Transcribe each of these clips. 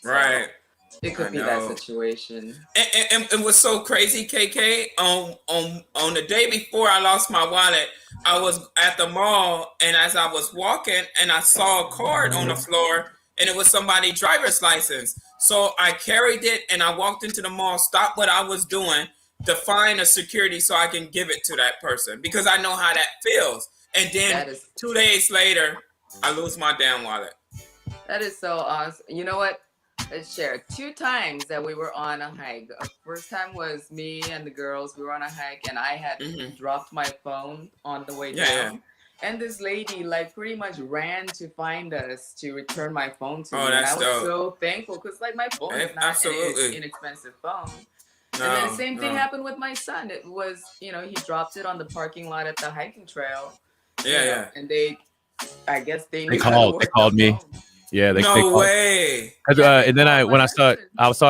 Right. It could be that situation. And what's so crazy, KK, on the day before I lost my wallet, I was at the mall, and as I was walking, and I saw a card on the floor, and it was somebody's driver's license. So I carried it, and I walked into the mall, stopped what I was doing to find a security so I can give it to that person, because I know how that feels. And then 2 days later, I lose my damn wallet. That is so awesome. You know what? Let's share 2 times that we were on a hike. First time was me and the girls. We were on a hike, and I had dropped my phone on the way down. And this lady, like, pretty much ran to find us to return my phone to me. And I was so thankful, because, like, my phone is not an inexpensive phone. And then the same thing happened with my son. It was, he dropped it on the parking lot at the hiking trail. And I guess they called me. Phone. Yeah, they no called. way. And then when I saw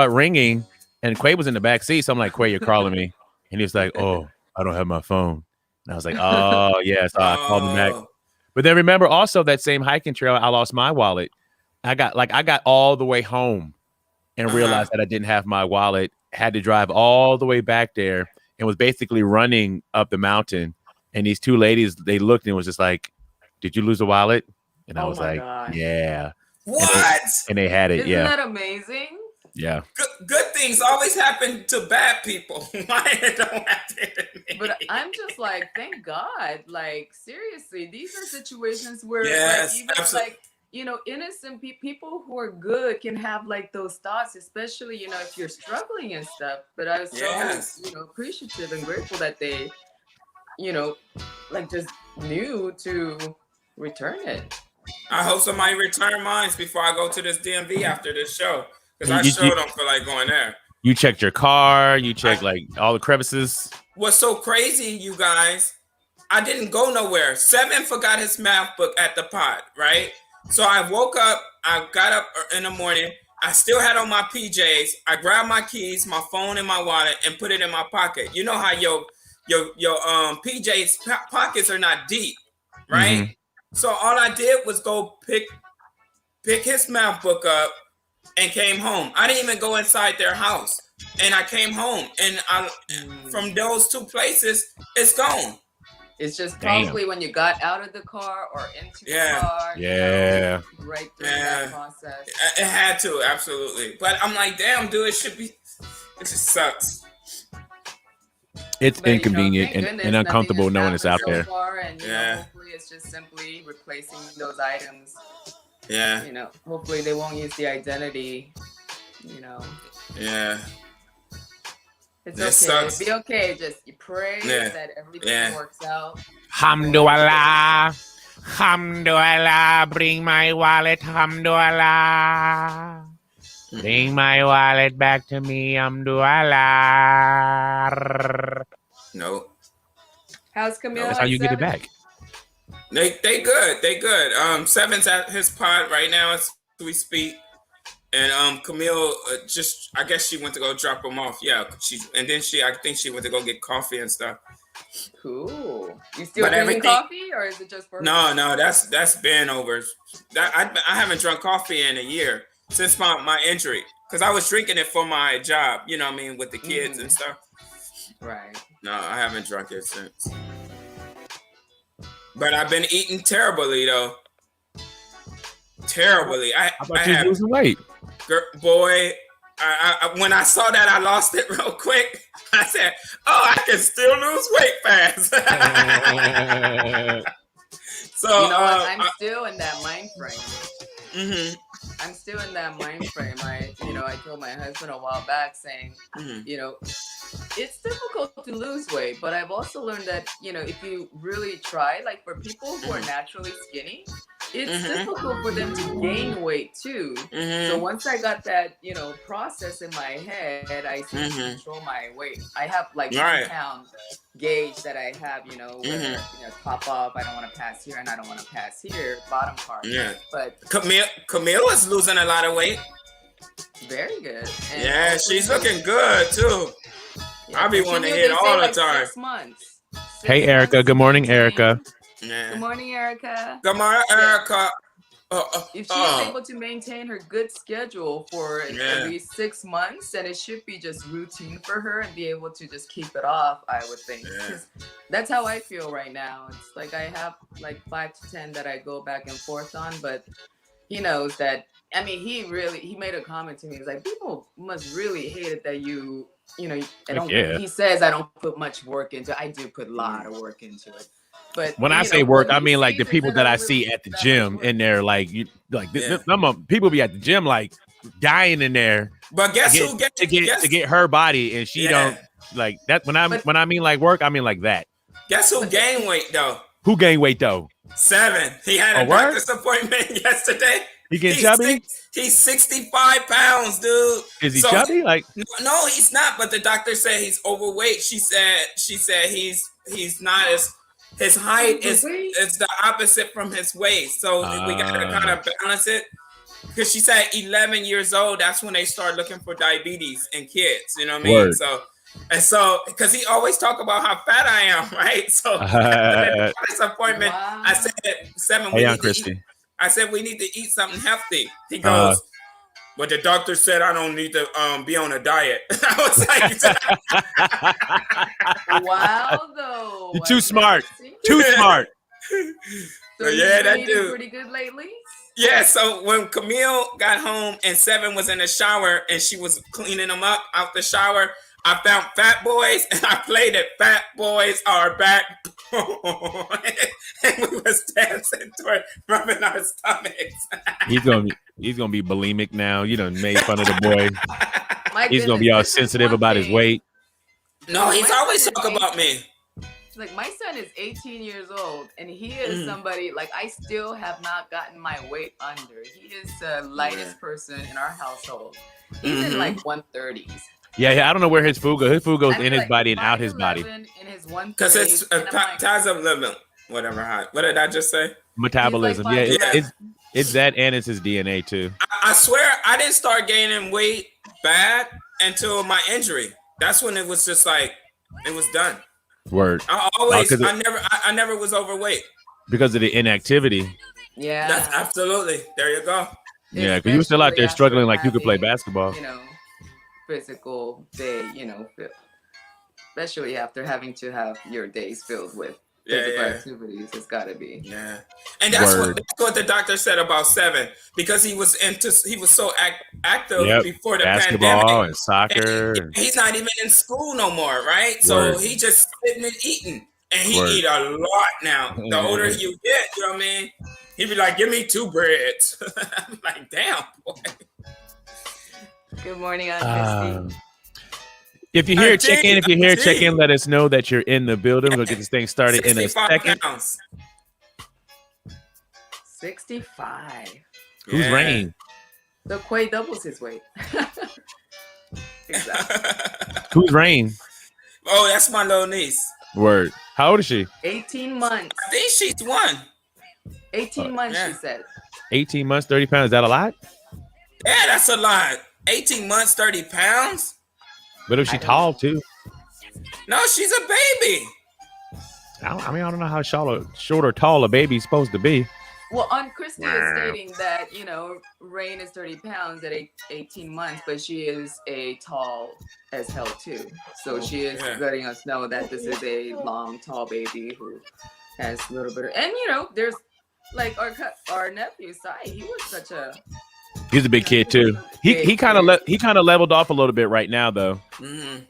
it ringing, and Quay was in the back seat, so I'm like, Quay, you're calling me, and he was like, oh, I don't have my phone, and I was like, oh yeah, so I called him back. But then remember also that same hiking trail, I lost my wallet. I got all the way home and realized that I didn't have my wallet. Had to drive all the way back there and was basically running up the mountain. And these 2 ladies, they looked and was just like, "Did you lose a wallet?" And I was like, gosh. "Yeah." What? And they had it. Isn't that amazing? Yeah. Good things always happen to bad people. Why it don't happen to me? But I'm just like, thank God. Like, seriously, these are situations where innocent people who are good can have like those thoughts, especially, if you're struggling and stuff. But I was so, appreciative and grateful that they, like, just knew to return it. I hope somebody return mine before I go to this DMV after this show, because I sure don't feel like going there. You checked your car. You checked like all the crevices. What's so crazy, you guys? I didn't go nowhere. 7 forgot his math book at the pod, right? So I woke up. I got up in the morning. I still had on my PJs. I grabbed my keys, my phone, and my wallet, and put it in my pocket. You know how your PJs pockets are not deep, right? Mm-hmm. So all I did was go pick his math book up and came home. I didn't even go inside their house, and I came home. And from those 2 places, it's gone. It's just probably when you got out of the car or into the car. Yeah. Right through that process. It had to, absolutely. But I'm like, damn, dude, it just sucks. It's inconvenient and uncomfortable knowing it's out there. And, hopefully it's just simply replacing those items. Yeah. Hopefully they won't use the identity, Yeah. It's okay. Sucks. Be okay. Just you pray that everything works out. Hamdulillah. Hamdulillah. Bring my wallet. Hamdulillah. Bring my wallet back to me. Hamdulillah. No. How's Camille? That's how you get it back. They good. They good. 7's at his pod right now as we speak. And Camille I guess she went to go drop him off. Yeah, I think she went to go get coffee and stuff. Cool. You still drinking coffee, or is it just for? No, that's been over. I haven't drunk coffee in a year since my injury, because I was drinking it for my job. You know what I mean, with the kids and stuff. Right. No, I haven't drunk it since. But I've been eating terribly though. Terribly. I thought you were losing weight. Boy, I when I saw that, I lost it real quick. I said, "Oh, I can still lose weight fast." So I'm still in that mind frame. Mm-hmm. I'm still in that mind frame. I told my husband a while back saying, it's difficult to lose weight, but I've also learned that, if you really try, like for people who are naturally skinny, it's difficult for them to gain weight too. So once I got that, process in my head, I can control my weight. I have like 1 pound gauge that I have, where, top up, I don't want to pass here and I don't want to pass here, bottom part. Yeah. But Camille is losing a lot of weight. Very good. And she's looking good too. Yeah, I'll be wanting to hit all the time. 6 months. Hey, Erica. Good morning, Erica. Yeah. Good morning, Erica. Good morning, Erica. if she is able to maintain her good schedule for at least 6 months, then it should be just routine for her and be able to just keep it off, I would think. Because that's how I feel right now. It's like I have like 5 to 10 that I go back and forth on, but he knows that. I mean, he made a comment to me. He's like, people must really hate it that you know, he says I don't put much work into it. I do put a lot of work into it. But when I say work, I mean like the people that I see at the gym in there, like people be at the gym like dying in there. But guess who to get her body, and she don't like that. When I mean like work, I mean like that. Guess who gained weight though? Who gained weight though? 7. He had a doctor's appointment yesterday. He getting chubby? He's 65 pounds, dude. Is he chubby? Like no, he's not. But the doctor said he's overweight. She said he's not as. His height is the opposite from his waist. So we got to kind of balance it. Because she said 11 years old, that's when they start looking for diabetes in kids. You know what I mean? So, because he always talk about how fat I am, right? So, at this appointment, I said, 7, I said, we need to eat something healthy. He goes, but the doctor said I don't need to be on a diet. I was like, wow, though. You're too smart. Too smart. So that dude pretty good lately? Yeah, so when Camille got home and 7 was in the shower and she was cleaning them up out the shower, I found Fat Boys and I played it. Fat Boys Are Back. And we was dancing to it, rubbing our stomachs. He's gonna be bulimic now. You done made fun of the boy. He's gonna be all sensitive about his weight. No, he's always talking about me. Like my son is 18 years old and he is somebody like I still have not gotten my weight under. He is the lightest person in our household. He's in like 130s. Yeah, I don't know where his food goes. His food goes in his body and out his body. Because it's ties of living, whatever. What did I just say? Metabolism. Yeah, it's that and it's his DNA too. I swear I didn't start gaining weight bad until my injury. That's when it was just like it was done. Word. I never was overweight because of the inactivity. Yeah, that's absolutely. There you go. Yeah, because you were still out there struggling like you could play basketball. You know, physical day. You know, especially after having to have your days filled with physical activities. It's got to be. Yeah, and that's what the doctor said about 7 because he was so active before the basketball pandemic and soccer. And he's not even in school no more, right? So he just sitting and eating, and he eat a lot now. The older you get, you know what I mean. He'd be like, "Give me 2 breads." I'm like, "Damn, boy." Good morning, Aunt Christy. If you hear check in, let us know that you're in the building. We'll get this thing started in a second. Pounds. 65. Who's Rain? So Quay doubles his weight. Exactly. Who's Rain? Oh, that's my little niece. Word. How old is she? 18 months. I think she's 1. 18 months, she said. 18 months, 30 pounds. Is that a lot? Yeah, that's a lot. 18 months, 30 pounds. But if she's tall too. No, she's a baby. I don't know how short or tall a baby's supposed to be. Well, Aunt Christy is stating that, you know, Rain is 30 pounds at 18 months, but she is a tall as hell too. So she is letting us know that this is a long, tall baby who has a little bit of, and you know, there's like our nephew Sai. He was he's a big kid too. He kind of leveled off a little bit right now though. Mm-hmm.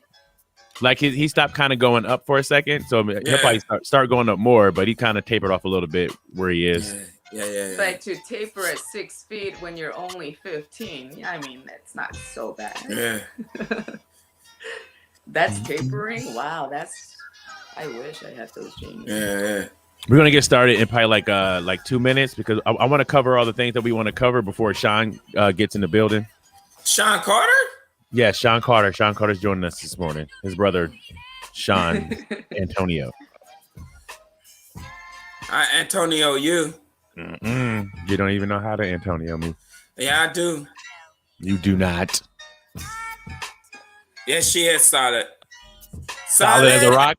Like he stopped kind of going up for a second, so he'll probably start going up more. But he kind of tapered off a little bit where he is. Yeah. But to taper at 6 feet when you're only 15, I mean that's not so bad. Yeah. That's tapering. Wow, I wish I had those genes. Yeah. We're gonna get started in probably like 2 minutes because I want to cover all the things that we want to cover before Shawn gets in the building. Shawn Carter? Yeah, Shawn Carter. Shawn Carter's joining us this morning. His brother, Shawn Antonio. Antonio, you. You don't even know how to Antonio me. Yeah, I do. You do not. Yeah, she is solid. Solid as a rock.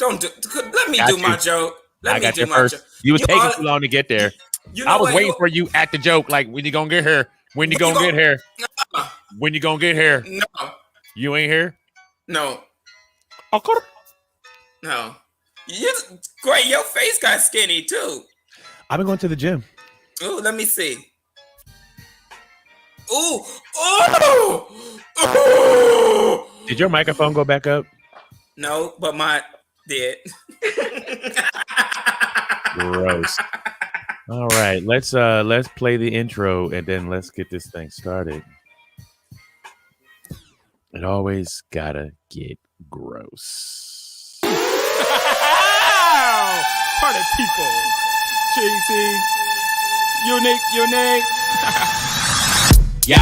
Let me do my joke. I got you first. You was taking too long to get there. You I know was what? waiting for you at the joke. Like, when you gonna get here? When you gonna get here? When you gonna get here? No. You ain't here? No. Okay. No. Great, your face got skinny too. I've been going to the gym. Ooh, let me see. Ooh. Oh. Oh. Did your microphone go back up? No, but mine did. Gross. All right, let's play the intro and then let's get this thing started. It always gotta get gross. Party people. Cheesy. Unique. Yo.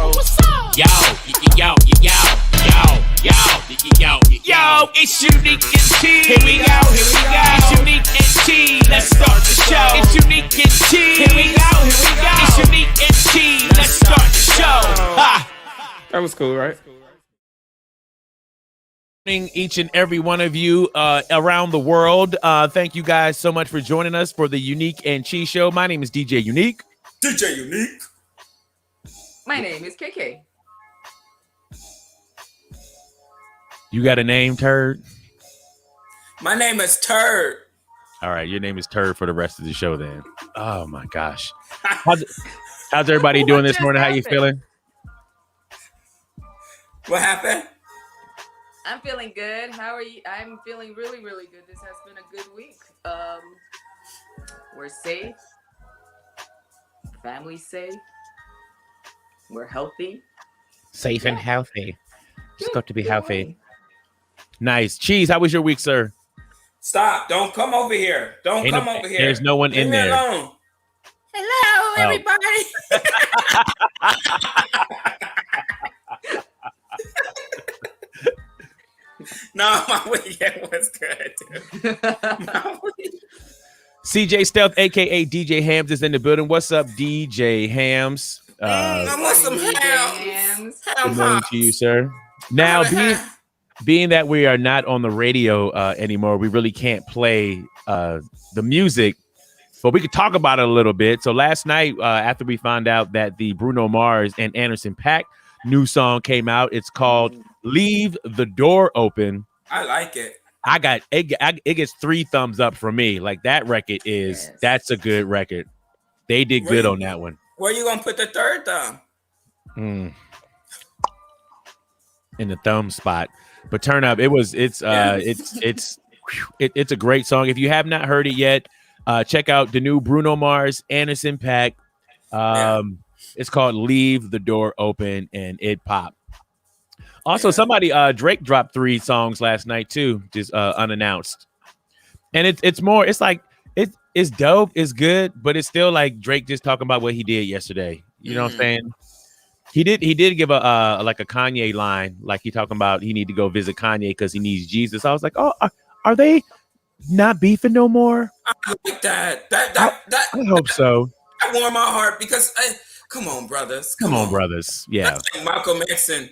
What's up? Yo, it's Unique and Cheese. Here we go. It's Unique and Cheese. Let's start the show. It's Unique and Cheese. Here we go. It's Unique and Cheese. Let's start the show. That was cool, right? Each and every one of you around the world. Thank you guys so much for joining us for the Unique and Cheese Show. My name is DJ Unique. DJ Unique. My name is KK. You got a name, Turd? My name is Turd. All right, your name is Turd for the rest of the show then. Oh my gosh. How's everybody doing this morning? How you feeling? What happened? I'm feeling good. How are you? I'm feeling really, really good. This has been a good week. We're safe. Family's safe. We're healthy. Safe and healthy. Just got to be healthy. Nice. Cheese, how was your week, sir? Stop. Don't come over here. Don't come over here. There's no one in there. Alone. Hello, everybody. No, my weekend was good, dude. CJ Stealth, a.k.a. DJ Hams, is in the building. What's up, DJ Hams? I want some hams. Good morning to you, sir. Now, being that we are not on the radio anymore, we really can't play the music, but we could talk about it a little bit. So last night, after we found out that the Bruno Mars and Anderson .Paak new song came out, it's called Leave the Door Open. I like it. It gets 3 thumbs up from me. Like, that record that's a good record. They did good on that one. Where you gonna put the third thumb? In the thumb spot. But turn up. It's a great song. If you have not heard it yet, check out the new Bruno Mars Anderson .Paak. It's called Leave the Door Open, and it popped. Also, somebody Drake dropped 3 songs last night too, just unannounced. And it's dope, it's good, but it's still like Drake just talking about what he did yesterday. You know what I'm saying? He did give a like a Kanye line, like he talking about he need to go visit Kanye because he needs Jesus. I was like, oh, are they not beefing no more? I like that. I hope so. That warmed my heart because come on, brothers. Come on, brothers. Yeah. That's like Malcolm X and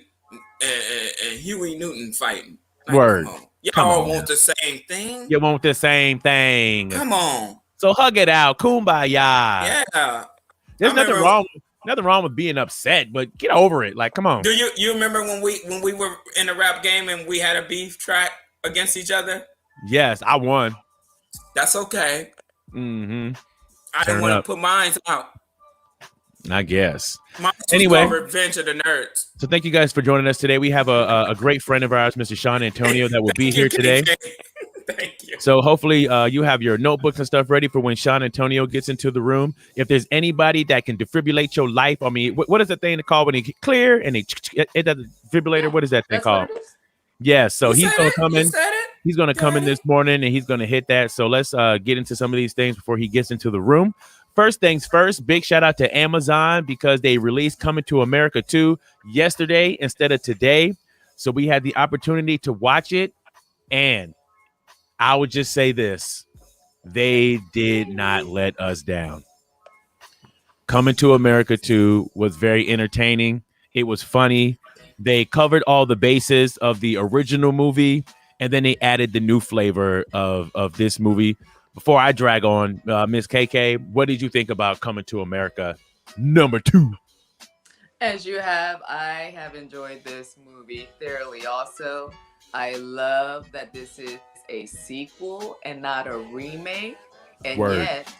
Huey Newton fighting. Like, Word. Y'all want the same thing? You want the same thing. Come on. So hug it out. Kumbaya. Yeah. There's nothing wrong with being upset, but get over it. Like, come on. Do you remember when we were in a rap game and we had a beef track against each other? Yes, I won. That's okay. Mm-hmm. I didn't want to put mine out. I guess. Anyway, Revenge of the Nerds. So thank you guys for joining us today. We have a great friend of ours, Mr. Shawn Antonio, that will be here today. Thank you. So hopefully you have your notebooks and stuff ready for when Shawn Antonio gets into the room. If there's anybody that can defibrillate your life, I mean, what is the thing called when they clear and it does defibrillator? What is that thing called? Yeah, so he's going to come in. He's going to come in this morning and he's going to hit that. So let's get into some of these things before he gets into the room. First things first, big shout out to Amazon because they released Coming to America 2 yesterday instead of today. So we had the opportunity to watch it. And I would just say this. They did not let us down. Coming to America 2 was very entertaining. It was funny. They covered all the bases of the original movie. and then they added the new flavor of this movie. Before I drag on, Miss KK, what did you think about Coming to America #2? As you have, I have enjoyed this movie thoroughly. Also, I love that this is a sequel and not a remake, and yet,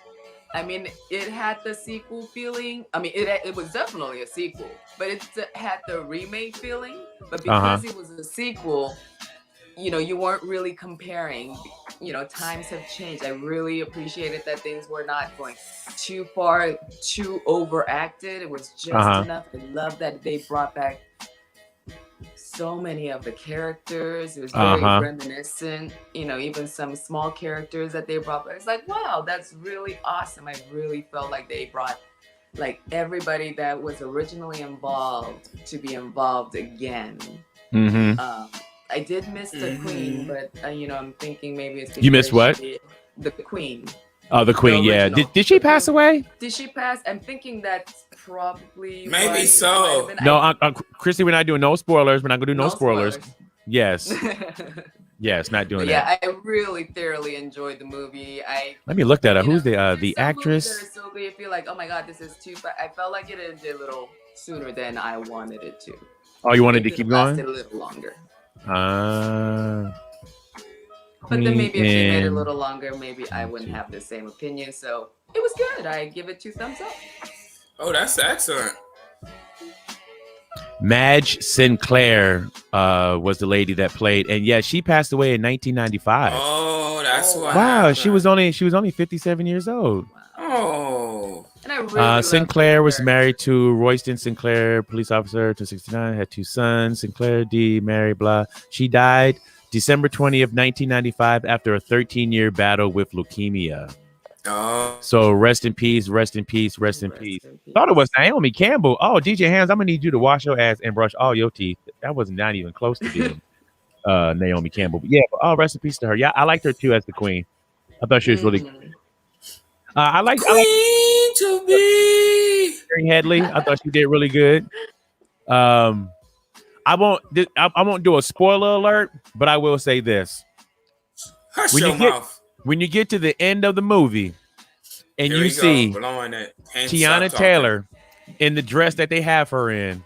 I mean, it had the sequel feeling. I mean, it was definitely a sequel, but it had the remake feeling. But because it was a sequel, you know, you weren't really comparing. You know, times have changed. I really appreciated that things were not going too far, too overacted. It was just enough. I love that they brought back so many of the characters. It was very reminiscent. You know, even some small characters that they brought back. It's like, wow, that's really awesome. I really felt like they brought like everybody that was originally involved to be involved again. I did miss the Queen, but you know, I'm thinking maybe it's you missed what? The Queen. Oh, the Queen. Yeah. Did she pass away? Did she pass? I'm thinking that's probably maybe so. No, Christy, we're not doing no spoilers. We're not gonna do no spoilers. Yes. Yes, not doing that. Yeah, I really thoroughly enjoyed the movie. Let me look that up. Who's the actress? That are so good. I feel like, oh my god, this is too fast. I felt like it ended a little sooner than I wanted it to. Oh, you wanted to keep going? A little longer. But then maybe if they made it a little longer, maybe I wouldn't have the same opinion. So it was good. I give it 2 thumbs up. Oh, that's excellent. Madge Sinclair was the lady that played, and yeah, she passed away in 1995. Oh, that's why. Wow, she was only 57 years old. Oh. And I really Sinclair was married to Royston Sinclair, police officer, to 69, had 2 sons, Sinclair D, Mary, blah. She died December 20th, 1995 after a 13-year battle with leukemia. Oh. So rest in peace, rest in peace, rest in peace. Thought it was Naomi Campbell. Oh, DJ Hands, I'm gonna need you to wash your ass and brush all your teeth. That was not even close to being Naomi Campbell. But yeah, rest in peace to her. Yeah, I liked her too as the Queen. I thought she was really I like Queen to be Headley. I thought she did really good. I won't do a spoiler alert, but I will say this. Hush your mouth. When you get to the end of the movie and you see Tiana Taylor in the dress that they have her in,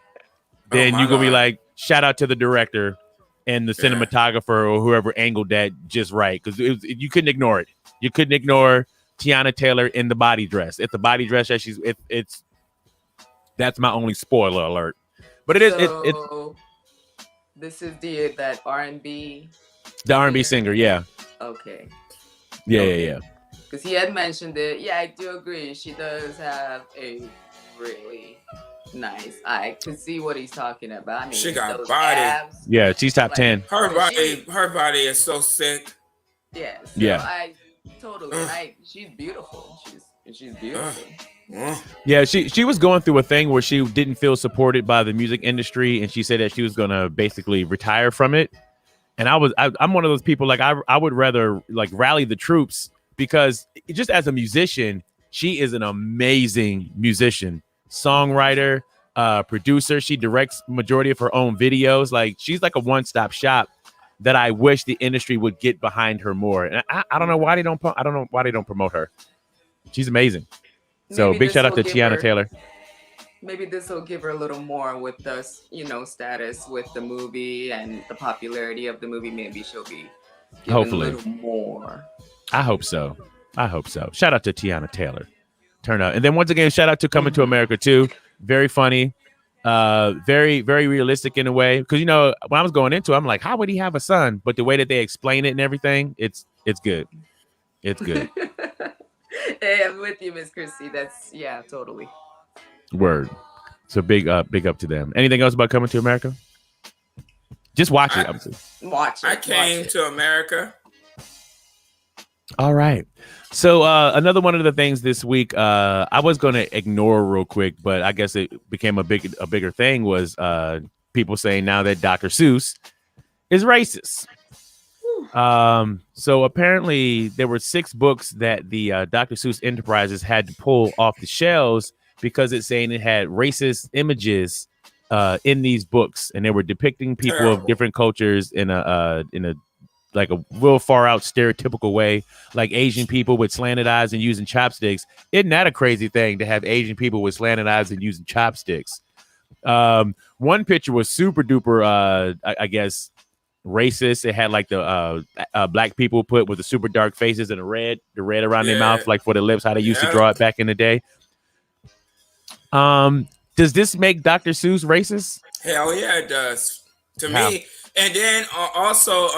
then you're going to be like, shout out to the director and the cinematographer or whoever angled that just right. Because you couldn't ignore it. You couldn't ignore Tiana Taylor in the body dress. It's the body dress that that's my only spoiler alert. But it is. This is that R&B. The R&B singer, yeah. Okay. Yeah. Because he had mentioned it. Yeah, I do agree. She does have a really nice. I could see what he's talking about. I mean, she got body. Abs, yeah, she's top 10. Her body is so sick. Yeah. So yeah. I totally. She's beautiful. She's beautiful. Yeah, she was going through a thing where she didn't feel supported by the music industry, and she said that she was gonna basically retire from it. And I'm one of those people, like I would rather like rally the troops, because just as a musician, she is an amazing musician, songwriter, producer. She directs majority of her own videos. Like she's like a one-stop shop that I wish the industry would get behind her more. And I don't know why they don't promote her. She's amazing. So big shout out to Tiana Taylor. Maybe this will give her a little more with the, status with the movie and the popularity of the movie. Maybe she'll be given hopefully a little more. I hope so. Shout out to Tiana Taylor. Turn out. And then once again, shout out to Coming to America too. Very funny. Very, very realistic in a way. Because, when I was going into it, I'm like, how would he have a son? But the way that they explain it and everything, it's good. It's good. Hey, I'm with you, Miss Christy. Totally. Word. So big up to them. Anything else about Coming to America? Just watch it. Watch it. I came to America. All right. So another one of the things this week I was going to ignore real quick, but I guess it became a bigger thing, was people saying now that Dr. Seuss is racist. So apparently there were 6 books that the Dr. Seuss Enterprises had to pull off the shelves because it's saying it had racist images in these books, and they were depicting people of different cultures in a like a real far out stereotypical way, like Asian people with slanted eyes and using chopsticks. Isn't that a crazy thing to have Asian people with slanted eyes and using chopsticks? One picture was super duper, I guess, racist. It had like the black people put with the super dark faces and the red around their mouth, like for the lips, how they used to draw it back in the day. Does this make Dr. Seuss racist? Hell yeah, it does. To me. And then also,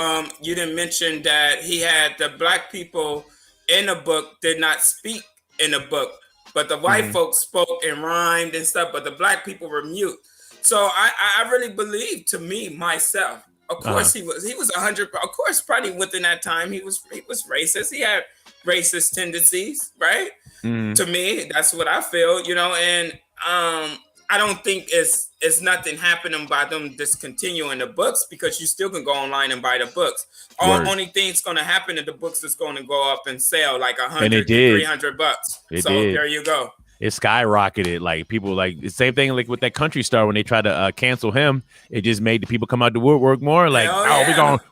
you didn't mention that he had the black people in the book did not speak in the book, but the white folks spoke and rhymed and stuff, but the black people were mute. So I really believe, to me, myself, of course, he was 100. Of course, probably within that time, he was racist. He had racist tendencies, right? To me, that's what I feel, you know, and I don't think it's nothing happening by them discontinuing the books, because you still can go online and buy the books. Only thing's going to happen is the books is going to go up and sell like $100 to $300. There you go. It skyrocketed. Like people, like the same thing like with that country star when they tried to cancel him. It just made the people come out to woodwork more. Like,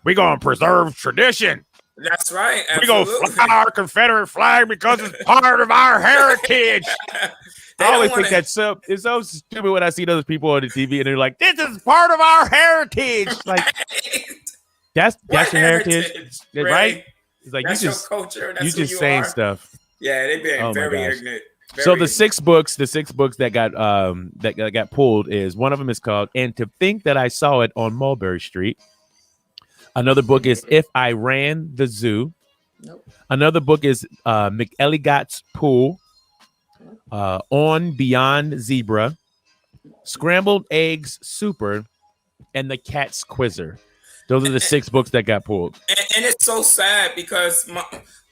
we gonna preserve tradition. That's right. We gonna fly our Confederate flag because it's part of our heritage. I always think that's it's so stupid when I see those people on the TV and they're like, "This is part of our heritage." Like, that's your heritage, right? It's like that's your culture. That's you just saying stuff. Yeah, they've been very ignorant. So the six books that got pulled is, one of them is called "And to Think That I Saw It on Mulberry Street." Another book is "If I Ran the Zoo." Nope. Another book is McElligot's Pool. On Beyond Zebra, Scrambled Eggs Super, and The Cat's Quizzer. Those are the six books that got pulled. And it's so sad because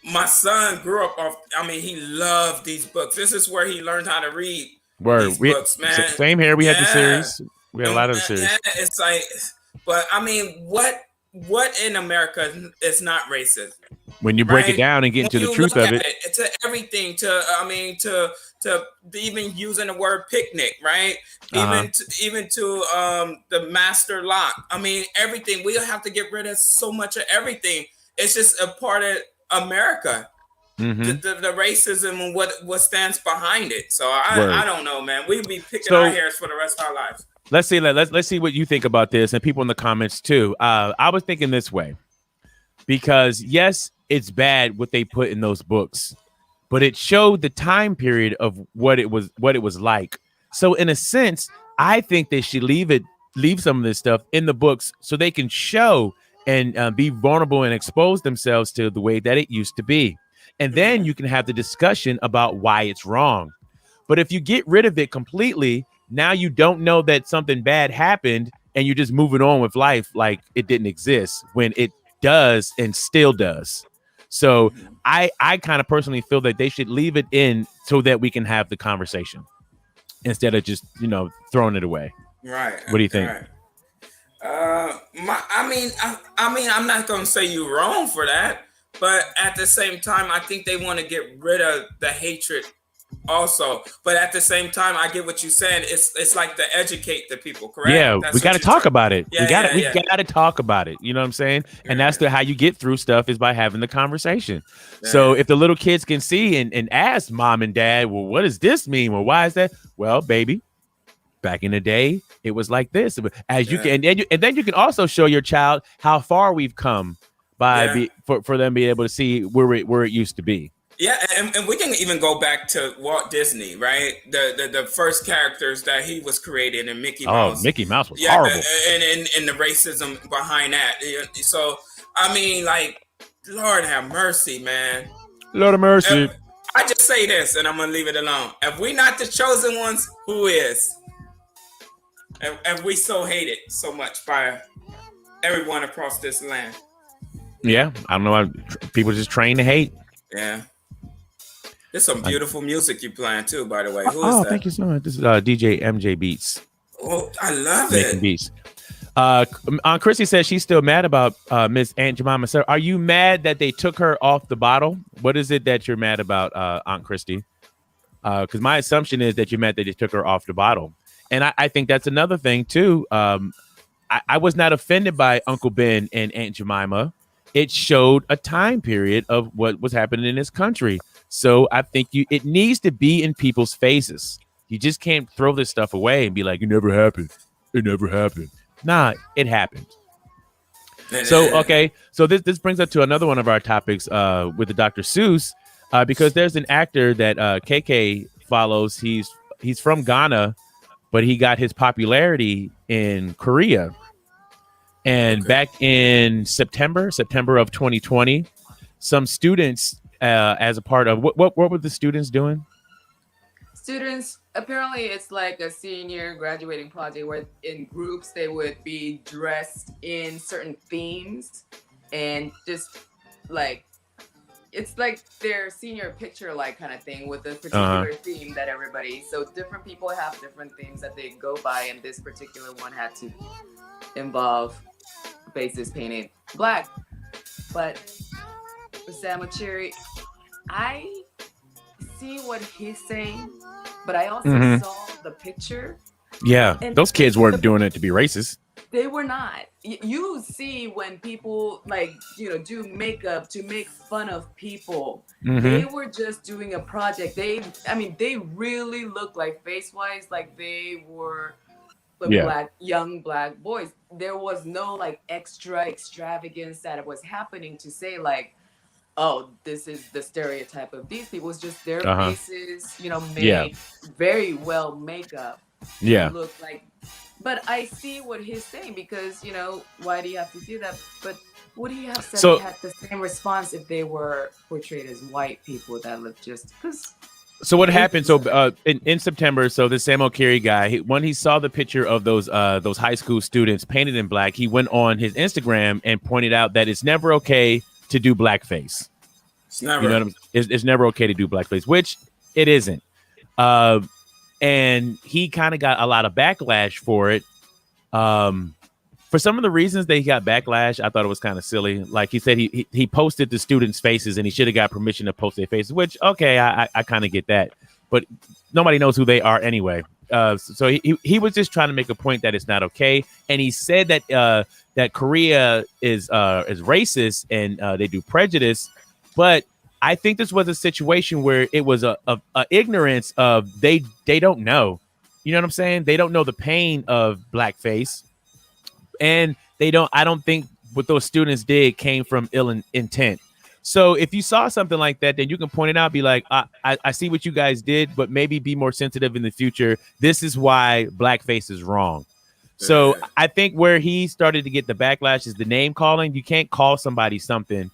my son grew up off. I mean, he loved these books. This is where he learned how to read these books, man. Same here. We had the series. We had a lot of the series. It's like, but I mean, what in America is not racist? When you break it down and get into the truth of it, to everything, to even using the word picnic, right? Even to the master lock. I mean, everything. We have to get rid of so much of everything. It's just a part of America. The racism and what stands behind it. So I don't know, man. We'd be picking our hairs for the rest of our lives. Let's see what you think about this, and people in the comments too. I was thinking this way, because yes, it's bad what they put in those books, but it showed the time period of what it was like. So in a sense, I think they should leave some of this stuff in the books so they can show and be vulnerable and expose themselves to the way that it used to be. And then you can have the discussion about why it's wrong. But if you get rid of it completely, now you don't know that something bad happened and you're just moving on with life like it didn't exist, when it does and still does. So I kind of personally feel that they should leave it in so that we can have the conversation instead of just, throwing it away. Right. What do you think? Right. I mean, I'm not going to say you're wrong for that, but at the same time, I think they want to get rid of the hatred also. But at the same time, I get what you're saying. It's like to educate the people, correct? Yeah, we got to talk about it. We got to talk about it. You know what I'm saying? And that's how you get through stuff, is by having the conversation. Yeah. So if the little kids can see and ask mom and dad, well, what does this mean? Well, why is that? Well, baby, back in the day, it was like this. As you can, and then you can also show your child how far we've come by for them being able to see where it used to be. Yeah, and we can even go back to Walt Disney, right? The first characters that he was created in Mickey Mouse. Oh, Mickey Mouse was horrible. And the racism behind that. So, I mean, like, Lord have mercy, man. Lord have mercy. I just say this, and I'm going to leave it alone. If we not the chosen ones, who is? And we so hated so much by everyone across this land. Yeah, I don't know. People just trained to hate. Yeah. There's some beautiful music you playing too, by the way. Who is that? Thank you so much. This is DJ MJ Beats. Oh, I love Making beats. Aunt Christy says she's still mad about Miss Aunt Jemima. Sir, are you mad that they took her off the bottle? What is it that you're mad about, Aunt Christy? Because my assumption is that you're mad that they took her off the bottle. And I think that's another thing too. I was not offended by Uncle Ben and Aunt Jemima. it showed a time period of what was happening in this country. So I think it needs to be in people's faces. You just can't throw this stuff away and be like, it never happened. It never happened. Nah, it happened. So okay, so this brings us to another one of our topics with the Dr. Seuss, because there's an actor that KK follows. He's from Ghana, but he got his popularity in Korea. And back in September of 2020, some students, as a part of what were the students doing? Students, apparently it's like a senior graduating project where in groups they would be dressed in certain themes and just like it's like their senior picture like kind of thing with a particular theme that everybody, so different people have different themes that they go by, and this particular one had to involve faces painted black. But with Sam Cherry, I see what he's saying, but I also saw the picture. Yeah, and those kids weren't doing it to be racist. They were not. You see when people like, do makeup to make fun of people. They were just doing a project. They really look like face-wise like they were young black boys. There was no like extra extravagance that was happening to say like, oh, this is the stereotype of these people. It's just their faces, made very well makeup. Look like. But I see what he's saying because, why do you have to do that? But would he have said he had the same response if they were portrayed as white people that look just because? So what happened? So in September, so the Sam Carey guy, when he saw the picture of those high school students painted in black, he went on his Instagram and pointed out that it's never okay to do blackface. It's never. You know what I'm, it's never okay to do blackface, which it isn't. And he kind of got a lot of backlash for it. For some of the reasons that he got backlash, I thought it was kind of silly. Like he said, he posted the students' faces and he should have got permission to post their faces, which, okay, I kind of get that. But nobody knows who they are anyway. So he was just trying to make a point that it's not okay. And he said that that Korea is racist and they do prejudice. But I think this was a situation where it was a ignorance of they don't know. You know what I'm saying? They don't know the pain of blackface. And I don't think what those students did came from ill intent. So if you saw something like that, then you can point it out, be like, I see what you guys did, but maybe be more sensitive in the future. This is why blackface is wrong. So I think where he started to get the backlash is the name calling. You can't call somebody something,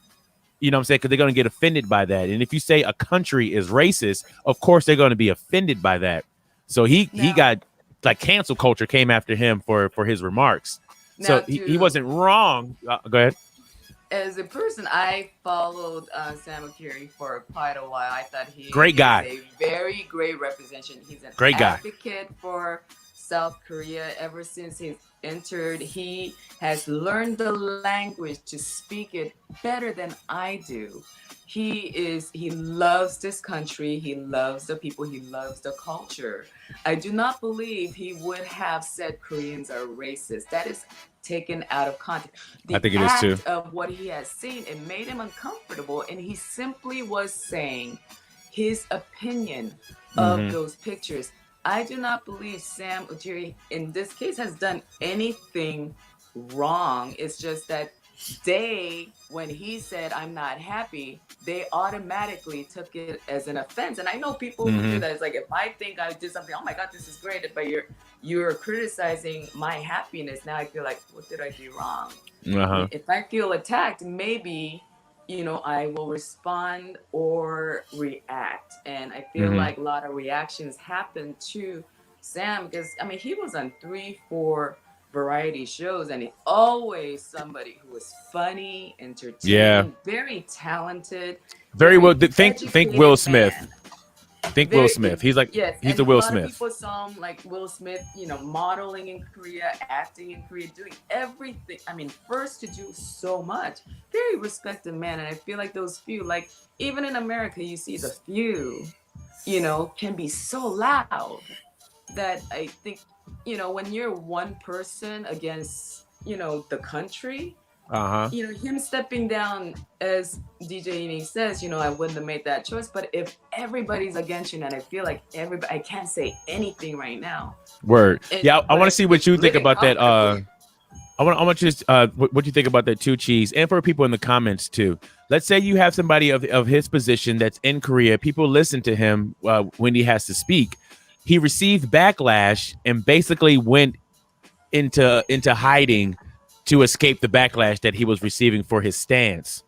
you know what I'm saying? Because they're going to get offended by that. And if you say a country is racist, of course, they're going to be offended by that. So he got like cancel culture came after him for his remarks. Now, so he wasn't wrong. Go ahead. As a person, I followed Sam Carey for quite a while. I thought he great guy, a very great representation. He's an great advocate for South Korea. Ever since he entered, he has learned the language to speak it better than I do. He loves this country. He loves the people. He loves the culture. I do not believe he would have said Koreans are racist. That is taken out of context. I think it is too. Of what he has seen, it made him uncomfortable, and he simply was saying his opinion of those pictures. I do not believe Sam Ujiri in this case has done anything wrong. It's just that when he said I'm not happy, they automatically took it as an offense. And I know people who do that. It's like, if I think I did something, oh my God, this is great, but you're criticizing my happiness. Now I feel like, what did I do wrong? If I feel attacked, maybe I will respond or react. And I feel like a lot of reactions happen to Sam because he was on 3-4 variety shows, and always somebody who was funny, entertaining, very talented, very well. Think Will Smith. Think Will Smith. He's like, he's the Will Smith. People saw him like Will Smith, modeling in Korea, acting in Korea, doing everything. First to do so much. Very respected man, and I feel like those few, like even in America, you see the few, can be so loud that I think. When you're one person against, the country, him stepping down, as DJ Ine says, I wouldn't have made that choice. But if everybody's against you, and I feel like I can't say anything right now. Word. Yeah, I want to see what you think about that. I want you to what you think about that too, Cheese, and for people in the comments too. Let's say you have somebody of his position that's in Korea. People listen to him when he has to speak. He received backlash and basically went into hiding to escape the backlash that he was receiving for his stance.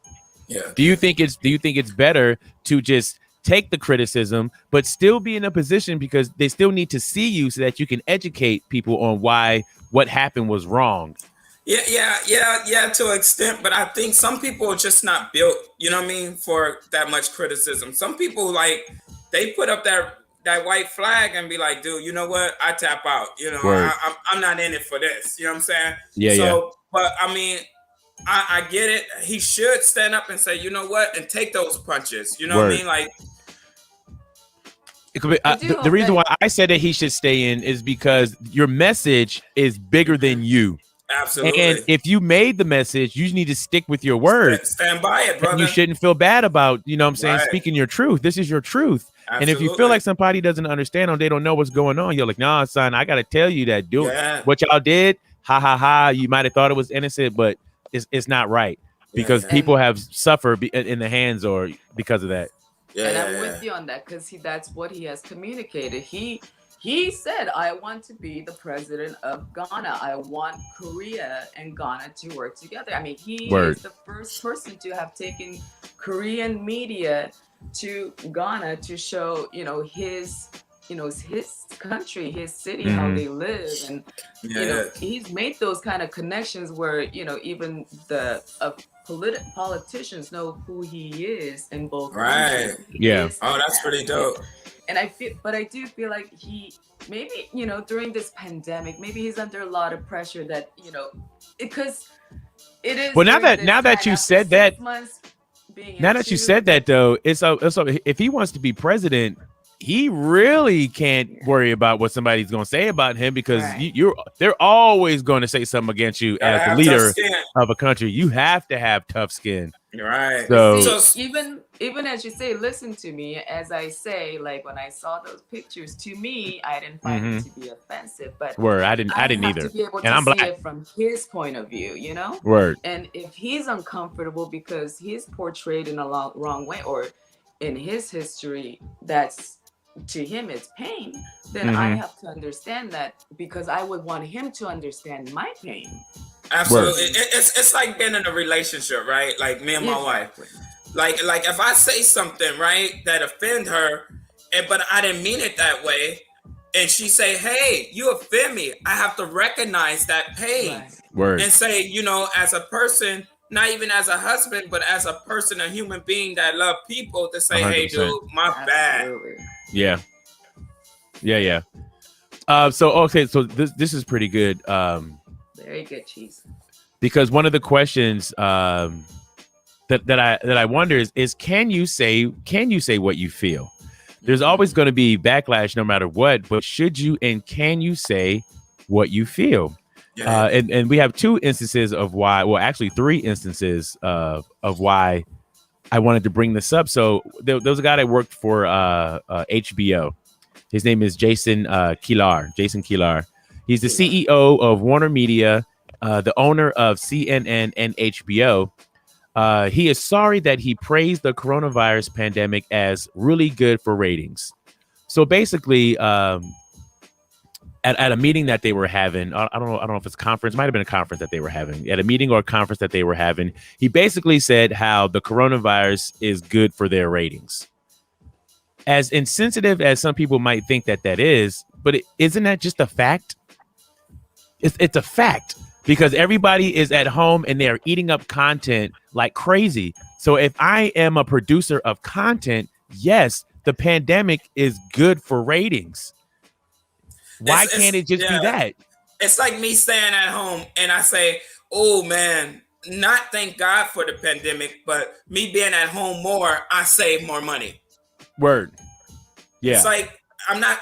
Yeah. Do you think it's better to just take the criticism, but still be in a position because they still need to see you so that you can educate people on why what happened was wrong? Yeah, to an extent, but I think some people are just not built, for that much criticism. Some people, like, they put up that white flag and be like, dude, you know what? I tap out. I'm not in it for this. You know what I'm saying? Yeah. But I mean, I get it. He should stand up and say, you know what, and take those punches. You know what I mean? Like, the reason why I said that he should stay in is because your message is bigger than you. Absolutely. And if you made the message, you need to stick with your word. Stand by it, brother. And you shouldn't feel bad about, speaking your truth. This is your truth. Absolutely. And if you feel like somebody doesn't understand or they don't know what's going on, you're like, nah, son, I got to tell you that what y'all did. Ha ha ha. You might have thought it was innocent, but it's not right because people have suffered in the hands or because of that. Yeah, and I'm with you on that because that's what he has communicated. He said, I want to be the president of Ghana. I want Korea and Ghana to work together. I mean, he is the first person to have taken Korean media to Ghana to show, his country, his city, how they live. And, he's made those kind of connections where, even the politicians know who he is in both countries. Yeah. Oh, that's pretty dope. And I do feel like he maybe, during this pandemic, maybe he's under a lot of pressure that, because it is. Well, now that you said that, you said that though, it's if he wants to be president, he really can't worry about what somebody's going to say about him because they're always going to say something against you as the leader of a country. You have to have tough skin. Right. So even as you say, listen to me, as I say, like when I saw those pictures, to me, I didn't find it to be offensive, but I didn't either. To be able to I'm see black. it from his point of view, And if he's uncomfortable because he's portrayed in a wrong way, or in his history, that's to him it's pain, then I have to understand that because I would want him to understand my pain. Absolutely. It's like being in a relationship, right? Like me and my wife. Like if I say something, right, that offend her, but I didn't mean it that way, and she say, hey, you offend me, I have to recognize that pain. And say, as a person, not even as a husband, but as a person, a human being that love people, to say, 100%. Hey, dude, my bad. Yeah. So this is pretty good. Very good, Cheese. Because one of the questions that I wonder is can you say what you feel? There's always going to be backlash no matter what, but should you and can you say what you feel? Yeah. And we have two instances of why, well, actually three instances of why I wanted to bring this up. So there was a guy that worked for HBO. His name is Jason Kilar. He's the CEO of Warner Media, the owner of CNN and HBO. He is sorry that he praised the coronavirus pandemic as really good for ratings. So basically, at a meeting that they were having, I don't know if it's a conference, might have been a conference that they were having, at a meeting or a conference that they were having, he basically said how the coronavirus is good for their ratings. As insensitive as some people might think that is, but isn't that just a fact? It's a fact because everybody is at home and they're eating up content like crazy. So if I am a producer of content, yes, the pandemic is good for ratings. Why can't it just be that? It's like me staying at home and I say, oh man, not thank God for the pandemic, but me being at home more, I save more money. Word. Yeah. It's like I'm not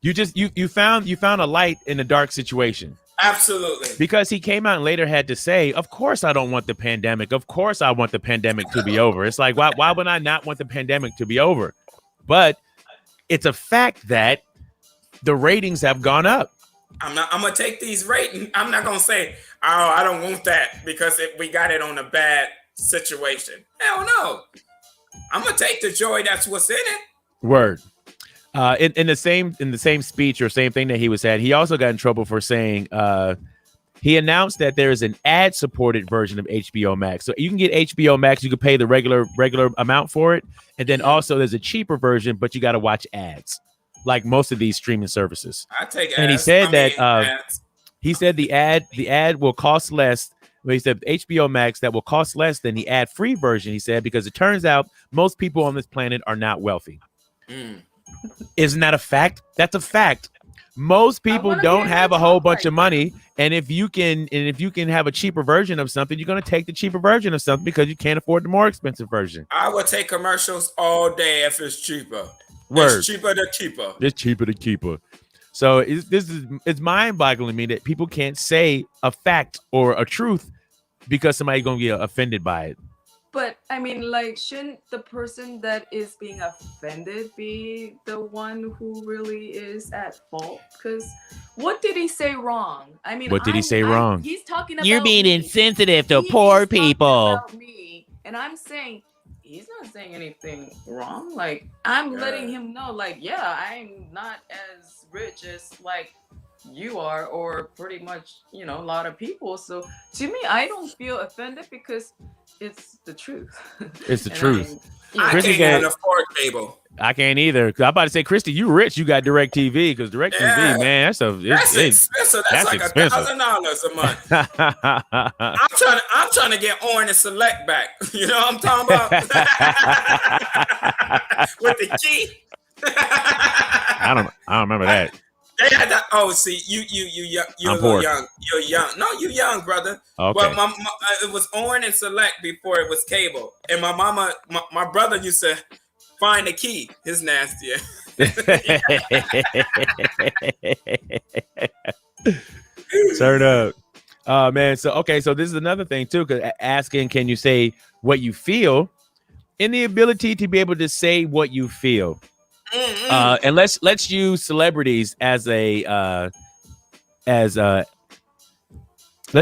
You found a light in a dark situation. Absolutely. Because he came out and later had to say, of course I don't want the pandemic. Of course I want the pandemic to be over. It's like, why would I not want the pandemic to be over? But it's a fact that the ratings have gone up. I'm gonna take these ratings. I'm not gonna say, oh, I don't want that because we got it on a bad situation. Hell no. I'm gonna take the joy that's what's in it. Word. In the same speech or same thing that he was at, he also got in trouble for saying he announced that there is an ad-supported version of HBO Max. So you can get HBO Max, you can pay the regular amount for it, and then also there's a cheaper version, but you got to watch ads, like most of these streaming services. I take ads. And he said he said the ad will cost less. Well, he said HBO Max that will cost less than the ad-free version. He said because it turns out most people on this planet are not wealthy. Isn't that a fact? That's a fact. Most people don't have a whole bunch of money, and if you can have a cheaper version of something, you're going to take the cheaper version of something because you can't afford the more expensive version. I would take commercials all day if it's cheaper. Word. It's cheaper to cheaper. It's cheaper to cheaper. So it's mind-boggling to me that people can't say a fact or a truth because somebody's going to get offended by it. But I mean, like, shouldn't the person that is being offended be the one who really is at fault? Because what did he say wrong? I mean, what did he say wrong? He's talking about you're being me. insensitive to poor people. About me, and I'm saying he's not saying anything wrong. Like, I'm letting him know, like, yeah, I'm not as rich as like you are, or pretty much, you know, a lot of people. So to me, I don't feel offended because it's the truth. It's the truth. I can't afford cable. I can't either. I'm about to say, Christy, you rich. You got DirecTV because DirecTV, man, that's expensive. That's like expensive. $1,000 a month. I'm trying to get Orange and Select back. You know what I'm talking about? With the key. I don't remember that. They had that. Oh, see, you're a little young. You're young. No, you young, brother. Okay. Well, it was Orange and Select before it was cable, and my brother used to find the key. His nastier. Turn up. Oh man. So okay. So this is another thing too. Because asking, can you say what you feel? And the ability to be able to say what you feel. And let's use celebrities let's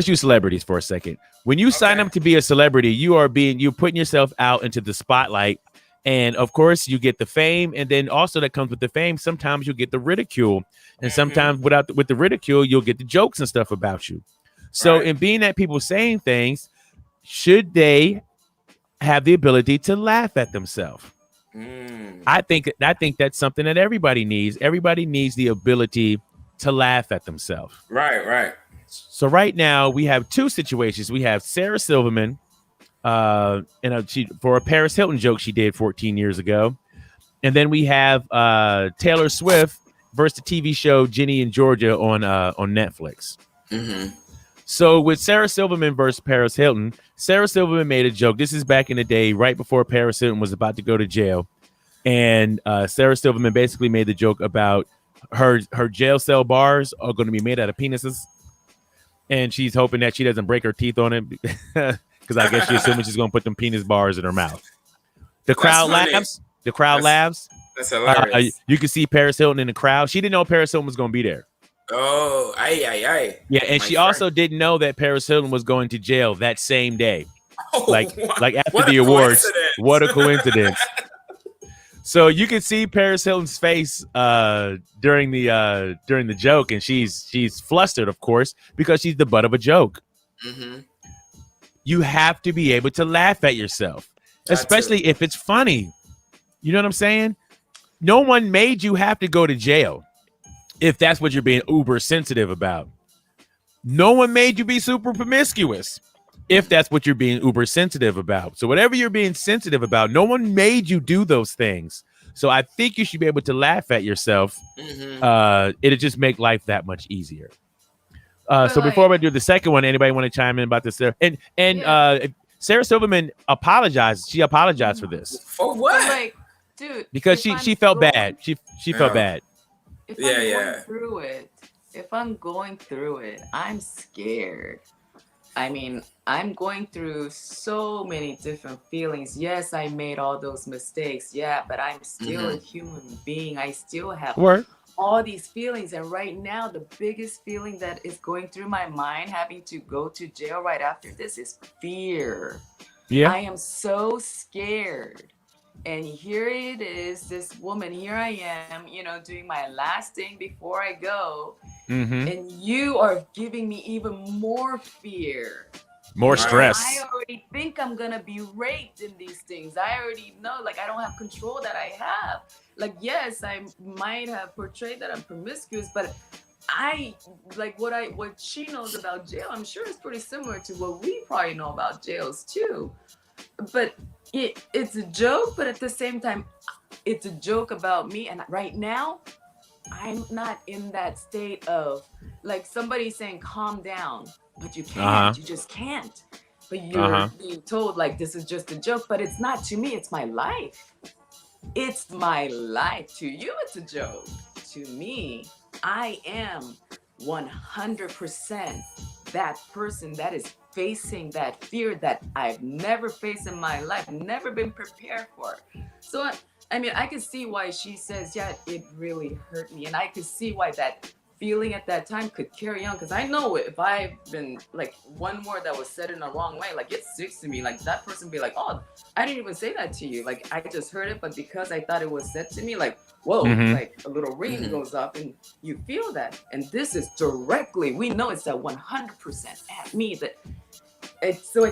use celebrities for a second. When you sign up to be a celebrity, you're putting yourself out into the spotlight, and of course you get the fame, and then also that comes with the fame, sometimes you'll get the ridicule, and sometimes with the ridicule you'll get the jokes and stuff about you. So in being that people saying things, should they have the ability to laugh at themselves? I think that's something that everybody needs. Everybody needs the ability to laugh at themselves. Right. So right now we have two situations. We have Sarah Silverman, for a Paris Hilton joke she did 14 years ago, and then we have Taylor Swift versus the TV show Ginny and Georgia on Netflix. So with Sarah Silverman versus Paris Hilton, Sarah Silverman made a joke. This is back in the day, right before Paris Hilton was about to go to jail. And Sarah Silverman basically made the joke about her jail cell bars are going to be made out of penises. And she's hoping that she doesn't break her teeth on it because I guess she's assuming she's going to put them penis bars in her mouth. The crowd laughs. The crowd laughs. That's hilarious. You can see Paris Hilton in the crowd. She didn't know Paris Hilton was going to be there. Oh, aye. Yeah, and she also didn't know that Paris Hilton was going to jail that same day. Oh, like after the awards. What a coincidence. So you can see Paris Hilton's face during the joke, and she's flustered, of course, because she's the butt of a joke. You have to be able to laugh at yourself, especially if it's funny. You know what I'm saying? No one made you have to go to jail if that's what you're being uber sensitive about. No one made you be super promiscuous if that's what you're being uber sensitive about. So whatever you're being sensitive about, no one made you do those things. So I think you should be able to laugh at yourself. It'll just make life that much easier. So before we do the second one, anybody want to chime in about this? And Sarah Silverman apologized. She apologized for this. For what? Like, dude, because she felt bad. She felt bad. If I'm going through it if I'm going through it, I'm scared. I mean, I'm going through so many different feelings. Yes, I made all those mistakes. Yeah, but I'm still a human being. I still have all these feelings. And right now, the biggest feeling that is going through my mind, having to go to jail right after this, is fear. Yeah. I am so scared. And here it is, this woman, here I am, doing my last thing before I go. And you are giving me even more fear. More stress. I already think I'm going to be raped in these things. I already know, like, I don't have control that I have. Like, yes, I might have portrayed that I'm promiscuous, but what she knows about jail, I'm sure is pretty similar to what we probably know about jails too. But it's a joke, but at the same time, it's a joke about me. And right now, I'm not in that state of, like, somebody saying, calm down, but you can't. You just can't. But you're being told, like, this is just a joke, but it's not to me. It's my life. It's my life. To you, it's a joke. To me, I am 100% that person that is facing that fear that I've never faced in my life, never been prepared for. So, I mean, I can see why she says, yeah, it really hurt me. And I could see why that feeling at that time could carry on. Because I know if I've been, like, one word that was said in the wrong way, like, it sticks to me. Like, that person be like, oh, I didn't even say that to you. Like, I just heard it, but because I thought it was said to me, like, whoa, like a little ring goes off and you feel that. And this is directly, we know it's at 100% at me. So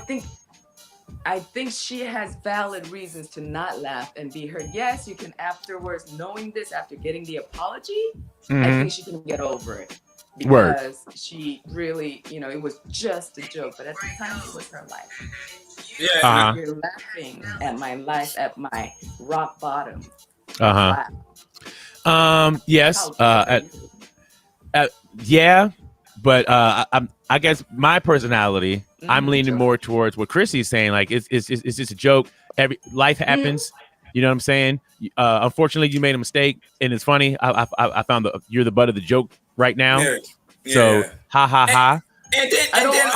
I think she has valid reasons to not laugh and be hurt. Yes, you can afterwards, knowing this after getting the apology, I think she can get over it. Because she really, it was just a joke. But at the time, it was her life. Yeah. You're laughing at my life, at my rock bottom. Yes. Yeah. But I guess my personality, I'm leaning more towards what Chrissy's saying. Like, it's just a joke. Life happens. You know what I'm saying? Unfortunately, you made a mistake, and it's funny. I found you're the butt of the joke right now. Yeah. So ha ha ha. And then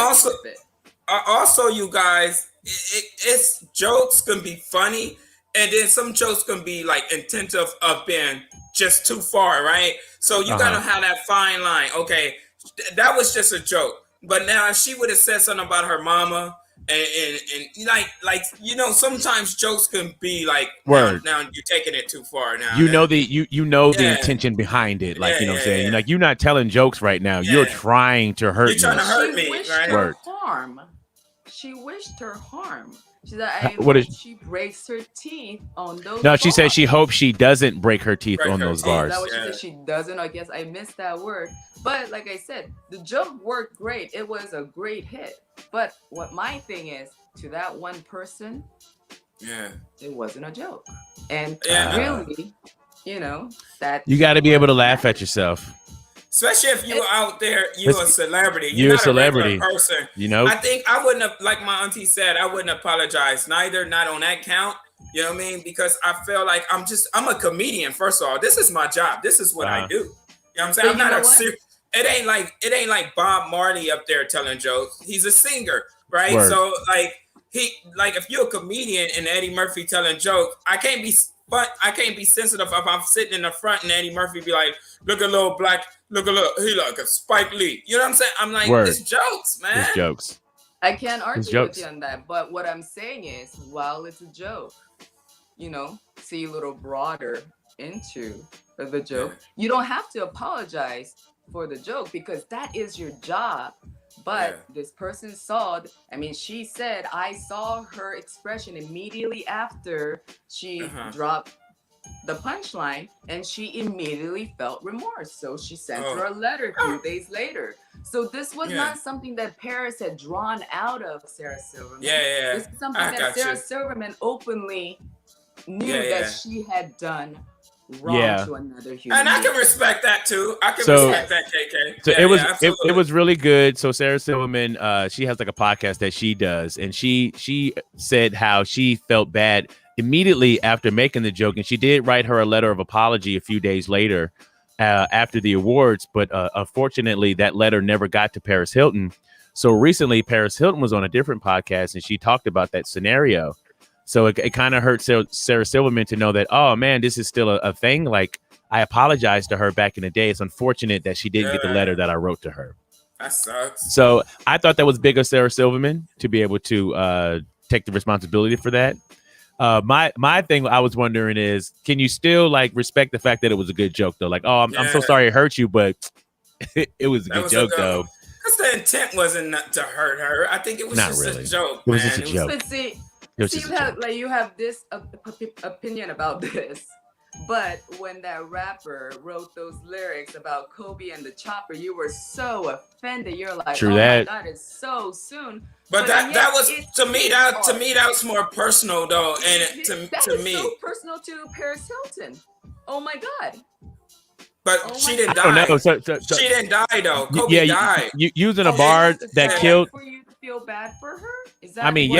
also, you guys, it's jokes can be funny, and then some jokes can be like intensive of being just too far, right? So you gotta have that fine line. Okay, that was just a joke, but now if she would have said something about her mama, and like sometimes jokes can be like, now you're taking it too far. Now the intention behind it, like what I'm saying. Like, you're not telling jokes right now. You're trying to hurt me. You're trying to hurt me, right? She wished her harm. She said, I hope she breaks her teeth on those bars. She said she hopes she doesn't break her teeth on those bars. Is that what she said? She doesn't? I guess I missed that word. But like I said, the joke worked great. It was a great hit. But what my thing is, to that one person, it wasn't a joke. And really, that you got to be able to laugh at yourself. Especially if you're out there, you're a celebrity. You're not a celebrity person. I think I wouldn't have, like my auntie said, I wouldn't apologize neither, not on that count. You know what I mean? Because I feel like I'm a comedian. First of all, this is my job. This is what I do. You know what I'm saying? I'm not it ain't like Bob Marley up there telling jokes. He's a singer, right? So if you're a comedian and Eddie Murphy telling jokes, I can't be sensitive if I'm sitting in the front and Eddie Murphy be like, look at little black, he like a Spike Lee. You know what I'm saying? I'm like, it's jokes, man. It's jokes. I can't argue with you on that. But what I'm saying is, while it's a joke, see a little broader into the joke. You don't have to apologize for the joke because that is your job. But this person she said, I saw her expression immediately after she dropped the punchline, and she immediately felt remorse. So she sent her a letter 2 days later. So this was not something that Paris had drawn out of Sarah Silverman. This is something that Sarah Silverman openly knew that she had done wrong to another human. And I can respect that too. I can respect that, KK. So it was really good. So Sarah Silverman, she has like a podcast that she does, and she said how she felt bad immediately after making the joke, and she did write her a letter of apology a few days later. after the awards, but unfortunately, that letter never got to Paris Hilton. So recently, Paris Hilton was on a different podcast, and she talked about that scenario. So it kind of hurt Sarah Silverman to know that, oh, man, this is still a thing. Like, I apologized to her back in the day. It's unfortunate that she didn't get the letter that I wrote to her. That sucks. So I thought that was big of Sarah Silverman to be able to take the responsibility for that. My thing I was wondering is, can you still like respect the fact that it was a good joke though? Like, oh, I'm so sorry it hurt you, but it was a good joke though. Because the intent wasn't to hurt her. I think it was just a joke. It was just a joke. You have this opinion about this. But when that rapper wrote those lyrics about Kobe and the chopper, you were so offended. You're like, True oh that. my God, it's so soon. But that was to me that was more personal though, and to me so personal to Paris Hilton. Oh my God. But she didn't die. She didn't die though. Kobe died. Using a bar that killed. For you to feel bad for her? Is that? I mean,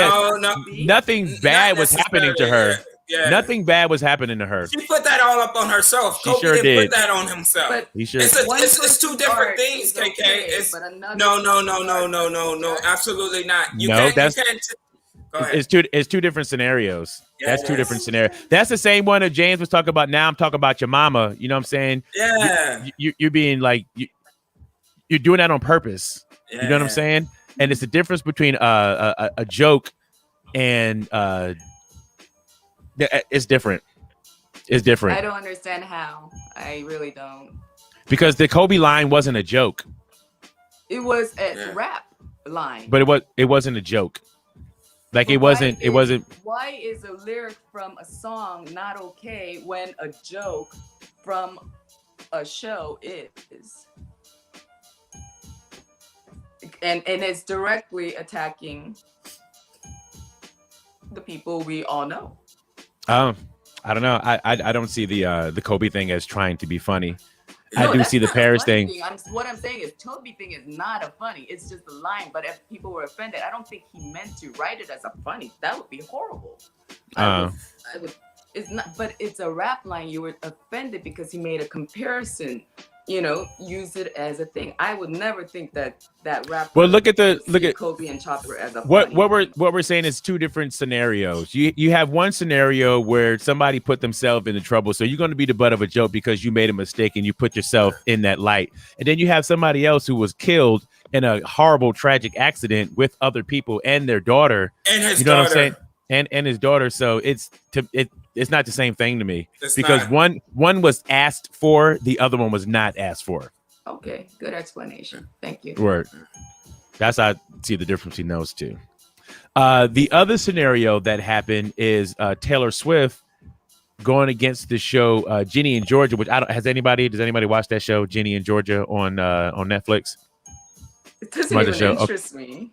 nothing bad was happening to her. Yeah. Nothing bad was happening to her. She put that all up on herself. Kobe didn't put that on himself. But it's two different things, KK. No, absolutely not. You can't. Go ahead. It's two different scenarios. That's two different scenarios. That's the same one that James was talking about. Now I'm talking about your mama. You know what I'm saying? Yeah. You're being like you're doing that on purpose. Yeah. You know what I'm saying? And it's the difference between a joke and it's different. It's different. I don't understand how. I really don't. Because the Kobe line wasn't a joke. It was a rap line. But it wasn't a joke. Like it wasn't. Why is a lyric from a song not okay when a joke from a show is? And it's directly attacking the people we all know. I don't know. I don't see the Kobe thing as trying to be funny. No, I do see the Paris thing. What I'm saying is Kobe thing is not a funny. It's just a line. But if people were offended, I don't think he meant to write it as a funny. That would be horrible. It's not. But it's a rap line. You were offended because he made a comparison. You know, use it as a thing. I would never think that rap. Well, look at Kobe and Chopper as a what we're saying is two different scenarios. You have one scenario where somebody put themselves into trouble, so you're going to be the butt of a joke because you made a mistake and you put yourself in that light. And then you have somebody else who was killed in a horrible, tragic accident with other people and their daughter. And his daughter. What I'm saying? And his daughter. So it's not the same thing to me because one was asked for, the other one was not asked for. Okay, good explanation. Thank you. Word. That's how I see the difference between those two. The other scenario that happened is Taylor Swift going against the show Ginny and Georgia, which does anybody watch that show Ginny and Georgia on Netflix? It doesn't even interest me.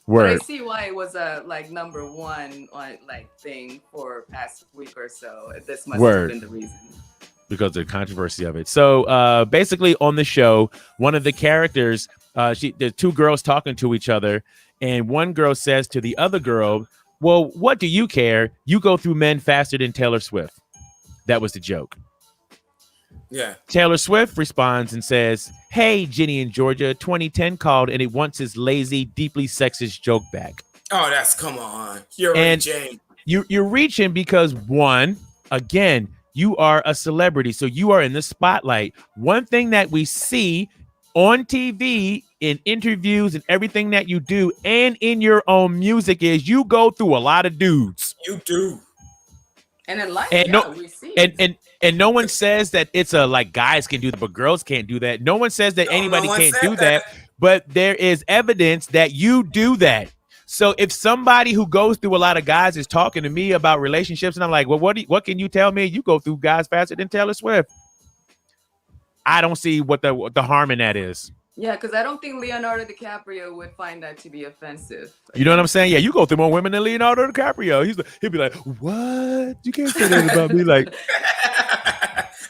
Word. But I see why it was a number one thing for past week or so. This must have been the reason. Because of the controversy of it. So basically on the show, one of the characters, there's two girls talking to each other, and one girl says to the other girl, well, what do you care? You go through men faster than Taylor Swift. That was the joke. Yeah. Taylor Swift responds and says, hey, Ginny and Georgia, 2010 called and it wants his lazy, deeply sexist joke back. Oh, come on. You're reaching. You're reaching because one, again, you are a celebrity. So you are in the spotlight. One thing that we see on TV, in interviews and everything that you do and in your own music is you go through a lot of dudes. You do. And in life, we see and no one says that it's guys can do that, but girls can't do that. No one says that anybody can't do that, but there is evidence that you do that. So if somebody who goes through a lot of guys is talking to me about relationships, and I'm like, well, what can you tell me? You go through guys faster than Taylor Swift. I don't see what the harm in that is. Yeah, because I don't think Leonardo DiCaprio would find that to be offensive. You know what I'm saying? Yeah, you go through more women than Leonardo DiCaprio. He'll be like, what? You can't say that about me. Like,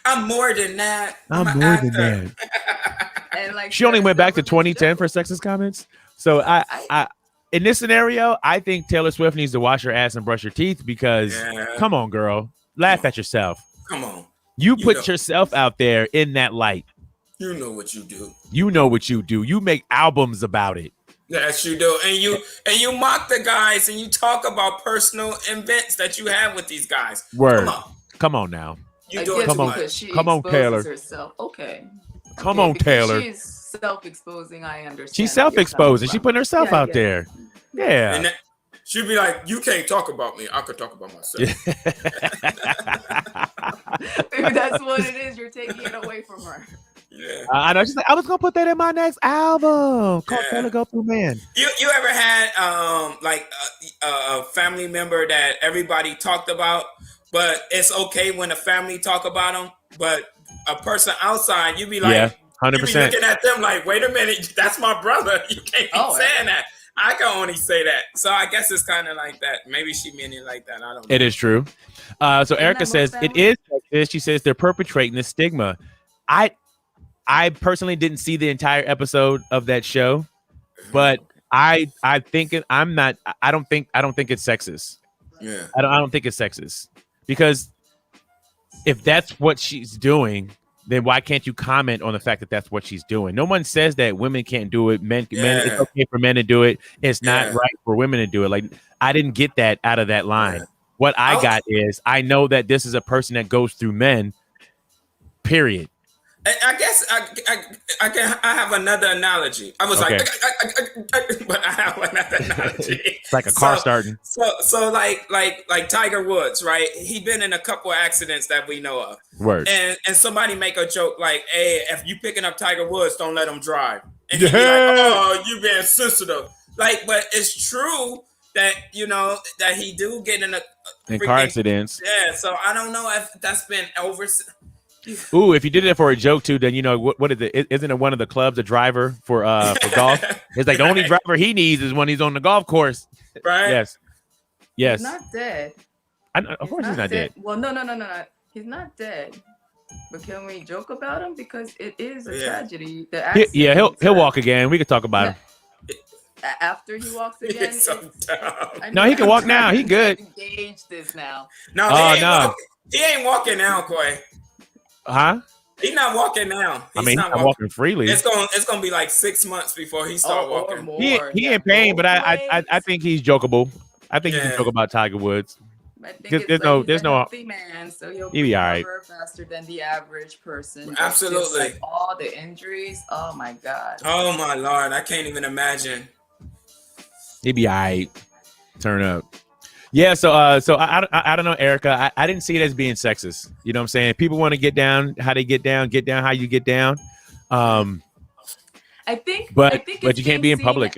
I'm more than that. I'm more than that. And she only went back to 2010 for sexist comments. So I in this scenario, I think Taylor Swift needs to wash her ass and brush her teeth because come on, girl, laugh at yourself. Come on. You put yourself out there in that light. You know what you do. You know what you do. You make albums about it. Yes, you do. And you mock the guys and you talk about personal events that you have with these guys. Word. Come on now. You do it too much. Come on, Taylor. Herself. Okay. Come on, Taylor. She's self-exposing. I understand. She's self-exposing. She's putting herself out there. Yeah. And she'd be like, "You can't talk about me. I could talk about myself." Maybe that's what it is. You're taking it away from her. Yeah. I know. She's like, I was gonna put that in my next album called Taylor Go Through Man. You ever had like a family member that everybody talked about, but it's okay when a family talk about them, but a person outside, you be like, 100%. You be looking at them like, wait a minute, that's my brother. You can't be saying that. I can only say that. So I guess it's kind of like that. Maybe she meant it like that. I don't know. It is true. So Erica says it is like this. She says they're perpetrating this stigma. I personally didn't see the entire episode of that show, but I think I don't think it's sexist. Yeah. I don't think it's sexist, because if that's what she's doing, then why can't you comment on the fact that that's what she's doing? No one says that women can't do it. Men, it's okay for men to do it. It's not right for women to do it. Like, I didn't get that out of that line. Yeah. What I got is, I know that this is a person that goes through men, period. I guess I have another analogy. I was like, but I have another analogy. It's like a car starting. So like Tiger Woods, right? He's been in a couple of accidents that we know of. Word. And somebody make a joke like, "Hey, if you picking up Tiger Woods, don't let him drive." And he'd be like, "Oh, you being sensitive." Like, but it's true that that he do get in car accidents. Yeah. So I don't know if that's been over. Ooh, if you did it for a joke too, then what is it? Isn't it one of the clubs a driver for golf? It's like the only driver he needs is when he's on the golf course. Right. Yes. He's not dead. Of course he's not dead. Well, no. He's not dead. But can we joke about him, because it is a tragedy? He'll walk again. We could talk about him. After he walks again. No, he can walk now. He good. Engage this now. No, he ain't walking now, Coy. Huh? He's not walking now. He's not walking freely. It's gonna be like 6 months before he start walking. He in pain, but I think he's jokeable. I think you can joke about Tiger Woods. There's no man, so he'll be all right. Faster than the average person. Absolutely. Like all the injuries. Oh my God. Oh my Lord, I can't even imagine. He'd be all right. Turn up. Yeah, so I don't know, Erica. I didn't see it as being sexist. You know what I'm saying? People want to get down how they get down how you get down. I think you can't be in public.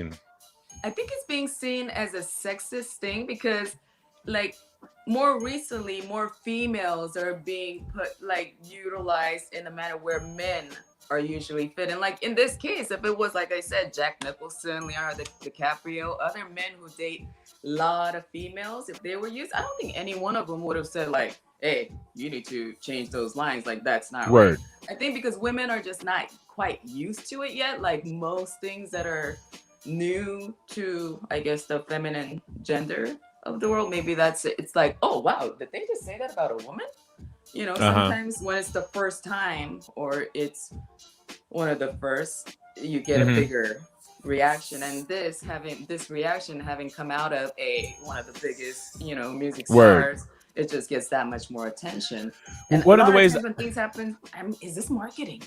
I think it's being seen as a sexist thing because, like, more recently, more females are being utilized in a manner where men are usually fit. And like in this case, if it was, like I said, Jack Nicholson, Leonardo DiCaprio, other men who date a lot of females, if they were used, I don't think any one of them would have said like, "Hey, you need to change those lines." Like, that's not Word. Right. I think because women are just not quite used to it yet. Like most things that are new to, I guess, the feminine gender of the world, maybe that's it. It's like, oh wow, did they just say that about a woman? Sometimes when it's the first time or it's one of the first, you get a bigger reaction. And this reaction having come out of one of the biggest, music stars, it just gets that much more attention. And one of the ways when things happen, is this marketing?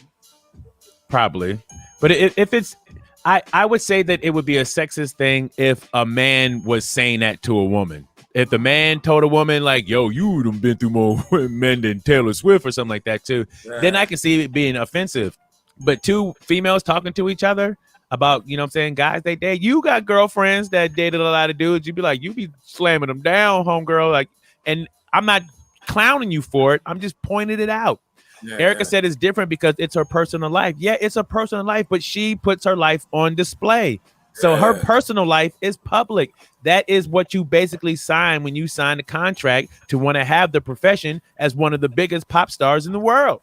Probably, but if it's, I would say that it would be a sexist thing if a man was saying that to a woman. If the man told a woman like, "Yo, you done been through more men than Taylor Swift," or something like that too, then I can see it being offensive. But two females talking to each other about, what I'm saying, guys they date. You got girlfriends that dated a lot of dudes. You'd be like, you be slamming them down, homegirl. Like, and I'm not clowning you for it. I'm just pointing it out. Erica said it's different because it's her personal life. Yeah, it's a personal life, but she puts her life on display. So her personal life is public. That is what you basically sign when you sign the contract to want to have the profession as one of the biggest pop stars in the world.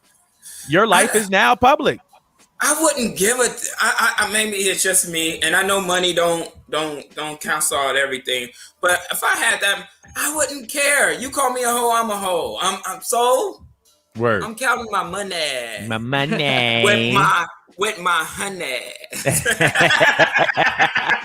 Your life is now public. I wouldn't give it. I maybe it's just me, and I know money don't cancel out everything. But if I had that, I wouldn't care. You call me a hoe, I'm a hoe. I'm sold. Word. I'm counting my money. My money. with my honey.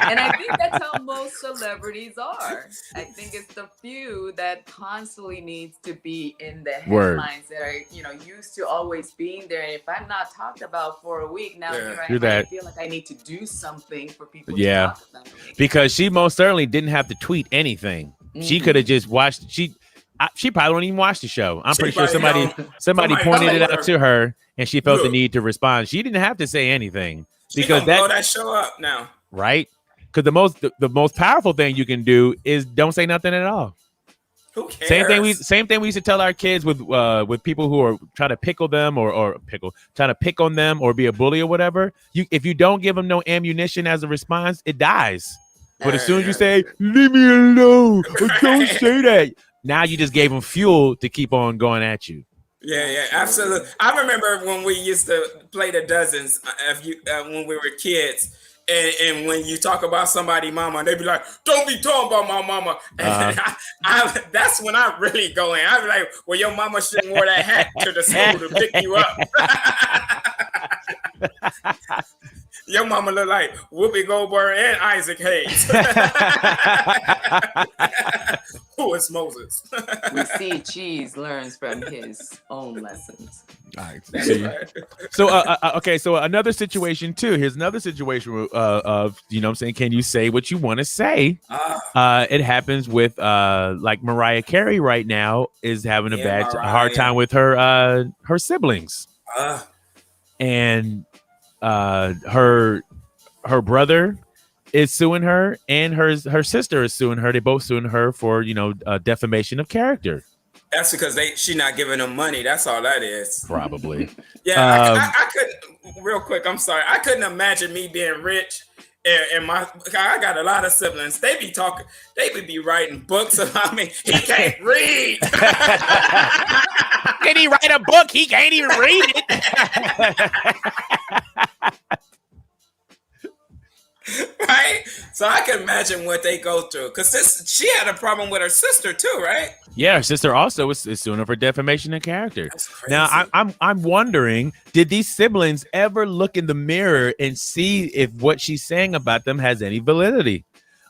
And I think that's how most celebrities are. I think it's the few that constantly needs to be in the headlines that are, used to always being there. And if I'm not talked about for a week, now here I feel like I need to do something for people to talk about me. Because she most certainly didn't have to tweet anything. Mm-hmm. She could have just watched. She probably don't even watch the show. I'm pretty sure somebody pointed it out to her, and she felt the need to respond. She didn't have to say anything because blow that show up now, right? Because the most powerful thing you can do is don't say nothing at all. Who cares? Same thing we used to tell our kids with people who are trying to pickle them trying to pick on them or be a bully or whatever. If you don't give them no ammunition as a response, it dies. But as soon as you say, leave me alone, or don't say that, now you just gave them fuel to keep on going at you. Yeah, absolutely. I remember when we used to play the dozens when we were kids. And when you talk about somebody's mama, they be like, don't be talking about my mama. And that's when I really go in. I be like, well, your mama shouldn't wear that hat to the school to pick you up. Your mama look like Whoopi Goldberg and Isaac Hayes. Who is Moses? We see Cheese learns from his own lessons. All right. So, okay. So another situation too. Here's another situation of, what I'm saying, can you say what you want to say? It happens with like Mariah Carey right now is having a hard time with her siblings. And her brother is suing her, and her sister is suing her. They both suing her for defamation of character. That's because she not giving them money. That's all that is. Probably. Yeah, I couldn't. Real quick, I'm sorry. I couldn't imagine me being rich. And I got a lot of siblings. They be talking. They would be writing books about me. He can't read. Can he write a book? He can't even read it. Right? So I can imagine what they go through. Because she had a problem with her sister too, right? Yeah, her sister also is suing her for defamation of character. That's crazy. Now, I'm wondering, did these siblings ever look in the mirror and see if what she's saying about them has any validity?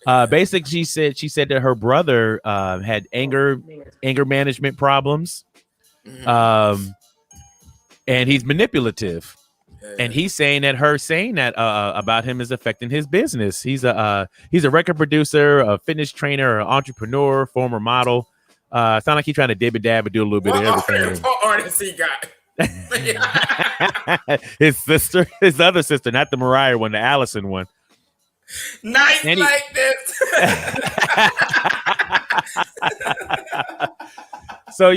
Basically, she said that her brother had anger management problems, and he's manipulative. And he's saying that her saying that about him is affecting his business. He's a record producer, a fitness trainer, an entrepreneur, former model. Sound like he's trying to dib and dab and do a little bit of everything. What artist he got? his other sister, not the Mariah one, the Allison one. Nice like this. So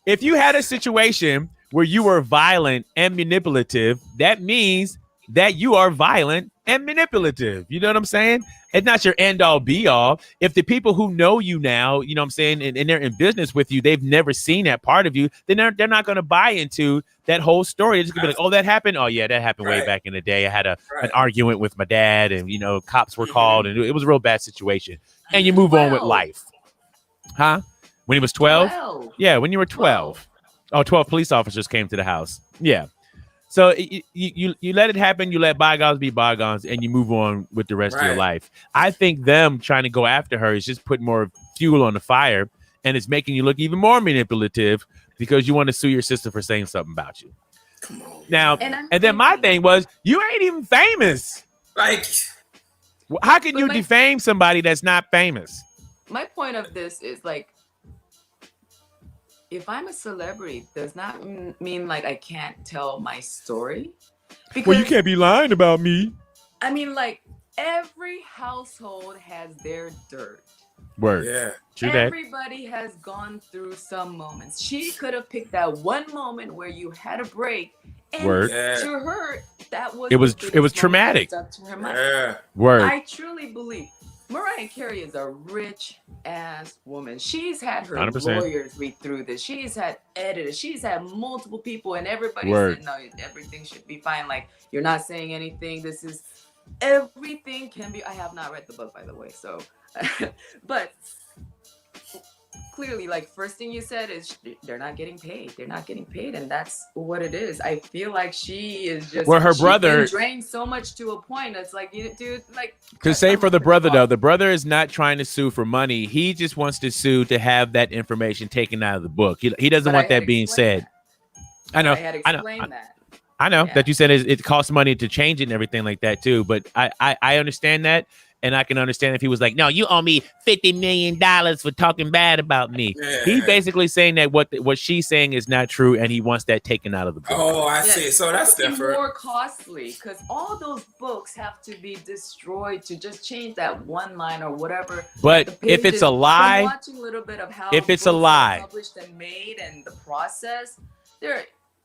if you had a situation where you were violent and manipulative, that means that you are violent and manipulative. You know what I'm saying? It's not your end all be all. If the people who know you now, you know what I'm saying, and they're in business with you, they've never seen that part of you, then they're not going to buy into that whole story. They're just going to be like, oh, that happened? Oh, yeah, that happened way back in the day. I had an argument with my dad, and, cops were called, and it was a real bad situation. And you move on with life. Huh? When he was 12? Yeah, when you were 12. Oh, 12 police officers came to the house. Yeah. So you let it happen. You let bygones be bygones, and you move on with the rest of your life. I think them trying to go after her is just putting more fuel on the fire, and it's making you look even more manipulative because you want to sue your sister for saying something about you. Come on. Now, and then my thing was, you ain't even famous. Like, how can you defame somebody that's not famous? My point of this is like, if I'm a celebrity, does not mean like I can't tell my story. Because, well, you can't be lying about me. I mean, like, every household has their dirt. Word. Yeah. True. Everybody has gone through some moments. She could have picked that one moment where you had a break. And Word. To her, that was it was traumatic. Stuck to her mind. Yeah. Word. I truly believe Mariah Carey is a rich ass woman. She's had her 100%. lawyers read through this. She's had editors. She's had multiple people, and everybody Word. said, no, everything should be fine. Like, you're not saying anything. This is everything can be. I have not read the book, by the way. So, but clearly, like, first thing you said is they're not getting paid. They're not getting paid, and that's what it is. I feel like she is just her she's brother been drained so much to a point. It's like, dude, like. To say for the brother though, the brother is not trying to sue for money. He just wants to sue to have that information taken out of the book. He doesn't want that being said. I know. I had explained that. I know that you said it costs money to change it and everything like that too. But I understand that. And I can understand if he was like, no, you owe me $50 million for talking bad about me. Yeah. He basically saying that what she's saying is not true, and he wants that taken out of the book. Oh, I see. So that's different. More costly because all those books have to be destroyed to just change that one line or whatever. But if it's a lie, watching a little bit of how if it's a lie, published and made and the process,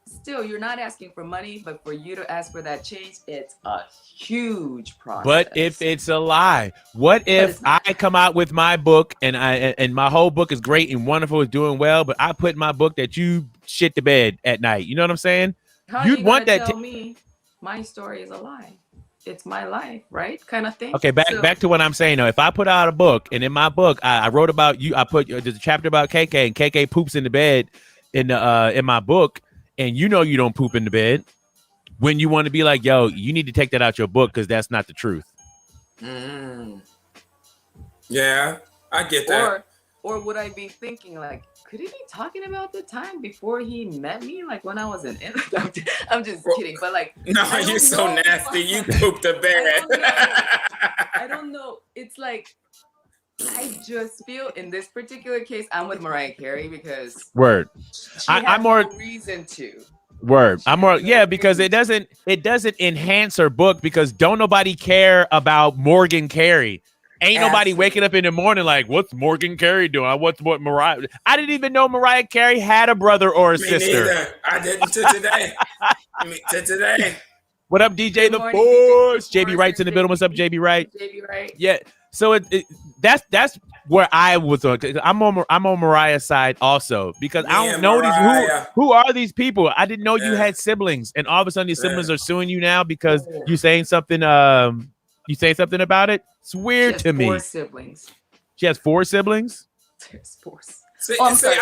still, you're not asking for money, but for you to ask for that change, it's a huge process. But if it's a lie, what if I come out with my book and my whole book is great and wonderful, is doing well, but I put in my book that you shit to bed at night? You know what I'm saying? You'd want that tell me my story is a lie. It's my life, right? Kind of thing. Okay, back to what I'm saying though. If I put out a book and in my book I wrote about you, I put there's a chapter about KK and KK poops in the bed in my book. And you know you don't poop in the bed, when you want to be like, yo, you need to take that out your book because that's not the truth. Yeah, I get that. Or would I be thinking like, could he be talking about the time before he met me? Like when I was in I'm just kidding. But like, no, you're so nasty. You pooped the bed. I don't know. It's like, I just feel in this particular case, I'm with Mariah Carey because I'm more no reason to. I'm more because it doesn't enhance her book because don't nobody care about Morgan Carey. Ain't nobody waking up in the morning like, what's Morgan Carey doing? What's what Mariah? I didn't even know Mariah Carey had a brother or a sister. Neither. I didn't till today. What up, DJ the Force? JB Wright's in the building. What's up, JB Wright? JB Wright. Yeah. So that's where I was on. I'm on Mariah's side also because I don't know who are these people. I didn't know you had siblings, and all of a sudden your siblings are suing you now because you saying something. You say something about it. It's weird to me. 4 siblings. She has 4 siblings. There's 4. I'm sorry.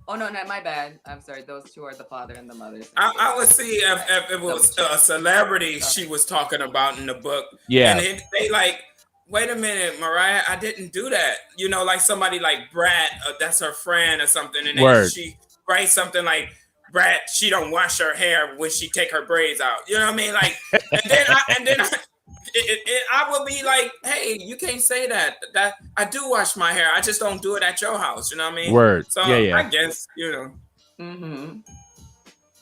Oh no, my bad. I'm sorry. Those 2 are the father and the mother. I would see if it was a celebrity she was talking about in the book. Yeah, and they like. Wait a minute, Mariah, I didn't do that. You know, like somebody like Brat, that's her friend or something. And then she writes something like, Brat, she don't wash her hair when she take her braids out. You know what I mean? Like, and then I would be like, hey, you can't say that. That I do wash my hair. I just don't do it at your house. You know what I mean? So I guess, you know. Mm-hmm.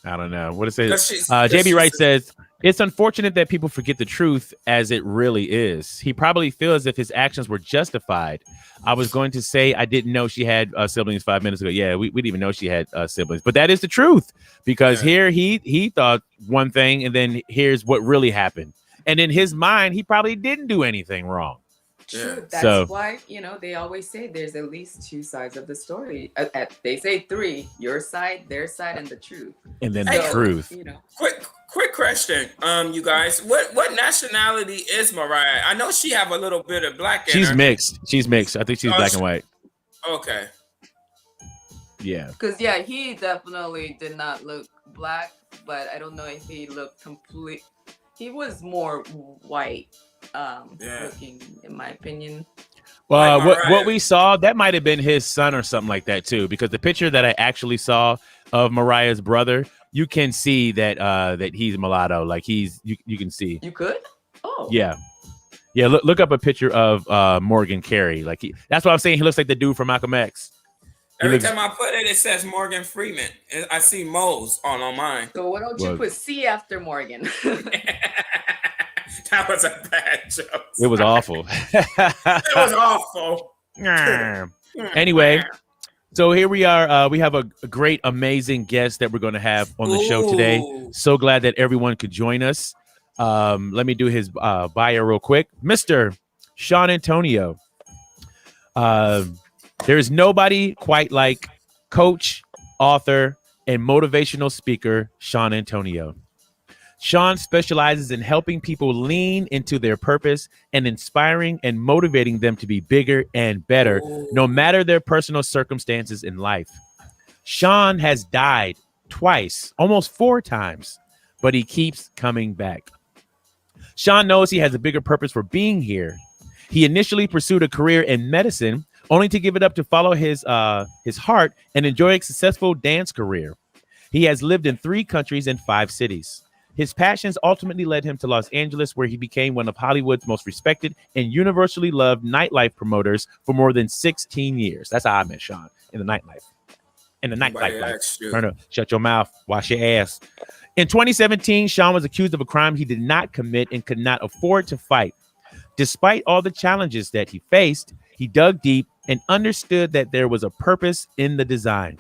I don't know. What it says? JB Wright says, it's unfortunate that people forget the truth as it really is. He probably feels as if his actions were justified. I was going to say I didn't know she had siblings 5 minutes ago. Yeah, we didn't even know she had siblings. But that is the truth because here he thought one thing and then here's what really happened. And in his mind, he probably didn't do anything wrong. True. That's why, they always say there's at least 2 sides of the story. They say 3, your side, their side, and the truth. And then the truth. Quick question, you guys. What nationality is Mariah? I know she have a little bit of black in her. She's mixed. I think she's black and white. Okay. Yeah. Because, he definitely did not look black, but I don't know if he looked complete. He was more white looking, in my opinion. Well, what we saw, that might have been his son or something like that, too, because the picture that I actually saw of Mariah's brother, you can see that he's mulatto. Like you can see. You could? Oh. Yeah. Yeah, look up a picture of Morgan Carey. Like that's what I'm saying. He looks like the dude from Malcolm X. Every time I put it, it says Morgan Freeman. I see Mose on mine. So why don't you put C after Morgan? That was a bad joke. It was awful. It was awful. Anyway, so here we are. We have a great, amazing guest that we're going to have on the show today. So glad that everyone could join us. Let me do his bio real quick. Mr. Shawn Antonio. There is nobody quite like coach, author, and motivational speaker Shawn Antonio. Shawn specializes in helping people lean into their purpose and inspiring and motivating them to be bigger and better, no matter their personal circumstances in life. Shawn has died twice, almost 4 times, but he keeps coming back. Shawn knows he has a bigger purpose for being here. He initially pursued a career in medicine, only to give it up to follow his heart and enjoy a successful dance career. He has lived in 3 countries and 5 cities. His passions ultimately led him to Los Angeles, where he became one of Hollywood's most respected and universally loved nightlife promoters for more than 16 years. That's how I met Shawn, in the nightlife. In the nightlife. Shut your mouth. Wash your ass. In 2017, Shawn was accused of a crime he did not commit and could not afford to fight. Despite all the challenges that he faced, he dug deep and understood that there was a purpose in the design.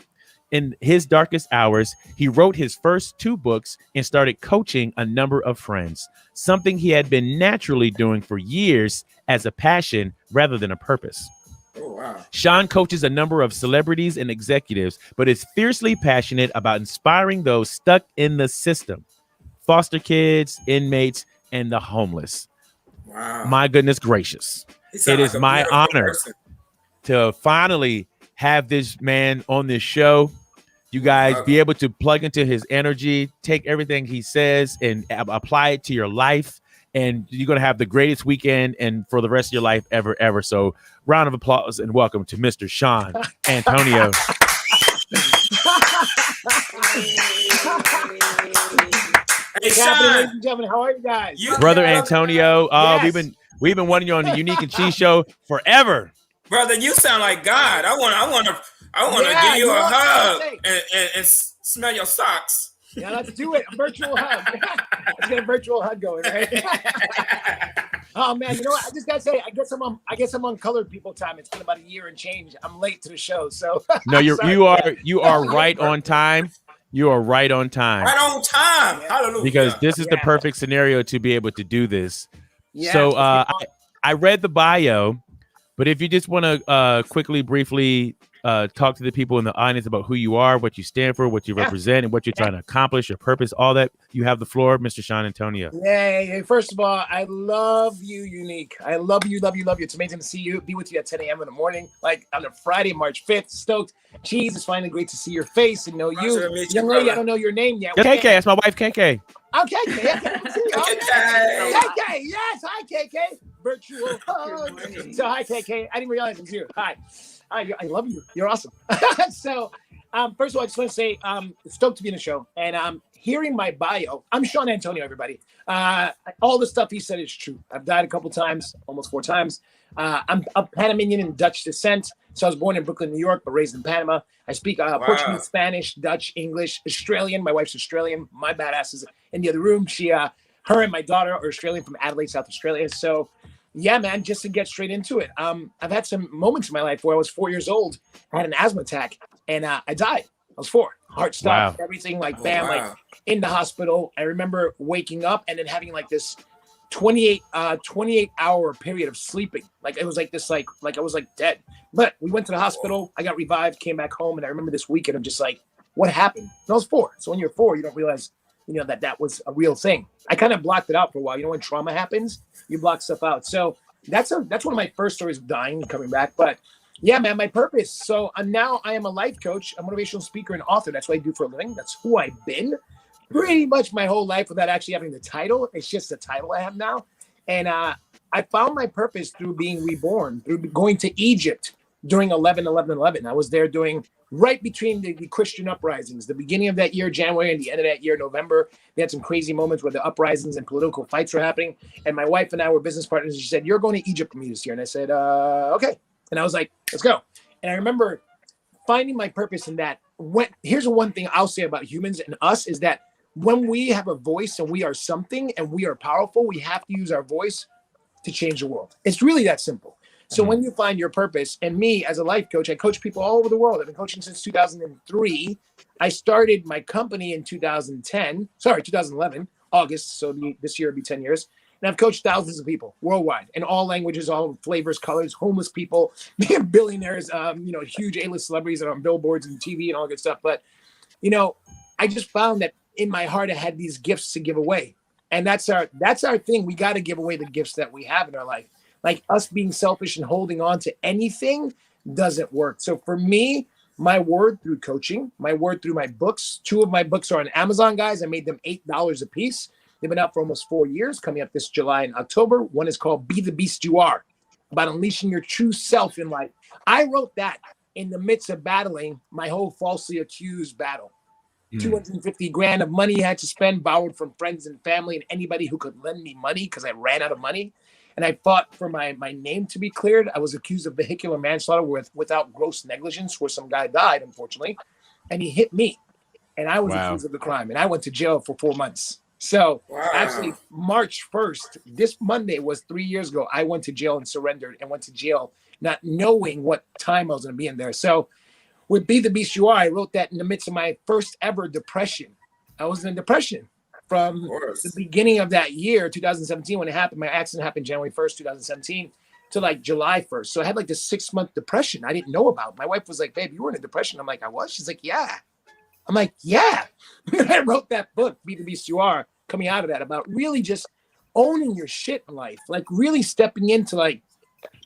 In his darkest hours, he wrote his first 2 books and started coaching a number of friends, something he had been naturally doing for years as a passion rather than a purpose. Oh, wow. Shawn coaches a number of celebrities and executives, but is fiercely passionate about inspiring those stuck in the system, foster kids, inmates, and the homeless. Wow. My goodness gracious. It is my honor to finally have this man on this show. You guys be able to plug into his energy, take everything he says and apply it to your life. And you're going to have the greatest weekend and for the rest of your life ever. So round of applause and welcome to Mr. Shawn Antonio. Hey, Shawn, ladies and gentlemen, how are you guys? Brother Antonio, yes. we've been wanting you on the Unique and Cheese Show forever. Brother, you sound like God. I want to give you a hug and smell your socks. Yeah, let's do it. A virtual hug. Let's get a virtual hug going, right? Oh man, you know what? I just gotta say, I guess I'm on colored people time. It's been about a year and change. I'm late to the show, so no, you are right on time. You are right on time. Right on time. Yeah. Hallelujah. Because this is the perfect scenario to be able to do this. Yeah, so I read the bio, but if you just want to quickly, briefly talk to the people in the audience about who you are, what you stand for, what you represent, and what you're trying to accomplish, your purpose, all that, you have the floor, Mr. Shawn Antonio. Yay. First of all, I love you, Unique. I love you. It's amazing to see you, be with you at 10 a.m. in the morning, like on a Friday, March 5th. Stoked. Cheese, it's finally great to see your face and know you. Young lady, I don't know your name yet. KK, that's my wife, KK. Oh, KK. KK, yes. Hi, KK. Virtual hug. So, hi, KK. I didn't realize it was you. Hi. I love you. You're awesome. So, first of all, I just want to say, stoked to be in the show. And hearing my bio, I'm Shawn Antonio, everybody. All the stuff he said is true. I've died a couple times, almost 4 times. I'm of Panamanian and Dutch descent. So I was born in Brooklyn, New York, but raised in Panama. I speak Portuguese, Spanish, Dutch, English, Australian. My wife's Australian. My badass is in the other room. Her and my daughter are Australian from Adelaide, South Australia. So yeah, man, just to get straight into it. I've had some moments in my life where I was 4 years old, I had an asthma attack, and I died. I was 4. Heart stopped, everything like like in the hospital. I remember waking up and then having like this 28-hour period of sleeping. Like it was like this, like I was like dead. But we went to the hospital. I got revived, came back home, and I remember this weekend of just like, what happened? And I was 4. So when you're 4, you don't realize, that was a real thing. I kind of blocked it out for a while. When trauma happens, you block stuff out. So that's one of my first stories of dying and coming back. But yeah, man, my purpose. So now I am a life coach, a motivational speaker, and author. That's what I do for a living. That's who I've been pretty much my whole life without actually having the title. It's just the title I have now. And I found my purpose through being reborn, through going to Egypt during 11/11/11. I was there doing right between the Christian uprisings, the beginning of that year, January, and the end of that year, November. They had some crazy moments where the uprisings and political fights were happening. And my wife and I were business partners. She said, "You're going to Egypt with me this year." And I said, okay. And I was like, let's go. And I remember finding my purpose in that. Here's one thing I'll say about humans and us is that when we have a voice and we are something and we are powerful, we have to use our voice to change the world. It's really that simple. So when you find your purpose, and me as a life coach, I coach people all over the world. I've been coaching since 2003. I started my company in 2011, August. So this year will be 10 years. And I've coached thousands of people worldwide in all languages, all flavors, colors, homeless people, billionaires, huge A-list celebrities that are on billboards and TV and all good stuff. But, I just found that in my heart, I had these gifts to give away. And that's our thing. We got to give away the gifts that we have in our life. Like us being selfish and holding on to anything doesn't work. So for me, my word through coaching, my word through my books. 2 of my books are on Amazon, guys. I made them $8 a piece. They've been out for almost 4 years, coming up this July and October. One is called Be the Beast You Are, about unleashing your true self in life. I wrote that in the midst of battling my whole falsely accused battle. 250 grand of money I had to spend, borrowed from friends and family and anybody who could lend me money because I ran out of money. And I fought for my name to be cleared. I was accused of vehicular manslaughter without gross negligence, where some guy died, unfortunately. And he hit me. And I was accused of the crime. And I went to jail for 4 months. So actually, March 1st, this Monday was 3 years ago. I went to jail and surrendered and went to jail, not knowing what time I was going to be in there. So with Be the Beast You Are, I wrote that in the midst of my first ever depression. I was in a depression from the beginning of that year, 2017, when it happened. My accident happened January 1st, 2017, to like July 1st. So I had like this 6-month depression I didn't know about. My wife was like, babe, you were in a depression. I'm like, I was? She's like, yeah. I'm like, yeah. I wrote that book, Be the Beast You Are, coming out of that, about really just owning your shit in life, like really stepping into like,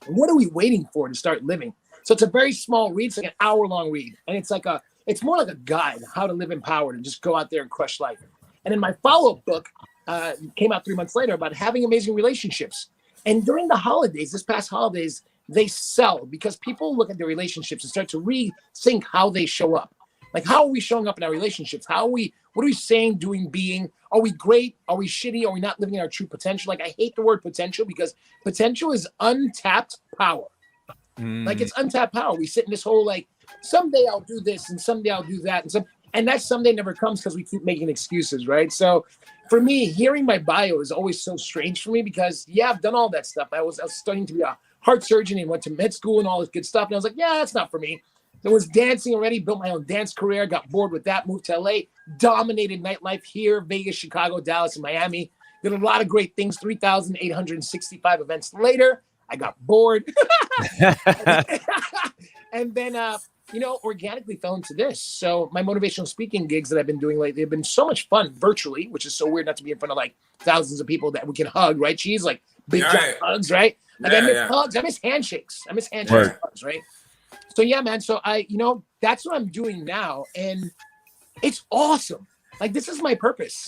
what are we waiting for to start living? So it's a very small read. It's like an hour-long read. And it's more like a guide, how to live empowered and just go out there and crush life. And then my follow-up book came out 3 months later about having amazing relationships. And during the holidays, this past holidays, they sell because people look at their relationships and start to rethink how they show up. Like, how are we showing up in our relationships? What are we saying, doing, being? Are we great? Are we shitty? Are we not living in our true potential? Like, I hate the word potential because potential is untapped power. Like, it's untapped power. We sit in this whole, like, someday I'll do this and someday I'll do that. And that someday never comes because we keep making excuses, right? So for me, hearing my bio is always so strange for me because, yeah, I've done all that stuff. I was studying to be a heart surgeon and went to med school and all this good stuff. And I was like, yeah, that's not for me. I was dancing already, built my own dance career, got bored with that, moved to LA, dominated nightlife here, Vegas, Chicago, Dallas, and Miami. Did a lot of great things. 3,865 events later, I got bored. And then, organically fell into this. So my motivational speaking gigs that I've been doing lately have been so much fun virtually, which is so weird not to be in front of like thousands of people that we can hug, right? Cheese, like big giant hugs, right? Like I miss hugs. I miss handshakes. And hugs, right? So yeah, man. So that's what I'm doing now. And it's awesome. Like, this is my purpose.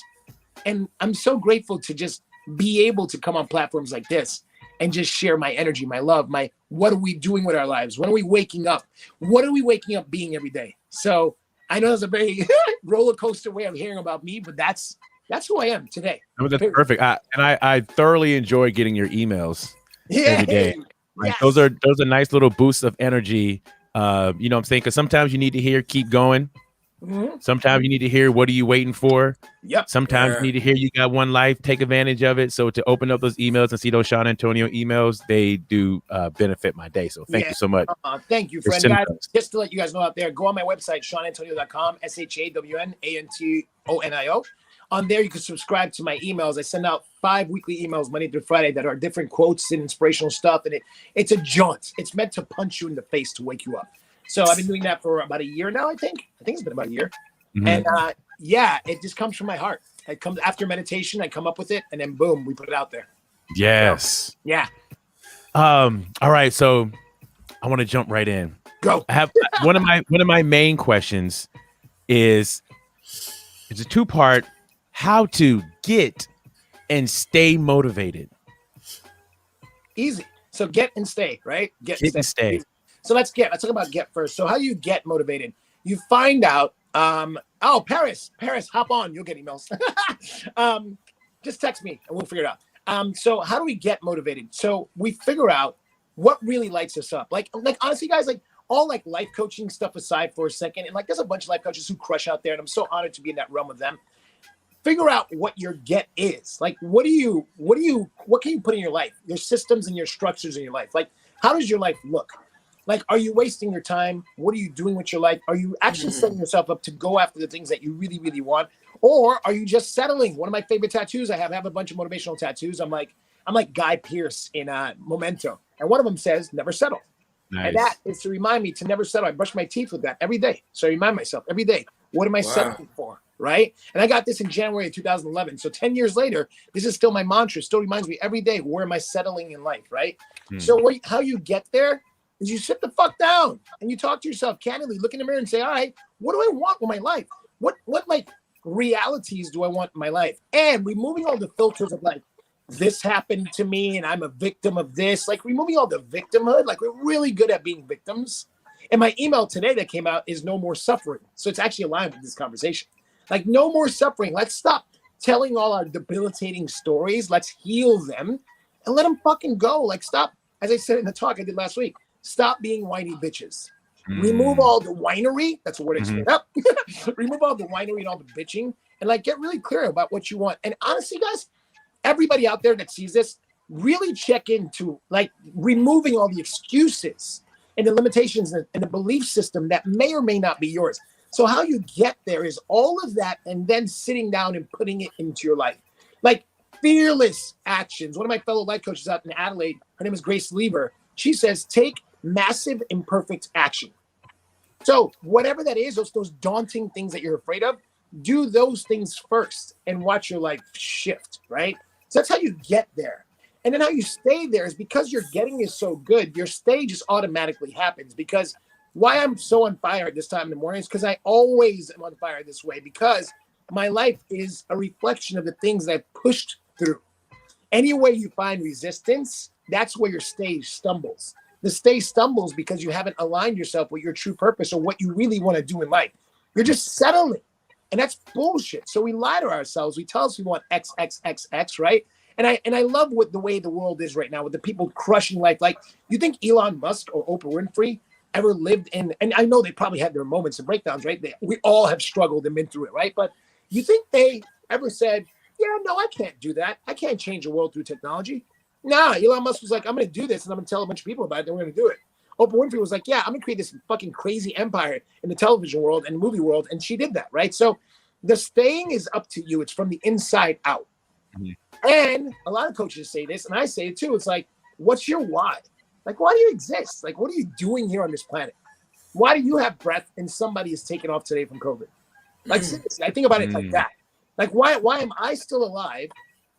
And I'm so grateful to just be able to come on platforms like this and just share my energy, my love, what are we doing with our lives? When are we waking up? What are we waking up being every day? So I know it's a very roller coaster way of hearing about me, but that's who I am today. No, that's perfect. I thoroughly enjoy getting your emails every day. Like, yes. Those are nice little boosts of energy. You know what I'm saying? Because sometimes you need to hear, keep going. Mm-hmm. Sometimes you need to hear, what are you waiting for? Yep. Sometimes you need to hear, you got one life, take advantage of it. So to open up those emails and see those Shawn Antonio emails, they do benefit my day. So thank you so much. Thank you, friend. Guys, just to let you guys know out there, go on my website, ShawnAntonio.com, ShawnAntonio. On there, you can subscribe to my emails. I send out 5 weekly emails Monday through Friday that are different quotes and inspirational stuff. And it's a jaunt. It's meant to punch you in the face to wake you up. So I've been doing that for about a year now, I think. I think it's been about a year. Mm-hmm. And it just comes from my heart. It comes after meditation. I come up with it, and then boom, we put it out there. Yes. So, yeah. All right. So I want to jump right in. Go. I have one of my main questions is it's a 2-part: how to get and stay motivated. Easy. So get and stay, right? Get and stay. So let's talk about get first. So how do you get motivated? You find out, Paris, hop on. You'll get emails. Just text me and we'll figure it out. So how do we get motivated? So we figure out what really lights us up. Like honestly, guys, like all like life coaching stuff aside for a second. And like, there's a bunch of life coaches who crush out there. And I'm so honored to be in that realm with them. Figure out what your get is. Like, what can you put in your life? Your systems and your structures in your life. Like, how does your life look? Like, are you wasting your time? What are you doing with your life? Are you actually setting yourself up to go after the things that you really, really want? Or are you just settling? One of my favorite tattoos I have a bunch of motivational tattoos. I'm like Guy Pearce in Memento. And one of them says, never settle. Nice. And that is to remind me to never settle. I brush my teeth with that every day. So I remind myself every day, what am I settling for? right? And I got this in January of 2011. So 10 years later, this is still my mantra. It still reminds me every day, where am I settling in life, right? So how you get there is you sit the fuck down and you talk to yourself candidly, look in the mirror and say, all right, what do I want with my life? What like realities do I want in my life? And removing all the filters of like, this happened to me and I'm a victim of this, like removing all the victimhood. Like, we're really good at being victims. And my email today that came out is no more suffering. So it's actually aligned with this conversation. Like, no more suffering. Let's stop telling all our debilitating stories. Let's heal them and let them fucking go. Like, stop, as I said in the talk I did last week, stop being whiny bitches. Remove all the whinery. That's a word I screwed up. Remove all the whinery and all the bitching and like get really clear about what you want. And honestly, guys, everybody out there that sees this, really check into like removing all the excuses and the limitations and the belief system that may or may not be yours. So how you get there is all of that and then sitting down and putting it into your life. Like fearless actions. One of my fellow life coaches out in Adelaide, her name is Grace Lever. She says, take massive imperfect action. So whatever that is, those daunting things that you're afraid of, do those things first and watch your life shift, right? So that's how you get there. And then how you stay there is because you're getting is so good, your stay just automatically happens. Because why I'm so on fire at this time in the morning is because I always am on fire this way, because my life is a reflection of the things that I've pushed through. Any way you find resistance, that's where your stay stumbles. The stay stumbles because you haven't aligned yourself with your true purpose or what you really want to do in life. You're just settling. And that's bullshit. So we lie to ourselves. We tell us we want X, X, X, X, right? And I love what the way the world is right now with the people crushing life. Like, you think Elon Musk or Oprah Winfrey ever lived in, and I know they probably had their moments and breakdowns, right? We all have struggled and been through it, right? But you think they ever said, yeah, no, I can't do that. I can't change the world through technology. Nah, Elon Musk was like, I'm going to do this and I'm going to tell a bunch of people about it and we're going to do it. Oprah Winfrey was like, yeah, I'm going to create this fucking crazy empire in the television world and the movie world. And she did that, right? So the staying is up to you. It's from the inside out. And a lot of coaches say this, and I say it too. It's like, what's your why? Like, why do you exist? Like, what are you doing here on this planet? Why do you have breath and somebody is taken off today from COVID? Like, seriously, I think about it like that. Like, why am I still alive?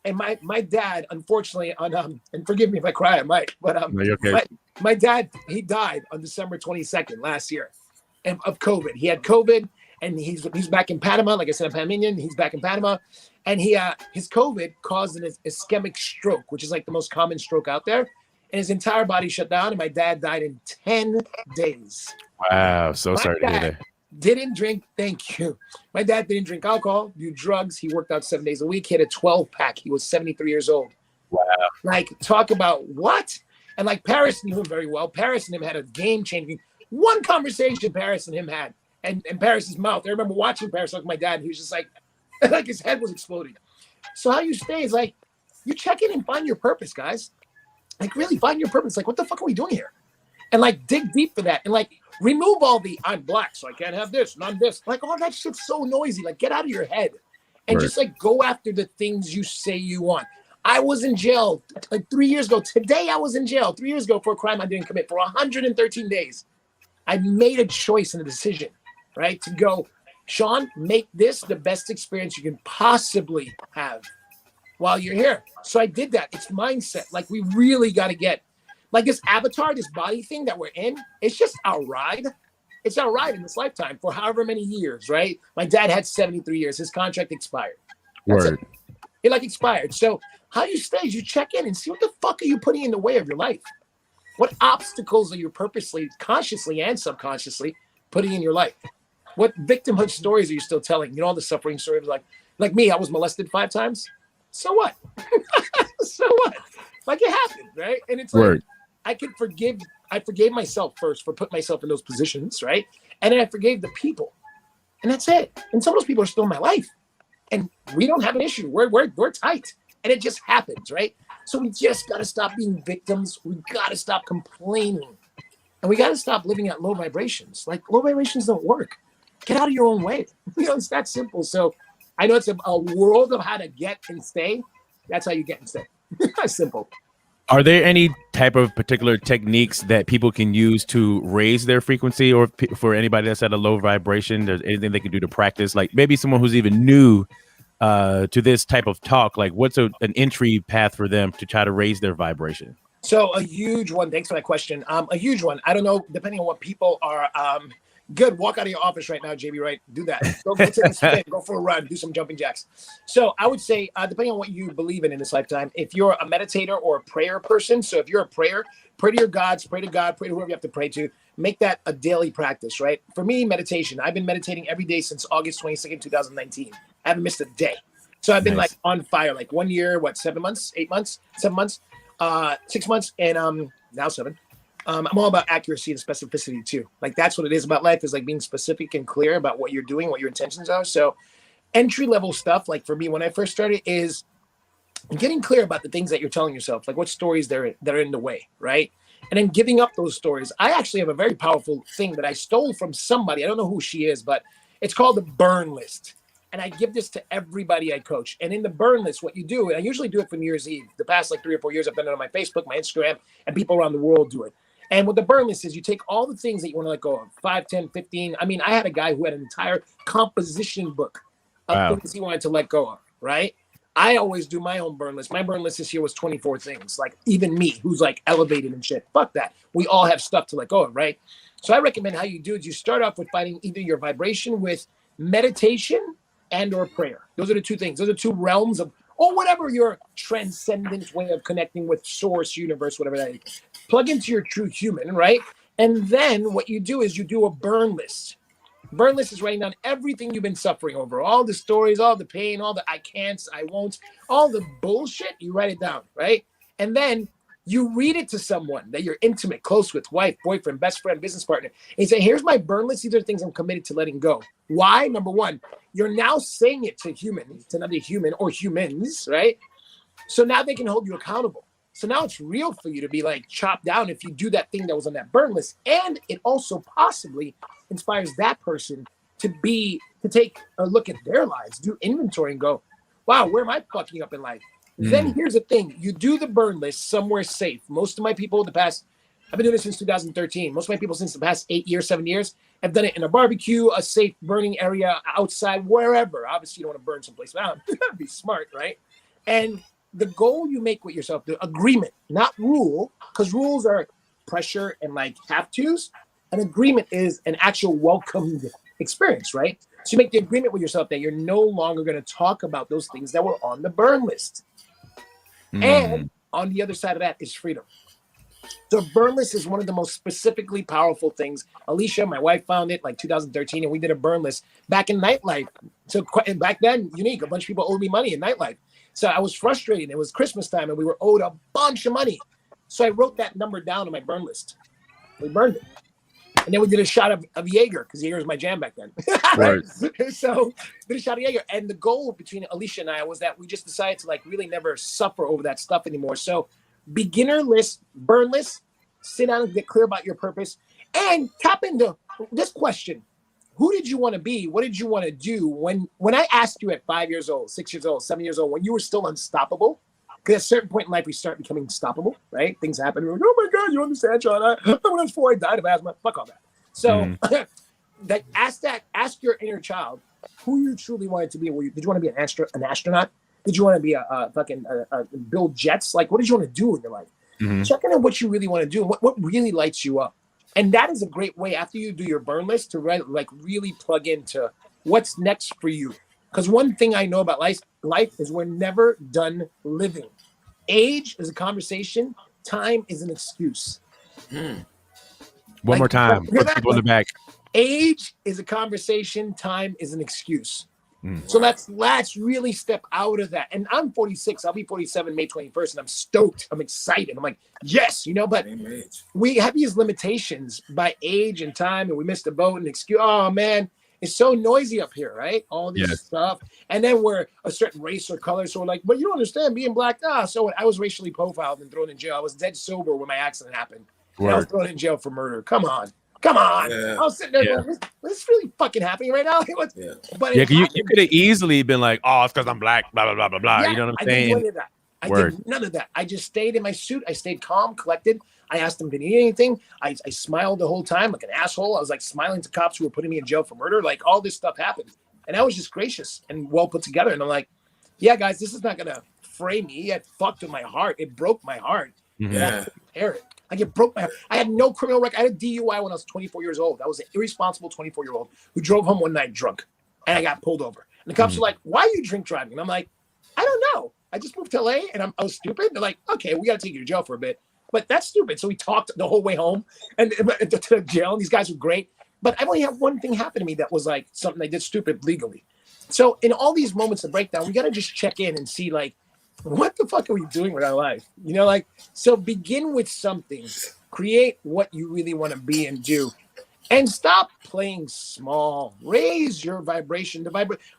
And my dad, unfortunately, and forgive me if I cry, I might, but no, okay. my dad, he died on December 22nd last year of COVID. He had COVID, and he's back in Panama. Like I said, I'm Panamanian. He's back in Panama, and his COVID caused an ischemic stroke, which is like the most common stroke out there, and his entire body shut down. And my dad died in 10 days. Wow, so sorry to hear that. Didn't drink. Thank you. My dad didn't drink alcohol, do drugs. He worked out 7 days a week. He had a 12-pack. He was 73 years old. Wow. Like, talk about what? And like, Paris knew him very well. Paris and him had a game-changing one conversation Paris and him had. And Paris's mouth. I remember watching Paris look at my dad, and he was just like his head was exploding. So how you stay is like, you check in and find your purpose, guys. Like, really find your purpose. Like, what the fuck are we doing here? And like, dig deep for that. And like, remove all the I'm black, so I can't have this, and I'm this. Like, all that shit's so noisy. Like, get out of your head and just like go after the things you say you want. I was in jail like 3 years ago. Today I was in jail 3 years ago for a crime I didn't commit for 113 days. I made a choice and a decision, right? To go, Shawn, make this the best experience you can possibly have while you're here. So I did that. It's mindset. Like, we really got to get, like, this avatar, this body thing that we're in, it's just our ride. It's our ride in this lifetime for however many years, right? My dad had 73 years. His contract expired. Word. It like expired. So how you stay is you check in and see what the fuck are you putting in the way of your life? What obstacles are you purposely, consciously and subconsciously putting in your life? What victimhood stories are you still telling? You know, all the suffering stories, like me, I was molested 5 times. So what? So what? Like, it happened, right? And it's like, I forgave myself first for putting myself in those positions, right? And then I forgave the people. And that's it. And some of those people are still in my life. And we don't have an issue. We're tight. And it just happens, right? So we just got to stop being victims. We got to stop complaining. And we got to stop living at low vibrations. Like, low vibrations don't work. Get out of your own way. You know, it's that simple. So I know it's a world of how to get and stay. That's how you get and stay. Simple. Are there any type of particular techniques that people can use to raise their frequency, or for anybody that's at a low vibration, there's anything they can do to practice? Like maybe someone who's even new to this type of talk, like what's an entry path for them to try to raise their vibration? So a huge one. Thanks for that question. A huge one. I don't know, depending on what people are good. Walk out of your office right now, JB. Right, do that. Go take a spin. Go for a run. Do some jumping jacks. So I would say, depending on what you believe in this lifetime, if you're a meditator or a prayer person, so if you're a prayer, pray to your gods, pray to God, pray to whoever you have to pray to. Make that a daily practice, right? For me, meditation. I've been meditating every day since August 22nd, 2019. I haven't missed a day. So I've been like on fire, like 1 year, 7 months, 8 months, 7 months, 6 months, and now 7. I'm all about accuracy and specificity too. Like that's what it is about life, is like being specific and clear about what you're doing, what your intentions are. So entry level stuff, like for me, when I first started, is getting clear about the things that you're telling yourself, like what stories that are in the way, right? And then giving up those stories. I actually have a very powerful thing that I stole from somebody. I don't know who she is, but it's called the burn list. And I give this to everybody I coach. And in the burn list, what you do, and I usually do it for New Year's Eve. The past like 3 or 4 years, I've done it on my Facebook, my Instagram, and people around the world do it. And what the burn list is, you take all the things that you want to let go of, 5, 10, 15. I mean, I had a guy who had an entire composition book of things he wanted to let go of, right? I always do my own burn list. My burn list this year was 24 things. Like even me, who's like elevated and shit. Fuck that. We all have stuff to let go of, right? So I recommend how you do is you start off with finding either your vibration with meditation and or prayer. Those are the two things. Those are two realms of, or whatever your transcendent way of connecting with source, universe, whatever that is. Plug into your true human, right? And then what you do is you do a burn list. Burn list is writing down everything you've been suffering over, all the stories, all the pain, all the I can'ts, I won'ts, all the bullshit, you write it down, right? And then you read it to someone that you're intimate, close with, wife, boyfriend, best friend, business partner, and you say, here's my burn list. These are the things I'm committed to letting go. Why? Number one, you're now saying it to humans, to another human or humans, right? So now they can hold you accountable. So now it's real for you to be like chopped down if you do that thing that was on that burn list. And it also possibly inspires that person to take a look at their lives, do inventory and go, wow, where am I fucking up in life? Then here's the thing. You do the burn list somewhere safe. Most of my people I've been doing this since 2013. Most of my people since the past 8 years, 7 years, have done it in a barbecue, a safe burning area, outside, wherever. Obviously, you don't want to burn someplace down. You gotta be smart, right? And the goal you make with yourself, the agreement, not rule, because rules are pressure and like have-tos. An agreement is an actual welcomed experience, right? So you make the agreement with yourself that you're no longer going to talk about those things that were on the burn list. And on the other side of that is freedom. So burn list is one of the most specifically powerful things. Alicia, my wife, found it like 2013, and we did a burn list back in nightlife. So back then, unique, a bunch of people owed me money in nightlife. So I was frustrated. It was Christmas time, and we were owed a bunch of money. So I wrote that number down on my burn list. We burned it. And then we did a shot of Jaeger, because Jaeger was my jam back then. Right. So did a shot of Jaeger. And the goal between Alicia and I was that we just decided to like really never suffer over that stuff anymore. So beginner list, burn list, sit down and get clear about your purpose, and tap into this question. Who did you want to be? What did you want to do when I asked you at 5 years old, 6 years old, 7 years old, when you were still unstoppable? Because at a certain point in life, we start becoming stoppable, right? Things happen. We're like, oh my God, you understand, Shawn? When I was 4, I died of asthma. Fuck all that. So ask your inner child who you truly wanted to be. Did you want to be an astronaut? Did you want to be a build jets? Like, what did you want to do in your life? Check in on what you really want to do, what really lights you up. And that is a great way after you do your burn list to really plug into what's next for you. Because one thing I know about life is we're never done living. Age is a conversation. Time is an excuse. One more time. Put people in the back. Age is a conversation. Time is an excuse. So let's really step out of that. And I'm 46. I'll be 47 May 21st, and I'm stoked. I'm excited. I'm like, yes, but we have these limitations by age and time, and we missed the boat and excuse. Oh man, it's so noisy up here, right? All this stuff, and then we're a certain race or color, so we're like, but you don't understand being black. So I was racially profiled and thrown in jail. I was dead sober when my accident happened. I was thrown in jail for murder. Come on. Yeah. I was sitting there going, is this really fucking happening right now? But you could have easily been like, oh, it's because I'm black, blah, blah, blah, blah, blah. You know what I'm saying? I did none of that. I just stayed in my suit. I stayed calm, collected. I asked them if they needed anything. I smiled the whole time like an asshole. I was like smiling to cops who were putting me in jail for murder. Like all this stuff happened. And I was just gracious and well put together. And I'm like, yeah, guys, this is not going to fray me. It fucked with my heart. It broke my heart. Yeah. Like it broke my heart. I had no criminal record. I had a DUI when I was 24 years old. I was an irresponsible 24-year-old who drove home one night drunk. And I got pulled over. And the cops were like, why are you drink driving? And I'm like, I don't know. I just moved to LA and I was stupid. They're like, okay, we got to take you to jail for a bit. But that's stupid. So we talked the whole way home and to jail. And these guys were great. But I've only had one thing happen to me that was like something I did stupid legally. So in all these moments of breakdown, we got to just check in and see like, what the fuck are we doing with our life? You know, like, so begin with something, create what you really want to be and do, and stop playing small. Raise your vibration.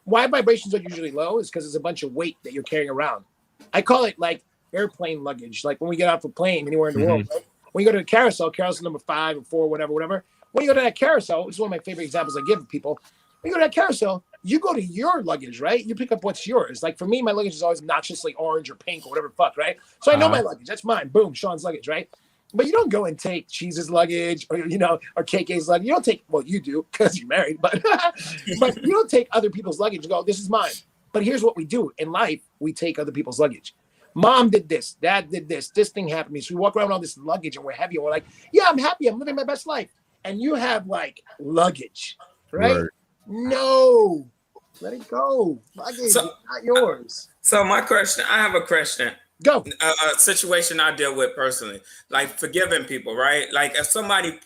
Why vibrations are usually low is because it's a bunch of weight that you're carrying around. I call it like airplane luggage. Like when we get off a plane anywhere in the world, right? When you go to a carousel number 5 or 4, whatever. When you go to that carousel, which is one of my favorite examples I give people. When you go to that carousel, you go to your luggage, right? You pick up what's yours. Like for me, my luggage is always obnoxiously orange or pink or whatever the fuck, right? So I know my luggage. That's mine. Boom, Shawn's luggage, right? But you don't go and take Cheese's luggage or, you know, or KK's luggage. You don't take, well, you do because you're married, but but you don't take other people's luggage and go, this is mine. But here's what we do. In life, we take other people's luggage. Mom did this. Dad did this. This thing happened to me. So we walk around with all this luggage and we're heavy. And we're like, yeah, I'm happy. I'm living my best life. And you have like luggage, right? No, let it go. Luggage is not yours. So my question, I have a question. Go. A situation I deal with personally, like forgiving people, right? Like if somebody,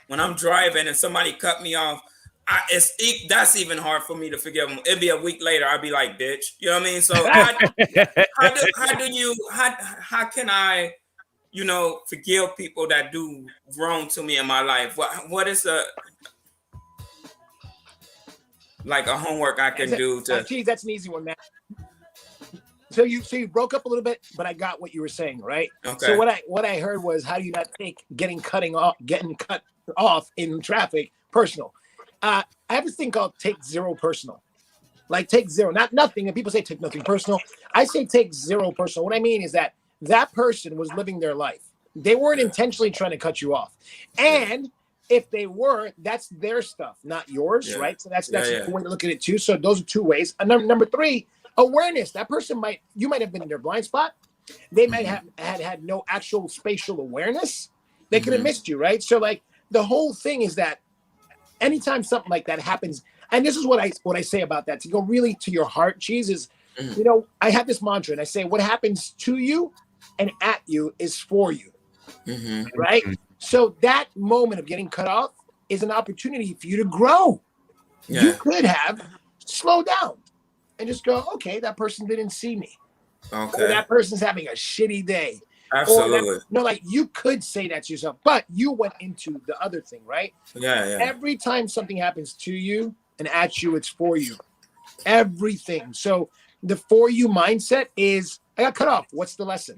when I'm driving and somebody cut me off, that's even hard for me to forgive them. It'd be a week later, I'd be like, bitch, you know what I mean? So how can I, you know, forgive people that do wrong to me in my life? What is like a homework I can do to? Geez, that's an easy one, man. So you broke up a little bit, but I got what you were saying, right? Okay. So what I heard was, how do you not take getting cut off in traffic personal? I have this thing called take zero personal. Like take zero, not nothing. And people say take nothing personal. I say take zero personal. What I mean is that person was living their life. They weren't intentionally trying to cut you off. And if they were, that's their stuff, not yours, right? So that's a way to look at it too. So those are two ways. And number 3, awareness. That person you might have been in their blind spot. They might have had no actual spatial awareness. They could have missed you, right? So like the whole thing is that anytime something like that happens, and this is what I say about that, to go really to your heart, Cheese, is, you know, I have this mantra and I say, what happens to you and at you is for you, right? So that moment of getting cut off is an opportunity for you to grow. Yeah. You could have slowed down and just go, okay, that person didn't see me. Okay. Or that person's having a shitty day. Absolutely. Like you could say that to yourself, but you went into the other thing, right? Yeah. Every time something happens to you and at you, it's for you. Everything. So the for you mindset is, I got cut off. What's the lesson?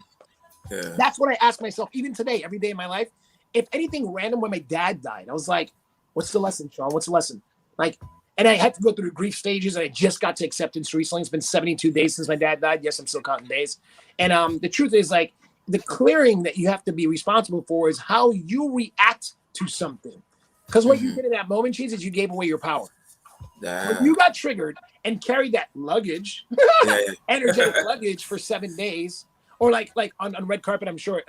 Yeah. That's what I ask myself, even today, every day in my life. If anything random, when my dad died, I was like, what's the lesson, Shawn? What's the lesson? Like, and I had to go through the grief stages. And I just got to acceptance recently. It's been 72 days since my dad died. Yes, I'm still counting days. And the truth is, like, the clearing that you have to be responsible for is how you react to something. Because what you did in that moment, Cheese, is you gave away your power. When you got triggered and carried that luggage, energetic luggage for 7 days, or like on red carpet, I'm sure,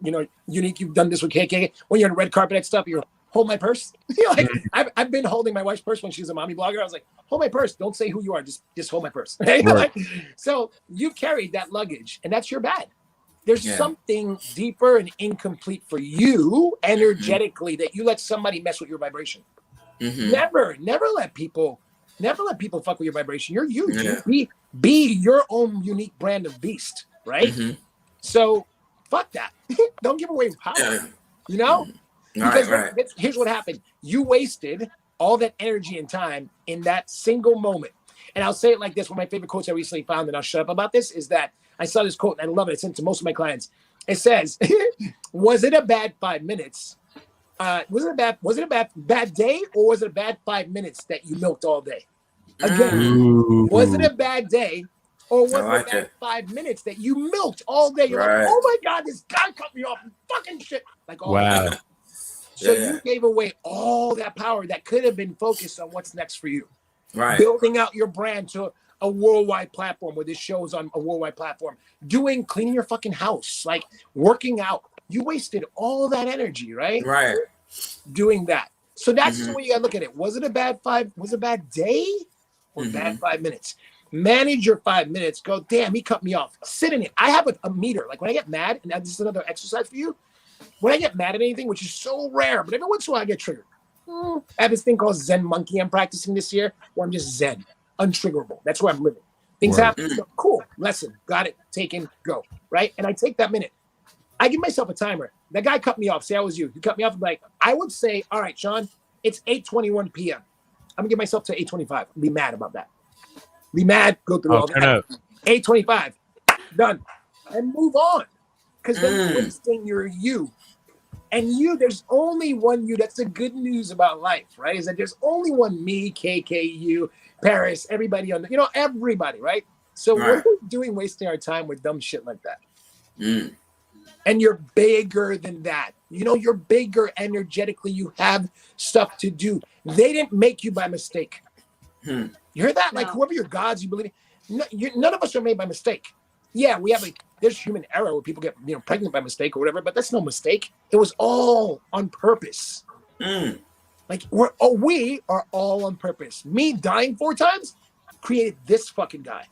you know, UnieQ, you've done this with KK. When you're on red carpet and stuff, you're hold my purse. Like, I've been holding my wife's purse when she was a mommy blogger. I was like, hold my purse. Don't say who you are. Just hold my purse. Right. Like, so you carried that luggage, and that's your bad. There's something deeper and incomplete for you energetically that you let somebody mess with your vibration. Never let people fuck with your vibration. You're you. Yeah. Be your own unique brand of beast, right? So fuck that. Don't give away your power. You know? Because here's what happened. You wasted all that energy and time in that single moment. And I'll say it like this. One of my favorite quotes I recently found, and I'll shut up about this, is that I saw this quote and I love it. I sent it to most of my clients. It says, was it a bad 5 minutes? Was it a bad day, or was it a bad 5 minutes that you milked all day? Again, was it a bad day? Or what like were that it. 5 minutes that you milked all day? You're Right. like, oh my God, this guy cut me off and fucking shit. Like all Wow. that. So Yeah. you gave away all that power that could have been focused on what's next for you. Right. Building out your brand to a worldwide platform where this show is on a worldwide platform. Cleaning your fucking house, like working out. You wasted all that energy, right? Right. Doing that. So that's the way you gotta look at it. Was it a bad day or bad 5 minutes? Manage your 5 minutes. Go, damn, he cut me off. Sit in it. I have a meter. Like when I get mad, and this is another exercise for you. When I get mad at anything, which is so rare, but every once in a while I get triggered. I have this thing called Zen Monkey I'm practicing this year, where I'm just Zen, untriggerable. That's where I'm living. Things happen. Cool. Lesson. Got it. Taken. Go. Right? And I take that minute. I give myself a timer. That guy cut me off. Say I was you. You cut me off. I'm like, I would say, all right, Shawn, it's 8:21 p.m. I'm going to give myself to 8:25. Be mad about that. Be mad. Go through all that. 8:25. Done. And move on. Because then you're wasting your you. And you, there's only one you. That's the good news about life, right? Is that there's only one me, KK, you, Paris, everybody on the, everybody, right? So what are we doing wasting our time with dumb shit like that? And you're bigger than that. You're bigger energetically. You have stuff to do. They didn't make you by mistake. You heard that? Like whoever your gods you believe in, none of us are made by mistake. Yeah, we have there's human error where people get pregnant by mistake or whatever, but that's no mistake. It was all on purpose. Like we are all on purpose. Me dying 4 times created this fucking guy.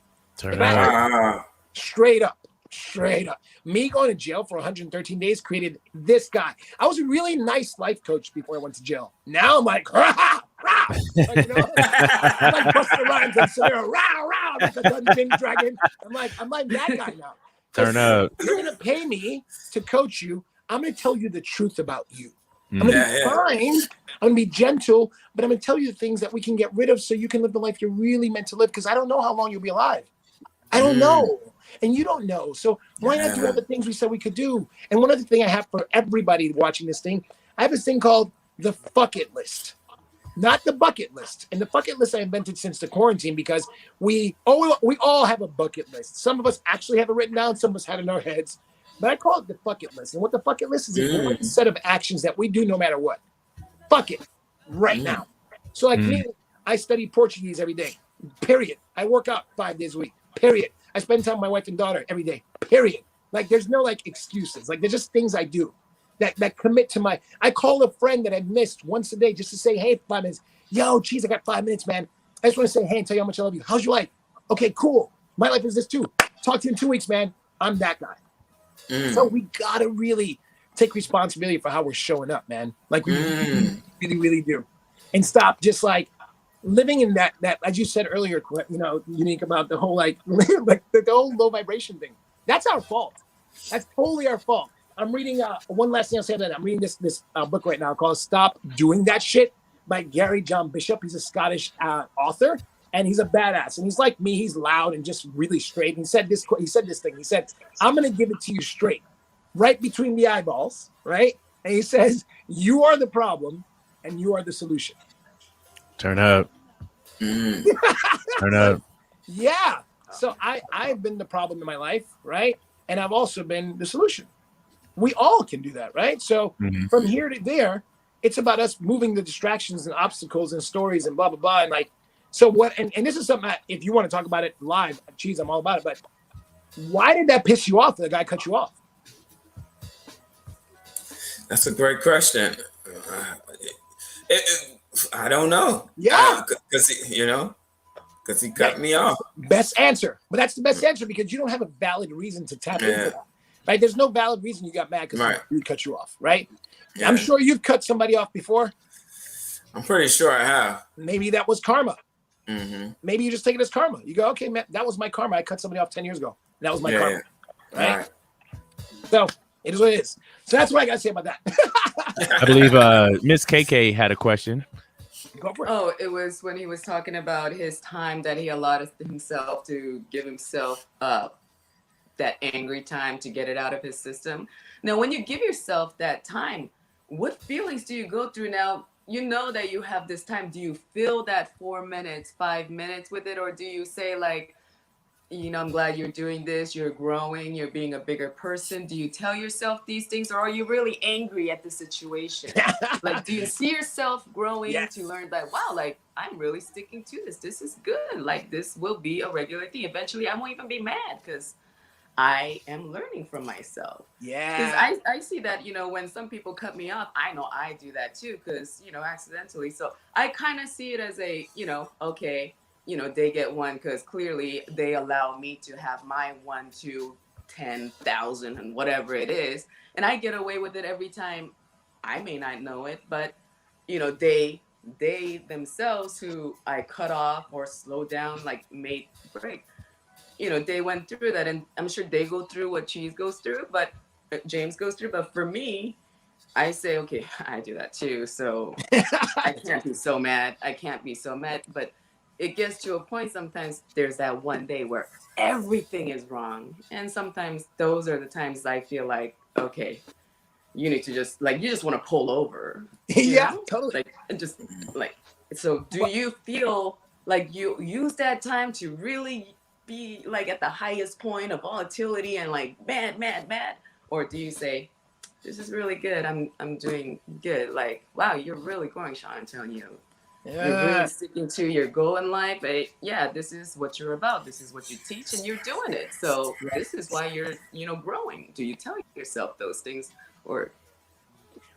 Straight up. Me going to jail for 113 days created this guy. I was a really nice life coach before I went to jail. Now I'm like, rah, rah. Like, I'm like Busta Rhymes and Sierra, rah, rah, like a Dungeon Dragon. I'm like that guy now. Turn up. You're gonna pay me to coach you. I'm gonna tell you the truth about you. I'm gonna be kind. I'm gonna be gentle, but I'm gonna tell you the things that we can get rid of so you can live the life you're really meant to live. Because I don't know how long you'll be alive. I don't know. And you don't know. So why not do all the things we said we could do? And one other thing I have for everybody watching this thing, I have this thing called the fuck it list. Not the bucket list. And the bucket list I invented since the quarantine because we all have a bucket list. Some of us actually have it written down. Some of us had it in our heads. But I call it the bucket list. And what the bucket list is one set of actions that we do no matter what. Fuck it. Right now. So like me, I study Portuguese every day. Period. I work out 5 days a week. Period. I spend time with my wife and daughter every day. Period. Like there's no like excuses. Like there's just things I do that commit to I call a friend that I missed once a day just to say, hey, 5 minutes. Yo, geez, I got 5 minutes, man. I just want to say, hey, and tell you how much I love you. How's your life? Okay, cool. My life is this too. Talk to you in 2 weeks, man. I'm that guy. So we gotta really take responsibility for how we're showing up, man. Like we really, really do. And stop just like living in that as you said earlier, unique about the whole like the whole low vibration thing. That's our fault. That's totally our fault. I'm reading one last thing I'll say about that. I'm reading this book right now called Stop Doing That Shit by Gary John Bishop. He's a Scottish author and he's a badass. And he's like me, he's loud and just really straight. And he said this thing. He said, I'm gonna give it to you straight, right between the eyeballs, right? And he says, you are the problem and you are the solution. Turn up. Turn up. Yeah. So I've been the problem in my life, right? And I've also been the solution. We all can do that, right? So from here to there, it's about us moving the distractions and obstacles and stories and blah, blah, blah. And like, so what, and this is something that if you want to talk about it live, geez, I'm all about it. But why did that piss you off that the guy cut you off? That's a great question. I don't know. Yeah. Because he cut me off. Best answer. But that's the best answer because you don't have a valid reason to tap into that. Right? There's no valid reason you got mad because he cut you off, right? Yeah. I'm sure you've cut somebody off before. I'm pretty sure I have. Maybe that was karma. Maybe you just take it as karma. You go, okay, man, that was my karma. I cut somebody off 10 years ago. That was my karma. Right? So it is what it is. So that's what I got to say about that. I believe Miss KK had a question. Go for it. Oh, it was when he was talking about his time that he allowed himself to give himself that angry time to get it out of his system. Now, when you give yourself that time, what feelings do you go through now? You know that you have this time. Do you feel that 4 minutes, 5 minutes with it? Or do you say like, I'm glad you're doing this. You're growing. You're being a bigger person. Do you tell yourself these things, or are you really angry at the situation? Like, do you see yourself growing to learn that, wow, like, I'm really sticking to this. This is good. Like, this will be a regular thing. Eventually, I won't even be mad because I am learning from myself. Yeah. Because I see that, when some people cut me off, I know I do that too, because, accidentally. So I kind of see it as a, okay, they get one because clearly they allow me to have my 1 to 10,000 and whatever it is. And I get away with it every time. I may not know it, but, they themselves who I cut off or slow down, like made break, they went through that, and I'm sure they go through what Cheese goes through, but James goes through. But for me, I say, okay, I do that too. So I can't be so mad. But it gets to a point sometimes there's that one day where everything is wrong. And sometimes those are the times I feel like, okay, you need to just you just want to pull over. Yeah, totally. Like, and just so do you feel like you use that time to really be like at the highest point of volatility and like mad, or do you say, this is really good, I'm doing good, like, wow, you're really growing, Shawn Antonio. You're really sticking to your goal in life. This is what you're about, this is what you teach, and you're doing it, so this is why you're growing. Do you tell yourself those things, or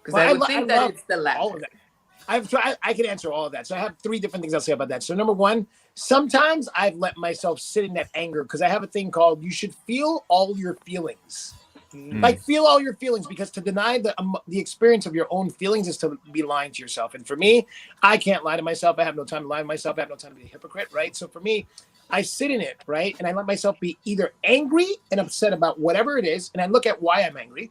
because I would think that it's the latter? All of that. I can answer all of that. So I have 3 different things I'll say about that. So number 1, sometimes I've let myself sit in that anger because I have a thing called, you should feel all your feelings. Like, feel all your feelings, because to deny the experience of your own feelings is to be lying to yourself. And for me, I can't lie to myself. I have no time to lie to myself. I have no time to be a hypocrite, right? So for me, I sit in it, right? And I let myself be either angry and upset about whatever it is, and I look at why I'm angry,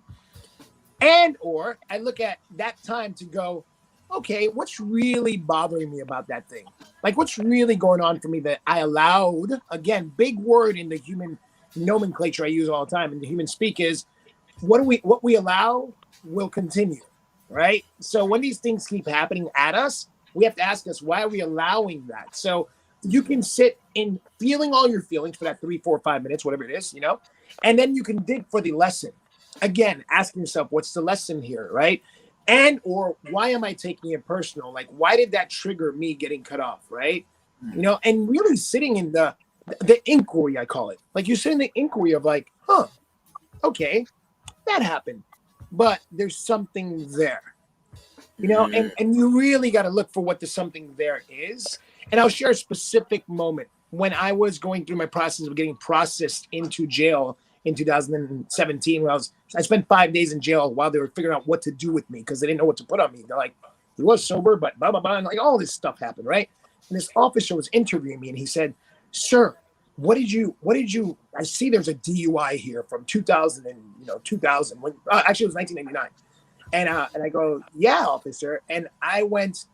and or I look at that time to go, okay, what's really bothering me about that thing? Like, what's really going on for me that I allowed? Again, big word in the human nomenclature I use all the time in the human speak is, what we allow will continue, right? So when these things keep happening at us, we have to ask us, why are we allowing that? So you can sit in feeling all your feelings for that 3, 4, 5 minutes, whatever it is, and then you can dig for the lesson. Again, asking yourself, what's the lesson here, right? And or why am I taking it personal? Like, why did that trigger me getting cut off, right? And really sitting in the inquiry, I call it. Like, you sit in the inquiry of like, okay, that happened, but there's something there, and you really got to look for what the something there is. And I'll share a specific moment when I was going through my process of getting processed into jail in 2017, when I spent 5 days in jail while they were figuring out what to do with me because they didn't know what to put on me. They're like, he was sober, but blah, blah, blah. And like all this stuff happened, right? And this officer was interviewing me and he said, sir, what did you, I see there's a DUI here from 2000 and, 2000. When, actually, it was 1999. And I go, yeah, officer. And I went,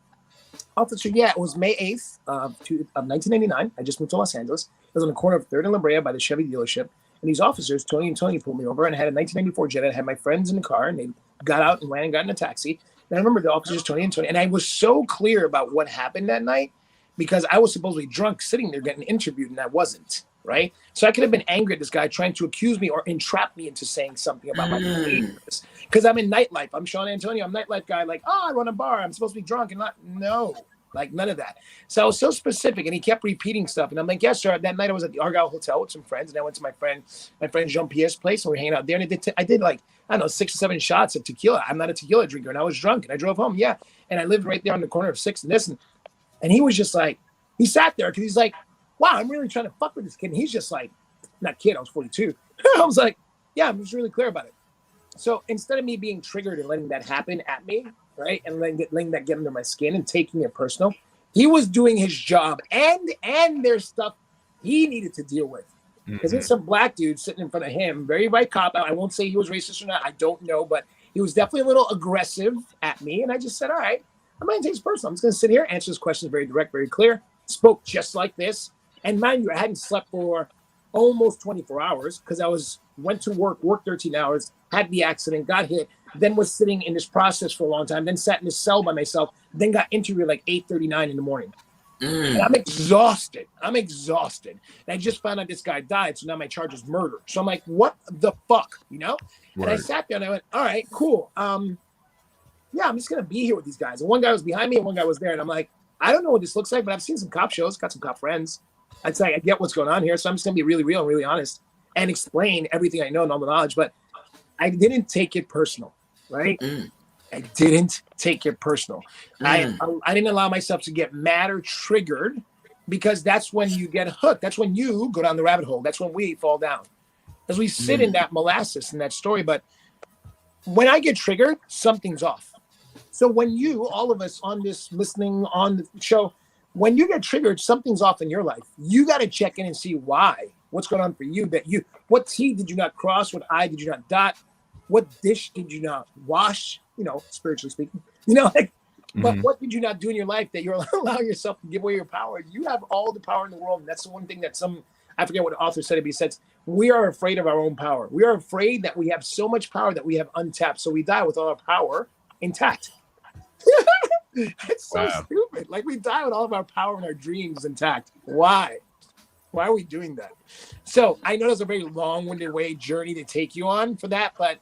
officer, yeah, it was May 8th of 1999. I just moved to Los Angeles. It was on the corner of 3rd and La Brea by the Chevy dealership. And these officers, Tony and Tony, pulled me over, and I had a 1994 Jetta. I had my friends in the car, and they got out and ran and got in a taxi. And I remember the officers, Tony and Tony, and I was so clear about what happened that night because I was supposedly drunk sitting there getting interviewed, and I wasn't, right? So I could have been angry at this guy trying to accuse me or entrap me into saying something about my behaviors. Because I'm in nightlife. I'm Shawn Antonio. I'm a nightlife guy. Like, I run a bar. I'm supposed to be drunk and not. No. Like, none of that. So I was so specific, and he kept repeating stuff. And I'm like, yes, sir. That night I was at the Argyle Hotel with some friends, and I went to my friend Jean-Pierre's place, and we were hanging out there. And I did like, I don't know, 6 or 7 shots of tequila. I'm not a tequila drinker, and I was drunk, and I drove home. Yeah. And I lived right there on the corner of 6th and this. And he was just like, he sat there because he's like, wow, I'm really trying to fuck with this kid. And he's just like, not kid, I was 42. I was like, yeah, I'm just really clear about it. So instead of me being triggered and letting that happen at me, right, and letting that get under my skin and taking it personal, he was doing his job, and there's stuff he needed to deal with. Because there's some black dude sitting in front of him, very white cop. I won't say he was racist or not. I don't know, but he was definitely a little aggressive at me. And I just said, all right, I'm not going to take this personal. I'm just going to sit here, answer his questions very direct, very clear. Spoke just like this. And mind you, I hadn't slept for almost 24 hours because I went to work, worked 13 hours, had the accident, got hit, then was sitting in this process for a long time, then sat in this cell by myself, then got interviewed like 8:39 in the morning. And I'm exhausted. And I just found out this guy died, so now my charge is murder. So I'm like, what the fuck, you know? Right. And I sat there and I went, all right, cool. Yeah, I'm just gonna be here with these guys. And one guy was behind me and one guy was there, and I'm like, I don't know what this looks like, but I've seen some cop shows, got some cop friends. I'd say I get what's going on here, so I'm just gonna be really real and really honest and explain everything I know and all the knowledge. But I didn't take it personal, right? I didn't take it personal. I didn't allow myself to get mad or triggered, because that's when you get hooked. That's when you go down the rabbit hole. That's when we fall down, as we sit in that molasses in that story. But when I get triggered, something's off. So when you, all of us on this listening on the show, when you get triggered, something's off in your life. You got to check in and see why. What's going on for you? What T did you not cross? What I did you not dot? What dish did you not wash? You know, spiritually speaking, you know, like, but what did you not do in your life that you're allowing yourself to give away your power? You have all the power in the world. And that's the one thing that I forget what the author said. He says, we are afraid of our own power. We are afraid that we have so much power that we have untapped. So we die with all our power intact. It's so stupid. Like, we die with all of our power and our dreams intact. Why? Why are we doing that? So I know there's a very long-winded journey to take you on for that, but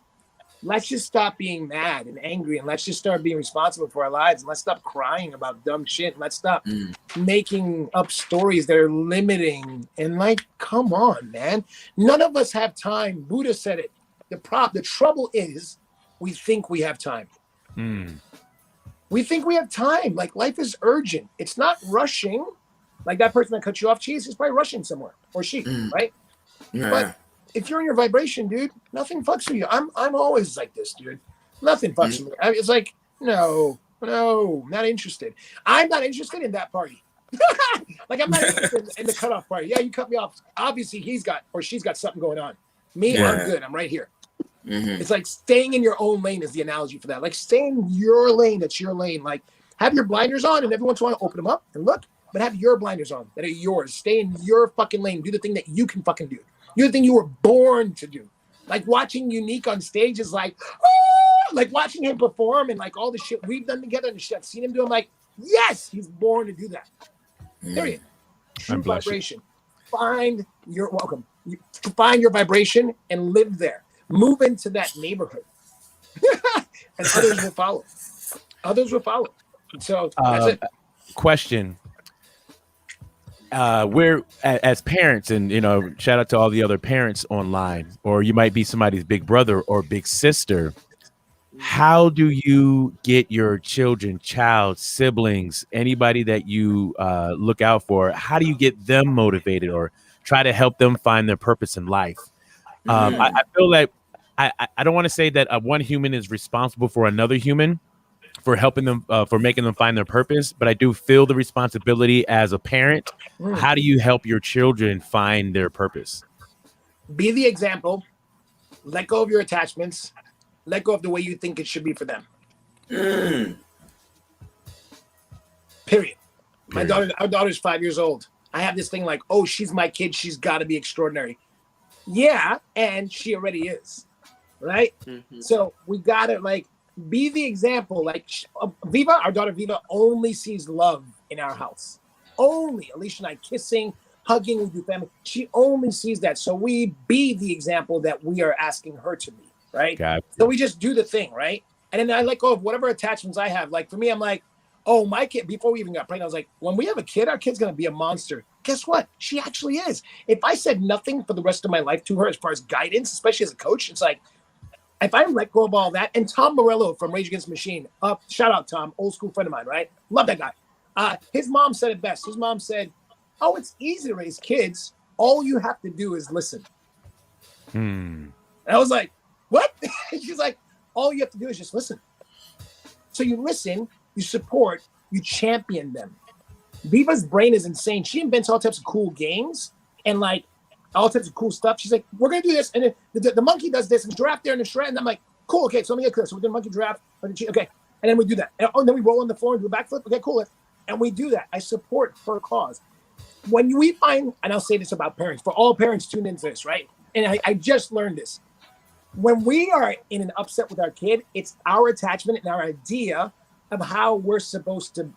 let's just stop being mad and angry, and let's just start being responsible for our lives, and let's stop crying about dumb shit. And let's stop making up stories that are limiting. And like, come on, man. None of us have time. Buddha said it. The trouble is we think we have time. We think we have time. Like, life is urgent. It's not rushing. Like that person that cut you off, Cheese, is probably rushing somewhere, or she, right? Yeah. But if you're in your vibration, dude, nothing fucks with you. I'm always like this, dude. Nothing fucks with me. It's like, no, not interested. I'm not interested in that party. Like, I'm not interested in the cutoff party. Yeah, you cut me off. Obviously, he's got or she's got something going on. Me, I'm good. I'm right here. It's like staying in your own lane is the analogy for that. Like, stay in your lane. That's your lane. Like, have your blinders on, and every once in a while open them up and look. But have your blinders on that are yours. Stay in your fucking lane. Do the thing that you can fucking do. Do the thing you were born to do. Like, watching UnieQ on stage is like, oh, like watching him perform and like all the shit we've done together and the shit I've seen him do. I'm like, yes, he's born to do that. Period. True vibration. Find your find your vibration and live there. Move into that neighborhood. And others will follow. Others will follow. So that's it. Question. We're as parents, and you know, shout out to all the other parents online, or you might be somebody's big brother or big sister. How do you get your children, siblings, anybody that you look out for? How do you get them motivated or try to help them find their purpose in life? I feel like I don't want to say that one human is responsible for another human for helping them, for making them find their purpose. But I do feel the responsibility as a parent. How do you help your children find their purpose? Be the example. Let go of your attachments. Let go of the way you think it should be for them. Period. Our daughter's 5 years old. I have this thing like, oh, she's my kid. She's got to be extraordinary. Yeah, and she already is. Right? So we got to like be the example. Like Viva, our daughter Viva, only sees love in our house. Only. Alicia and I kissing, hugging, we do family. She only sees that. So we be the example that we are asking her to be. Right? Gotcha. So we just do the thing, right? And then I let go of whatever attachments I have. Like for me, I'm like, oh, my kid, before we even got pregnant, I was like, when we have a kid, our kid's going to be a monster. Guess what? She actually is. If I said nothing for the rest of my life to her as far as guidance, especially as a coach, it's like, if I let go of all that, and Tom Morello from Rage Against the Machine, shout out Tom, old school friend of mine, right? Love that guy. His mom said it best. His mom said, oh, it's easy to raise kids. All you have to do is listen. And I was like, what? She's like, all you have to do is just listen. So you listen, you support, you champion them. Viva's brain is insane. She invents all types of cool games and like all types of cool stuff. She's like, we're going to do this. And then the monkey does this and giraffe there and the shred. And I'm like, cool. Okay. So let me get clear. So we do monkey giraffe. Okay. And then we do that. And then we roll on the floor and do a backflip. Okay, cool. And we do that. I support her cause. When we find, and I'll say this about parents, for all parents tuned into this, right? And I just learned this. When we are in an upset with our kid, it's our attachment and our idea of how we're supposed to,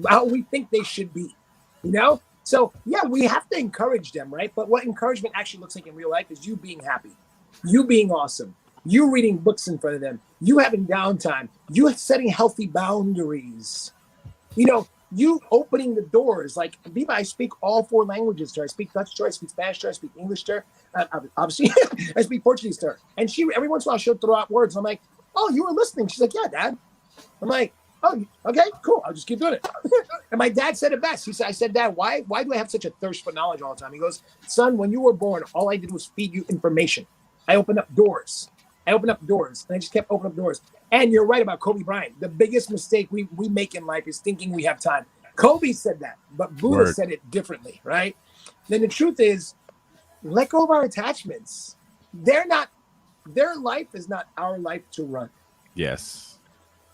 how we think they should be. You know? So yeah, we have to encourage them, right? But what encouragement actually looks like in real life is you being happy, you being awesome, you reading books in front of them, you having downtime, you setting healthy boundaries. You know, you opening the doors. Like Viva, I speak all 4 languages to her. I speak Dutch to her, I speak Spanish to her, I speak English to her. Obviously, I speak Portuguese to her. And she, every once in a while, she'll throw out words. I'm like, oh, you were listening. She's like, yeah, Dad. I'm like, oh, okay, cool. I'll just keep doing it. And my dad said it best. He said, I said, Dad, why do I have such a thirst for knowledge all the time? He goes, son, when you were born, all I did was feed you information. I opened up doors. And I just kept opening up doors. And you're right about Kobe Bryant. The biggest mistake we make in life is thinking we have time. Kobe said that, but Buddha said it differently, right? Then the truth is, let go of our attachments. Their life is not our life to run. Yes.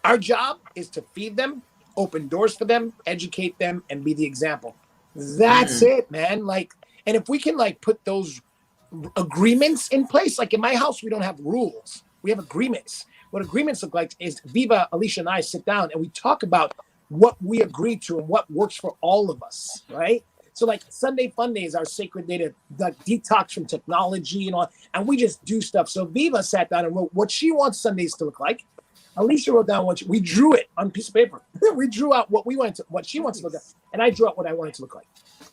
Our job is to feed them, open doors for them, educate them, and be the example. That's it, man. Like, and if we can like put those agreements in place, like in my house, we don't have rules. We have agreements. What agreements look like is Viva, Alicia, and I sit down and we talk about what we agree to and what works for all of us, right? So like Sunday Fun Day is our sacred day to like detox from technology and all, and we just do stuff. So Viva sat down and wrote what she wants Sundays to look like. Alicia wrote down we drew it on a piece of paper. We drew out what she wants to look like, and I drew out what I wanted to look like.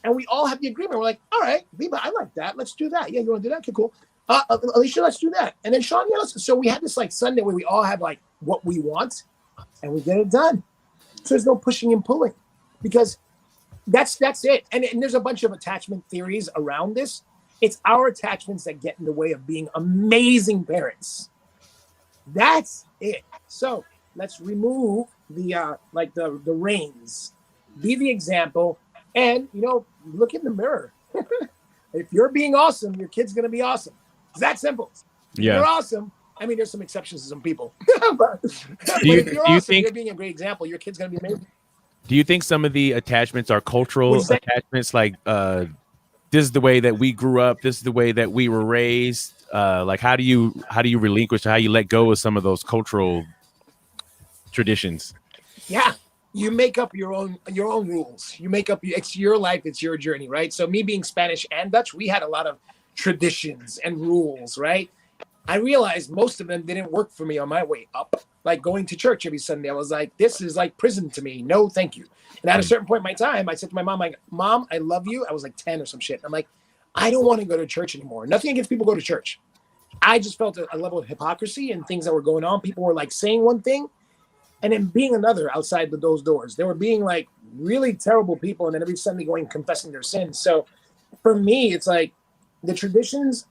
And we all have the agreement. We're like, all right, Viva, I like that. Let's do that. Yeah, you want to do that? Okay, cool. Alicia, let's do that. And then Shawn, yeah, so we had this like Sunday where we all have like what we want, and we get it done. So there's no pushing and pulling, because that's it. And there's a bunch of attachment theories around this. It's our attachments that get in the way of being amazing parents. That's it. So let's remove the the reins. Be the example, and look in the mirror. If you're being awesome, your kid's gonna be awesome. It's that simple. Yeah. You're awesome. I mean, there's some exceptions to some people. but if you're awesome, you're being a great example, your kid's gonna be amazing. Do you think some of the attachments are cultural attachments? Like, this is the way that we grew up. This is the way that we were raised. Like, how do you relinquish? How you let go of some of those cultural traditions? Yeah, you make up your own rules. You make up. It's your life. It's your journey, right? So me being Spanish and Dutch, we had a lot of traditions and rules, right? I realized most of them didn't work for me on my way up. Like going to church every Sunday, I was like, this is like prison to me. No, thank you. And at a certain point in my time, I said to my mom, like, Mom, I love you. I was like 10 or some shit. I'm like, I don't want to go to church anymore. Nothing against people go to church. I just felt a level of hypocrisy and things that were going on. People were like saying one thing and then being another outside those doors. They were being like really terrible people, and then every Sunday going confessing their sins. So for me, it's like the traditions.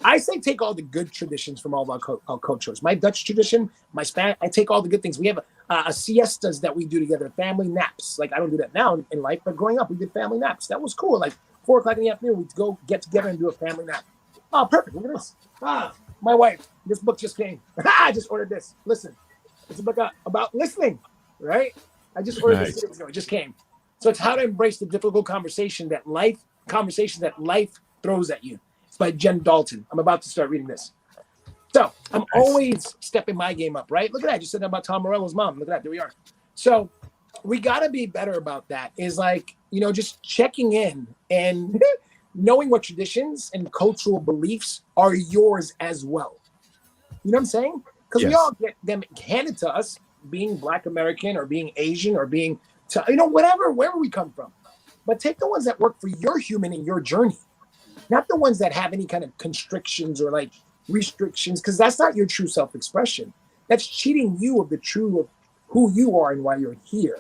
I say take all the good traditions from all of our cultures. My Dutch tradition, my Spanish, I take all the good things. We have a siestas that we do together, family naps. Like I don't do that now in life, but growing up, we did family naps. That was cool. Like 4 o'clock in the afternoon, we'd go get together and do a family nap. Oh, perfect. Look at this. My wife, this book just came. I just ordered this. Listen, it's a book about listening, right? I just ordered this 2 days ago. It just came. So it's how to embrace the difficult conversations that life throws at you. It's by Jen Dalton. I'm about to start reading this. So I'm always stepping my game up, right? Look at that. I just said that about Tom Morello's mom. Look at that. There we are. So we got to be better about that. Is like, just checking in and knowing what traditions and cultural beliefs are yours as well. You know what I'm saying? Because we all get them handed to us, being Black American or being Asian or being, wherever we come from. But take the ones that work for your human and your journey. Not the ones that have any kind of constrictions or like restrictions, because that's not your true self-expression. That's cheating you of the true of who you are and why you're here.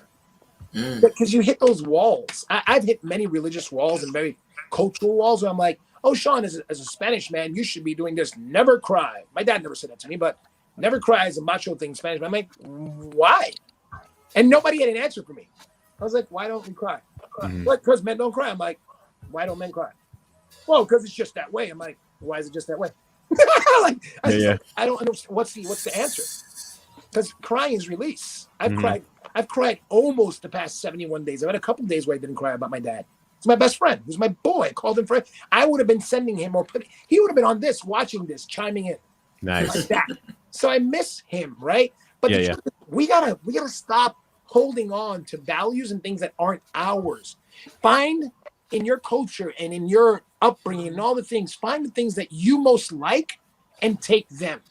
Because you hit those walls. I've hit many religious walls and very cultural walls where I'm like, oh, Shawn, as a Spanish man, you should be doing this. Never cry. My dad never said that to me, but never cry is a macho thing in Spanish. I'm like, why? And nobody had an answer for me. I was like, why don't we cry? Like, because men don't cry. I'm like, why don't men cry? Well, because it's just that way. I'm like, why is it just that way? I don't understand. What's the answer? Because crying is release. I've cried almost the past 71 days. I've had a couple of days where I didn't cry about my dad. He's my best friend. He's my boy. I called him for it. I would have been sending him he would have been on this, watching this, chiming in. Nice. Like that. So I miss him, right? But we gotta stop holding on to values and things that aren't ours. Find in your culture and in your upbringing and all the things, find the things that you most like and take them.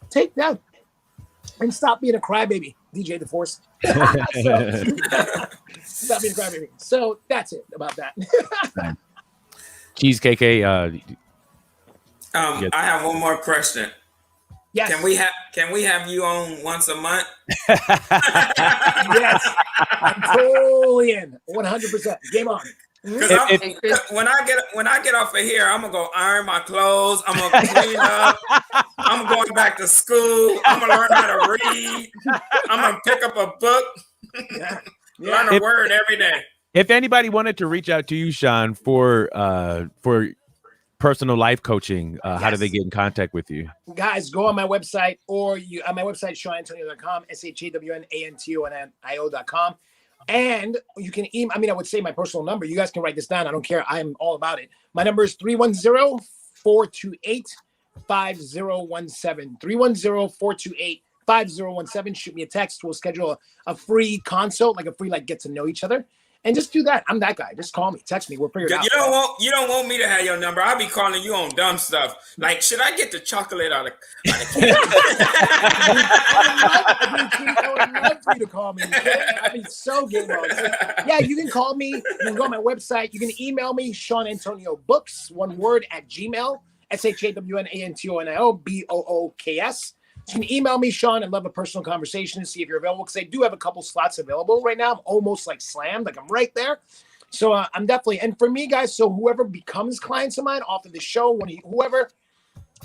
Take them. And stop being a crybaby, DJ The Force. Stop being a crybaby. So that's it about that. Cheese KK. I have one more question. Yes. Can we have you on once a month? Yes. I'm totally in. 100%. Game on. When I get off of here, I'm gonna go iron my clothes. I'm gonna clean up. I'm going back to school. I'm gonna learn how to read. I'm gonna pick up a book. Learn a word every day. If anybody wanted to reach out to you, Shawn, for personal life coaching, how do they get in contact with you? Guys, go on my website or on my website, ShawnAntonio.com, ShawnAntonio.com. And you can email, I would say my personal number. You guys can write this down. I don't care. I'm all about it. My number is 310-428-5017. 310-428-5017. Shoot me a text. We'll schedule a free consult, like a free, get to know each other. And just do that. I'm that guy. Just call me, text me. We'll figure it out. You don't want me to have your number. I'll be calling you on dumb stuff. Like, should I get the chocolate out of cake? I would love for you to call me. I'd be so game on. So, yeah, you can call me. You can go on my website. You can email me, Shawn Antonio Books, one word, @gmail. ShawnAntonio BOOKS. You can email me, Shawn. I'd love a personal conversation to see if you're available, because I do have a couple slots available right now. I'm almost slammed, I'm right there. So I'm definitely, and for me, guys, so whoever becomes clients of mine off of the show, whoever,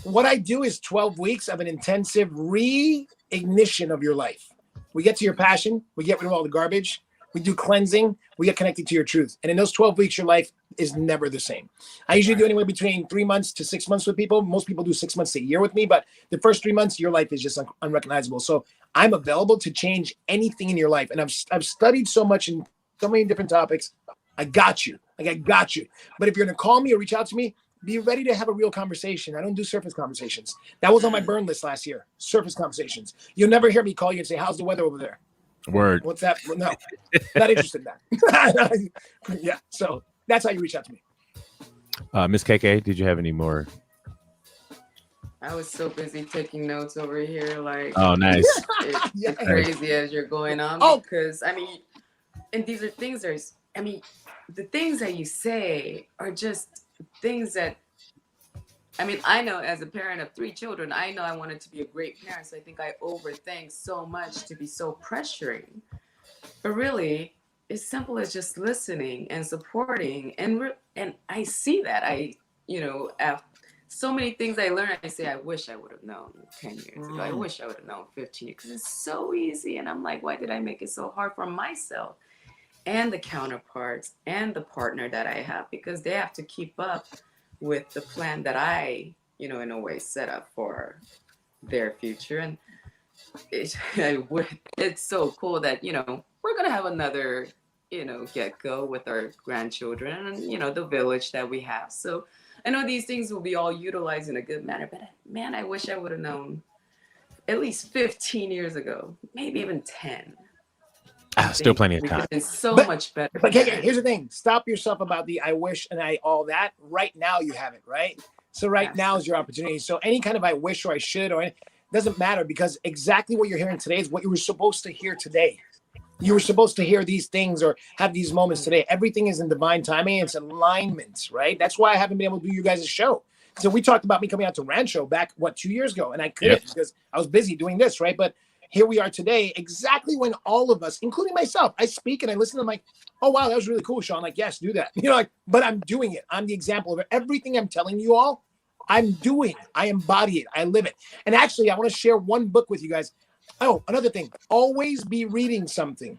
what I do is 12 weeks of an intensive reignition of your life. We get to your passion. We get rid of all the garbage. We do cleansing. We get connected to your truth. And in those 12 weeks, your life is never the same. I usually do anywhere between 3 months to 6 months with people. Most people do 6 months to a year with me, but the first 3 months, your life is just unrecognizable. So I'm available to change anything in your life. And I've studied so much in so many different topics. I got you. I got you. But if you're going to call me or reach out to me, be ready to have a real conversation. I don't do surface conversations. That was on my burn list last year. Surface conversations. You'll never hear me call you and say, how's the weather over there? Word. What's that? No, not interested in that. Yeah. So that's how you reach out to me. Miss KK, did you have any more? I was so busy taking notes over here. Oh, nice. It's crazy as you're going on. Because, and these are things the things that you say are just things that, I know as a parent of 3 children, I know I wanted to be a great parent. So I think I overthink so much to be so pressuring. But really, it's simple as just listening and supporting. And I see that. After so many things I learned, I say, I wish I would have known 10 years ago. I wish I would have known 15 years, because it's so easy. And I'm like, why did I make it so hard for myself and the counterparts and the partner that I have? Because they have to keep up with the plan that I, in a way, set up for their future. And it's so cool that, we're going to have another, get-go with our grandchildren and, the village that we have. So I know these things will be all utilized in a good manner, but man, I wish I would have known at least 15 years ago, maybe even 10. Still plenty of time. It's so much better. But here's the thing. Stop yourself about the I wish and all that. Right now you have it, right? So now is your opportunity. So any kind of I wish or I should or doesn't matter, because exactly what you're hearing today is what you were supposed to hear today. You were supposed to hear these things or have these moments today. Everything is in divine timing. It's alignment, right? That's why I haven't been able to do you guys' show. So we talked about me coming out to Rancho back, 2 years ago, and I couldn't because I was busy doing this, right? But here we are today, exactly when all of us, including myself, I speak and I listen. I'm like, oh, wow, that was really cool, Shawn. Like, yes, do that. But I'm doing it. I'm the example of it. Everything I'm telling you all, I'm doing. I embody it. I live it. And actually, I want to share one book with you guys. Oh, another thing. Always be reading something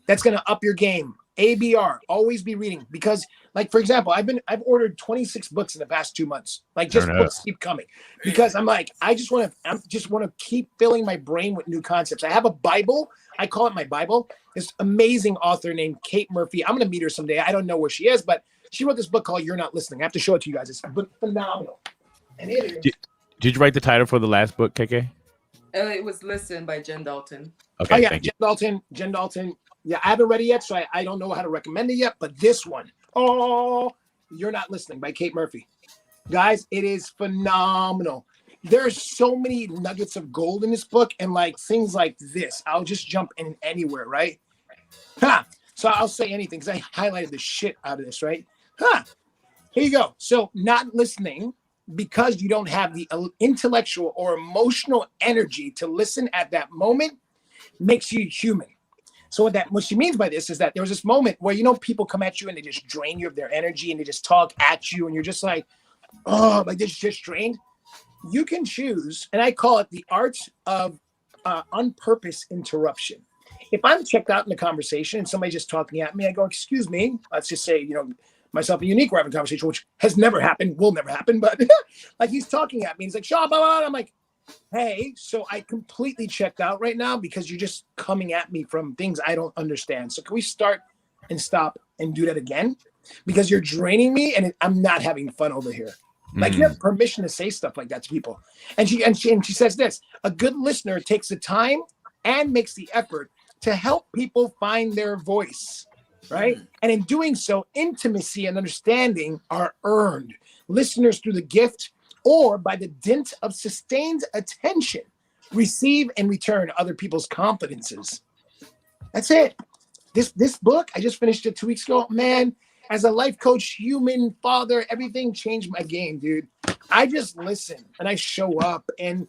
that's going to up your game. ABR. Always be reading. Because, for example, I've ordered 26 books in the past 2 months. Books keep coming. Because I'm like, I just want to keep filling my brain with new concepts. I have a Bible. I call it my Bible. This amazing author named Kate Murphy. I'm going to meet her someday. I don't know where she is, but she wrote this book called You're Not Listening. I have to show it to you guys. It's phenomenal. And it is. Did you write the title for the last book, KK? It was listened by Jen Dalton. Okay. Oh, yeah. Jen Dalton. Yeah, I haven't read it yet, so I don't know how to recommend it yet. But this one, oh, You're Not Listening by Kate Murphy. Guys, it is phenomenal. There's so many nuggets of gold in this book, and like things like this. I'll just jump in anywhere, right? So I'll say anything because I highlighted the shit out of this, right? Here you go. So not listening because you don't have the intellectual or emotional energy to listen at that moment makes you human. So what she means by this is that there was this moment where, people come at you and they just drain you of their energy and they just talk at you and you're just like, oh, like this just drained. You can choose, and I call it the art of on-purpose interruption. If I'm checked out in a conversation and somebody's just talking at me, I go, excuse me, let's just say, myself and Unique were having a conversation, which has never happened, will never happen, but like he's talking at me, he's like, Shawn, blah, blah, blah. I'm like, hey, so I completely checked out right now because you're just coming at me from things I don't understand. So can we start and stop and do that again? Because you're draining me and I'm not having fun over here. Like you have permission to say stuff like that to people. And she says this, a good listener takes the time and makes the effort to help people find their voice, right? And in doing so, intimacy and understanding are earned. Listeners through the gift or by the dint of sustained attention, receive and return other people's confidences. That's it. This book, I just finished it 2 weeks ago. Man, as a life coach, human, father, everything changed my game, dude. I just listen and I show up, and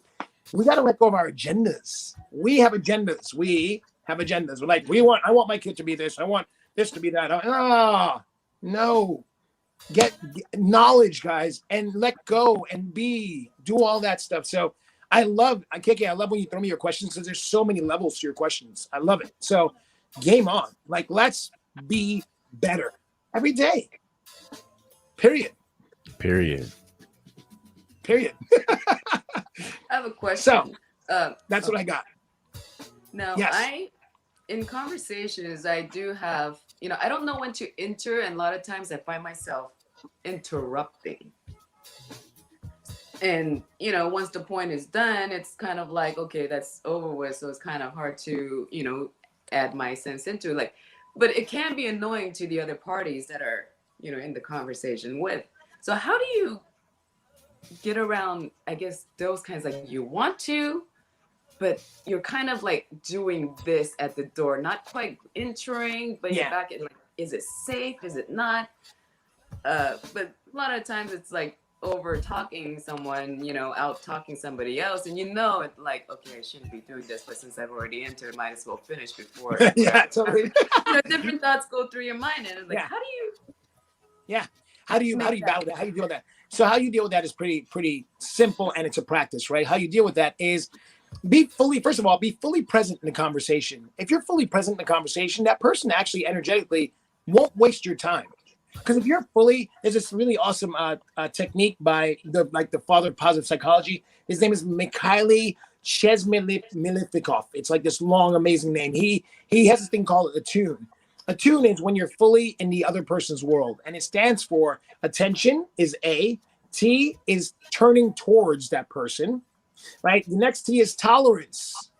we got to let go of our agendas. We have agendas. We're like, I want my kid to be this. I want this to be that. No. Get knowledge, guys, and let go and do all that stuff. So I love when you throw me your questions because there's so many levels to your questions. I love it. So game on. Like, let's be better every day. Period. I have a question. So that's what I got. Now, yes. In conversations, I do have, I don't know when to enter, and a lot of times I find myself interrupting. And, once the point is done, it's kind of like, okay, that's over with. So it's kind of hard to, add my sense into it. But it can be annoying to the other parties that are, in the conversation with. So how do you get around, I guess, those kinds, like you want to, but you're kind of like doing this at the door, not quite entering, but you're back in, like, is it safe? Is it not? But a lot of times it's like over talking someone, out talking somebody else, and it's like, okay, I shouldn't be doing this, but since I've already entered, might as well finish before. Yeah, totally. Different thoughts go through your mind, and it's like, how do you battle that? How do you deal with that? So how you deal with that is pretty simple, and it's a practice, right? How you deal with that is be fully present in the conversation. If you're fully present in the conversation, that person actually energetically won't waste your time. Because if you're there's this really awesome technique by the father of positive psychology. His name is Mikhail Csikszentmihalyi. It's like this long, amazing name. He has this thing called a tune. A tune is when you're fully in the other person's world, and it stands for attention is A, T is turning towards that person, right? The next T is tolerance.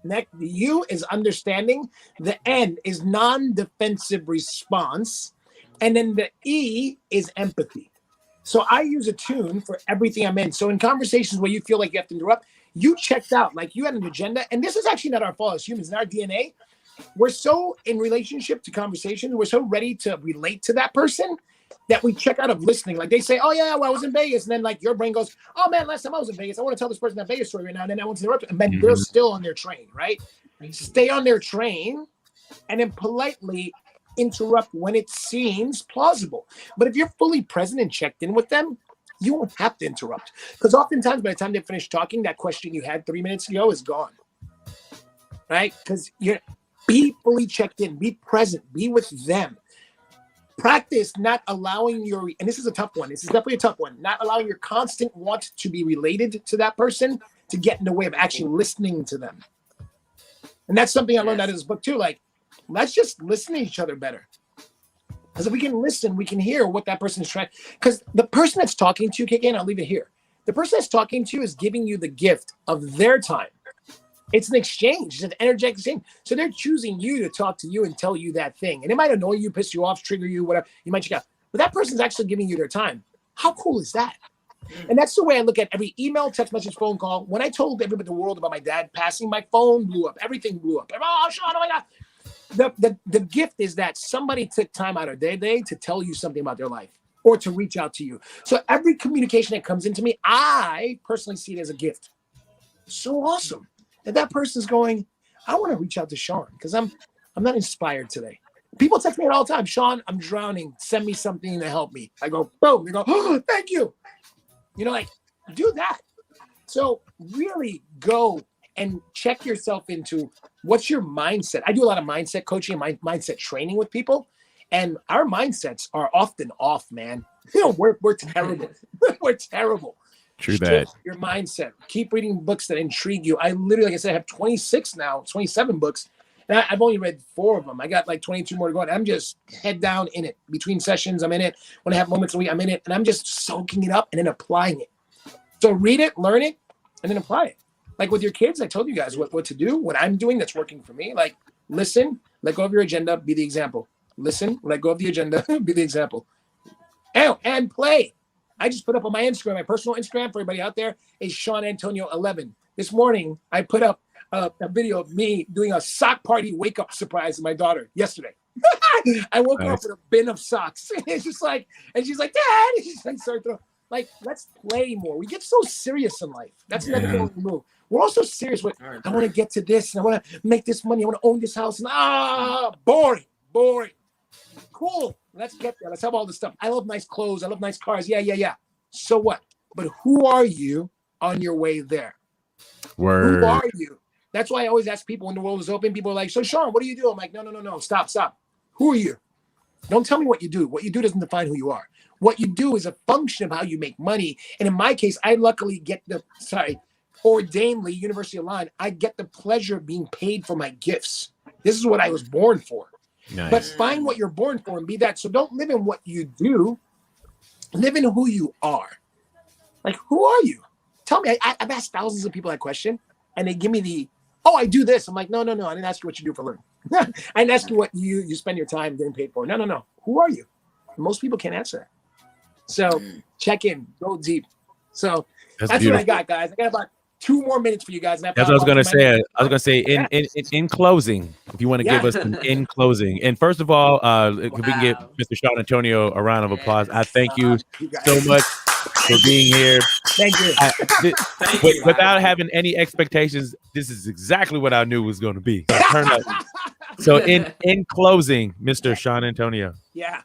Next, the U is understanding. The N is non-defensive response. And then the E is empathy. So I use a tune for everything I'm in. So in conversations where you feel like you have to interrupt, you checked out, like you had an agenda. And this is actually not our fault as humans. In our DNA, we're so in relationship to conversation, we're so ready to relate to that person that we check out of listening. Like they say, oh yeah, well, I was in Vegas. And then like your brain goes, oh man, last time I was in Vegas, I want to tell this person that Vegas story right now. And then I want to interrupt. And then they're still on their train, right? Stay on their train and then politely interrupt when it seems plausible. But if you're fully present and checked in with them, you won't have to interrupt. Because oftentimes by the time they finish talking, that question you had 3 minutes ago is gone. Right? Because be fully checked in, be present, be with them. Practice not allowing and this is a tough one, this is definitely a tough one, not allowing your constant want to be related to that person to get in the way of actually listening to them. And that's something I learned out of this book too. Like, let's just listen to each other better. Because if we can listen, we can hear what that person is trying. Because the person that's talking to you, again, I'll leave it here. The person that's talking to you is giving you the gift of their time. It's an exchange. It's an energetic exchange. So they're choosing you to talk to you and tell you that thing. And it might annoy you, piss you off, trigger you, whatever. You might check out. But that person's actually giving you their time. How cool is that? And that's the way I look at every email, text message, phone call. When I told everybody in the world about my dad passing, my phone blew up. Everything blew up. Oh, Shawn, oh my God. The gift is that somebody took time out of their day to tell you something about their life or to reach out to you. So every communication that comes into me, I personally see it as a gift. So awesome that person's going, I want to reach out to Shawn because I'm not inspired today. People text me all the time, Shawn, I'm drowning. Send me something to help me. I go, boom. They go, oh, thank you. You know, like, do that. So really go and check yourself into what's your mindset. I do a lot of mindset coaching and mindset training with people. And our mindsets are often off, man. You know, we're terrible. We're terrible. True that. Your mindset. Keep reading books that intrigue you. I literally, like I said, I have 27 books. And I've only read 4 of them. I got like 22 more to go. And I'm just head down in it. Between sessions, I'm in it. When I have moments a week, I'm in it. And I'm just soaking it up and then applying it. So read it, learn it, and then apply it. Like with your kids, I told you guys what to do, what I'm doing that's working for me. Like, listen, let go of your agenda, be the example. Listen, let go of the agenda, be the example. And play. I just put up on my Instagram, my personal Instagram for everybody out there, is Shawn Antonio 11. This morning, I put up a video of me doing a sock party wake-up surprise to my daughter yesterday. I woke her up with a bin of socks. It's just like, and she's like, Dad, and she's like, start throwing. Like, let's play more. We get so serious in life. That's another thing we move. We're also serious with, I want to get to this, and I want to make this money. I want to own this house. And boring. Cool. Let's get there. Let's have all this stuff. I love nice clothes. I love nice cars. Yeah. So what? But who are you on your way there? Word. Who are you? That's why I always ask people when the world is open. People are like, so Shawn, what do you do? I'm like, no. Stop. Who are you? Don't tell me what you do. What you do doesn't define who you are. What you do is a function of how you make money. And in my case, I luckily get ordainedly, University of Line, I get the pleasure of being paid for my gifts. This is what I was born for. Nice. But find what you're born for and be that. So don't live in what you do. Live in who you are. Like, who are you? Tell me. I've asked thousands of people that question, and they give me I do this. I'm like, no. I didn't ask you what you do for a living. I didn't ask you what you spend your time getting paid for. No. Who are you? Most people can't answer that. So check in, go deep. So that's what I got, guys. I got about 2 more minutes for you guys. That's what I was going to say. I was going to say in closing, if you want to give us an in closing. And first of all, if we can give Mr. Shawn Antonio a round of applause. I thank you so much for being here. Thank you. Without having any expectations, this is exactly what I knew was going to be. So in closing, Mr. Shawn Antonio. Yeah.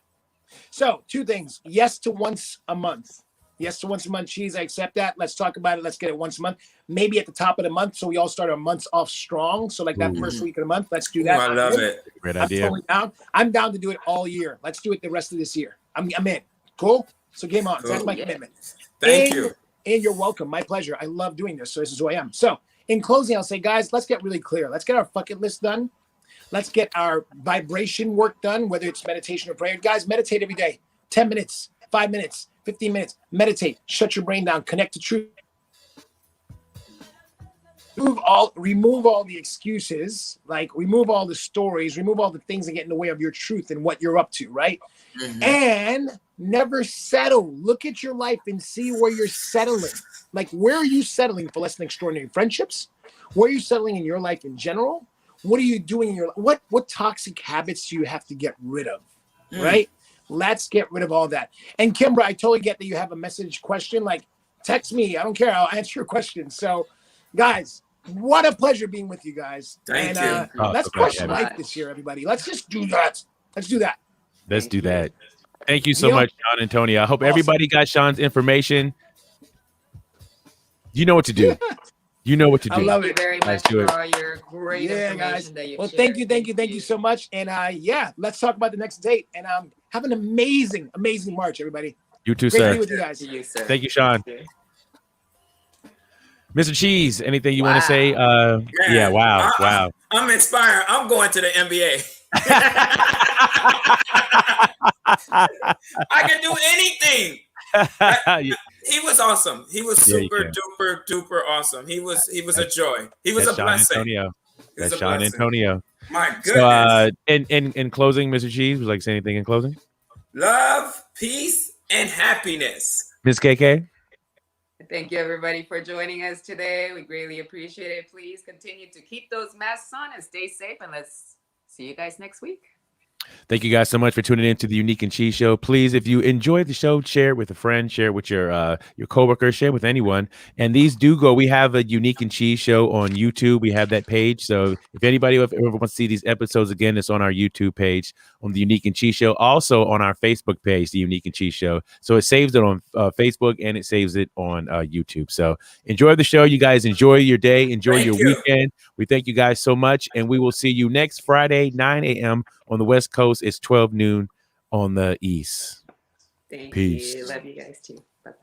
So 2 things. Yes to once a month. Yes to once a month cheese. I accept that. Let's talk about it. Let's get it once a month. Maybe at the top of the month, so we all start our months off strong. So like that first week of the month, let's do that. I love it. Great idea. Totally down. I'm down to do it all year. Let's do it the rest of this year. I'm in. Cool. So game on. Cool. That's my commitment. Thank you. And you're welcome. My pleasure. I love doing this. So this is who I am. So in closing, I'll say, guys, let's get really clear. Let's get our bucket list done. Let's get our vibration work done, whether it's meditation or prayer. Guys, meditate every day. 10 minutes, 5 minutes, 15 minutes. Meditate. Shut your brain down. Connect to truth. Remove all the excuses, like remove all the stories, remove all the things that get in the way of your truth and what you're up to, right? Mm-hmm. And never settle. Look at your life and see where you're settling. Like, where are you settling for less than extraordinary friendships? Where are you settling in your life in general? What are you doing in your life? What toxic habits do you have to get rid of, right? Let's get rid of all that. And Kimbra, I totally get that you have a message question. Like, text me. I don't care. I'll answer your question. So, guys, what a pleasure being with you guys. Thank you. Let's question life this year, everybody. Let's just do that. Let's do that. Let's do that. Thank you so much, Shawn Antonio. I hope everybody got Shawn's information. You know what to do. You know what to do. I love it very much for all your great information guys. that you Well, shared. thank you so much. And let's talk about the next date. And have an amazing March, everybody. You too, Great sir. to be with you guys. Thank you, Shawn. Mr. Cheese, anything you want to say? Yeah, wow. I'm inspired. I'm going to the NBA. I can do anything. He was awesome. He was super duper awesome. He was a joy. He was a blessing. Antonio. He was That's a Shawn blessing. Antonio. My goodness. So, in closing, Mr. Cheese, would you like to say anything in closing? Love, peace, and happiness. Miss KK? Thank you, everybody, for joining us today. We greatly appreciate it. Please continue to keep those masks on and stay safe. And let's see you guys next week. Thank you guys so much for tuning in to the Unique and Cheese Show. Please, if you enjoyed the show, share it with a friend, share it with your coworkers, share it with anyone. And these do go. We have a Unique and Cheese Show on YouTube. We have that page. So if anybody ever wants to see these episodes again, it's on our YouTube page on the Unique and Cheese Show. Also on our Facebook page, the Unique and Cheese Show. So it saves it on Facebook and it saves it on YouTube. So enjoy the show. You guys enjoy your day. Enjoy your weekend. We thank you guys so much. And we will see you next Friday, 9 a.m. on the West Coast. It's 12 noon on the East. Thank Peace. you. Love you guys too. Bye-bye.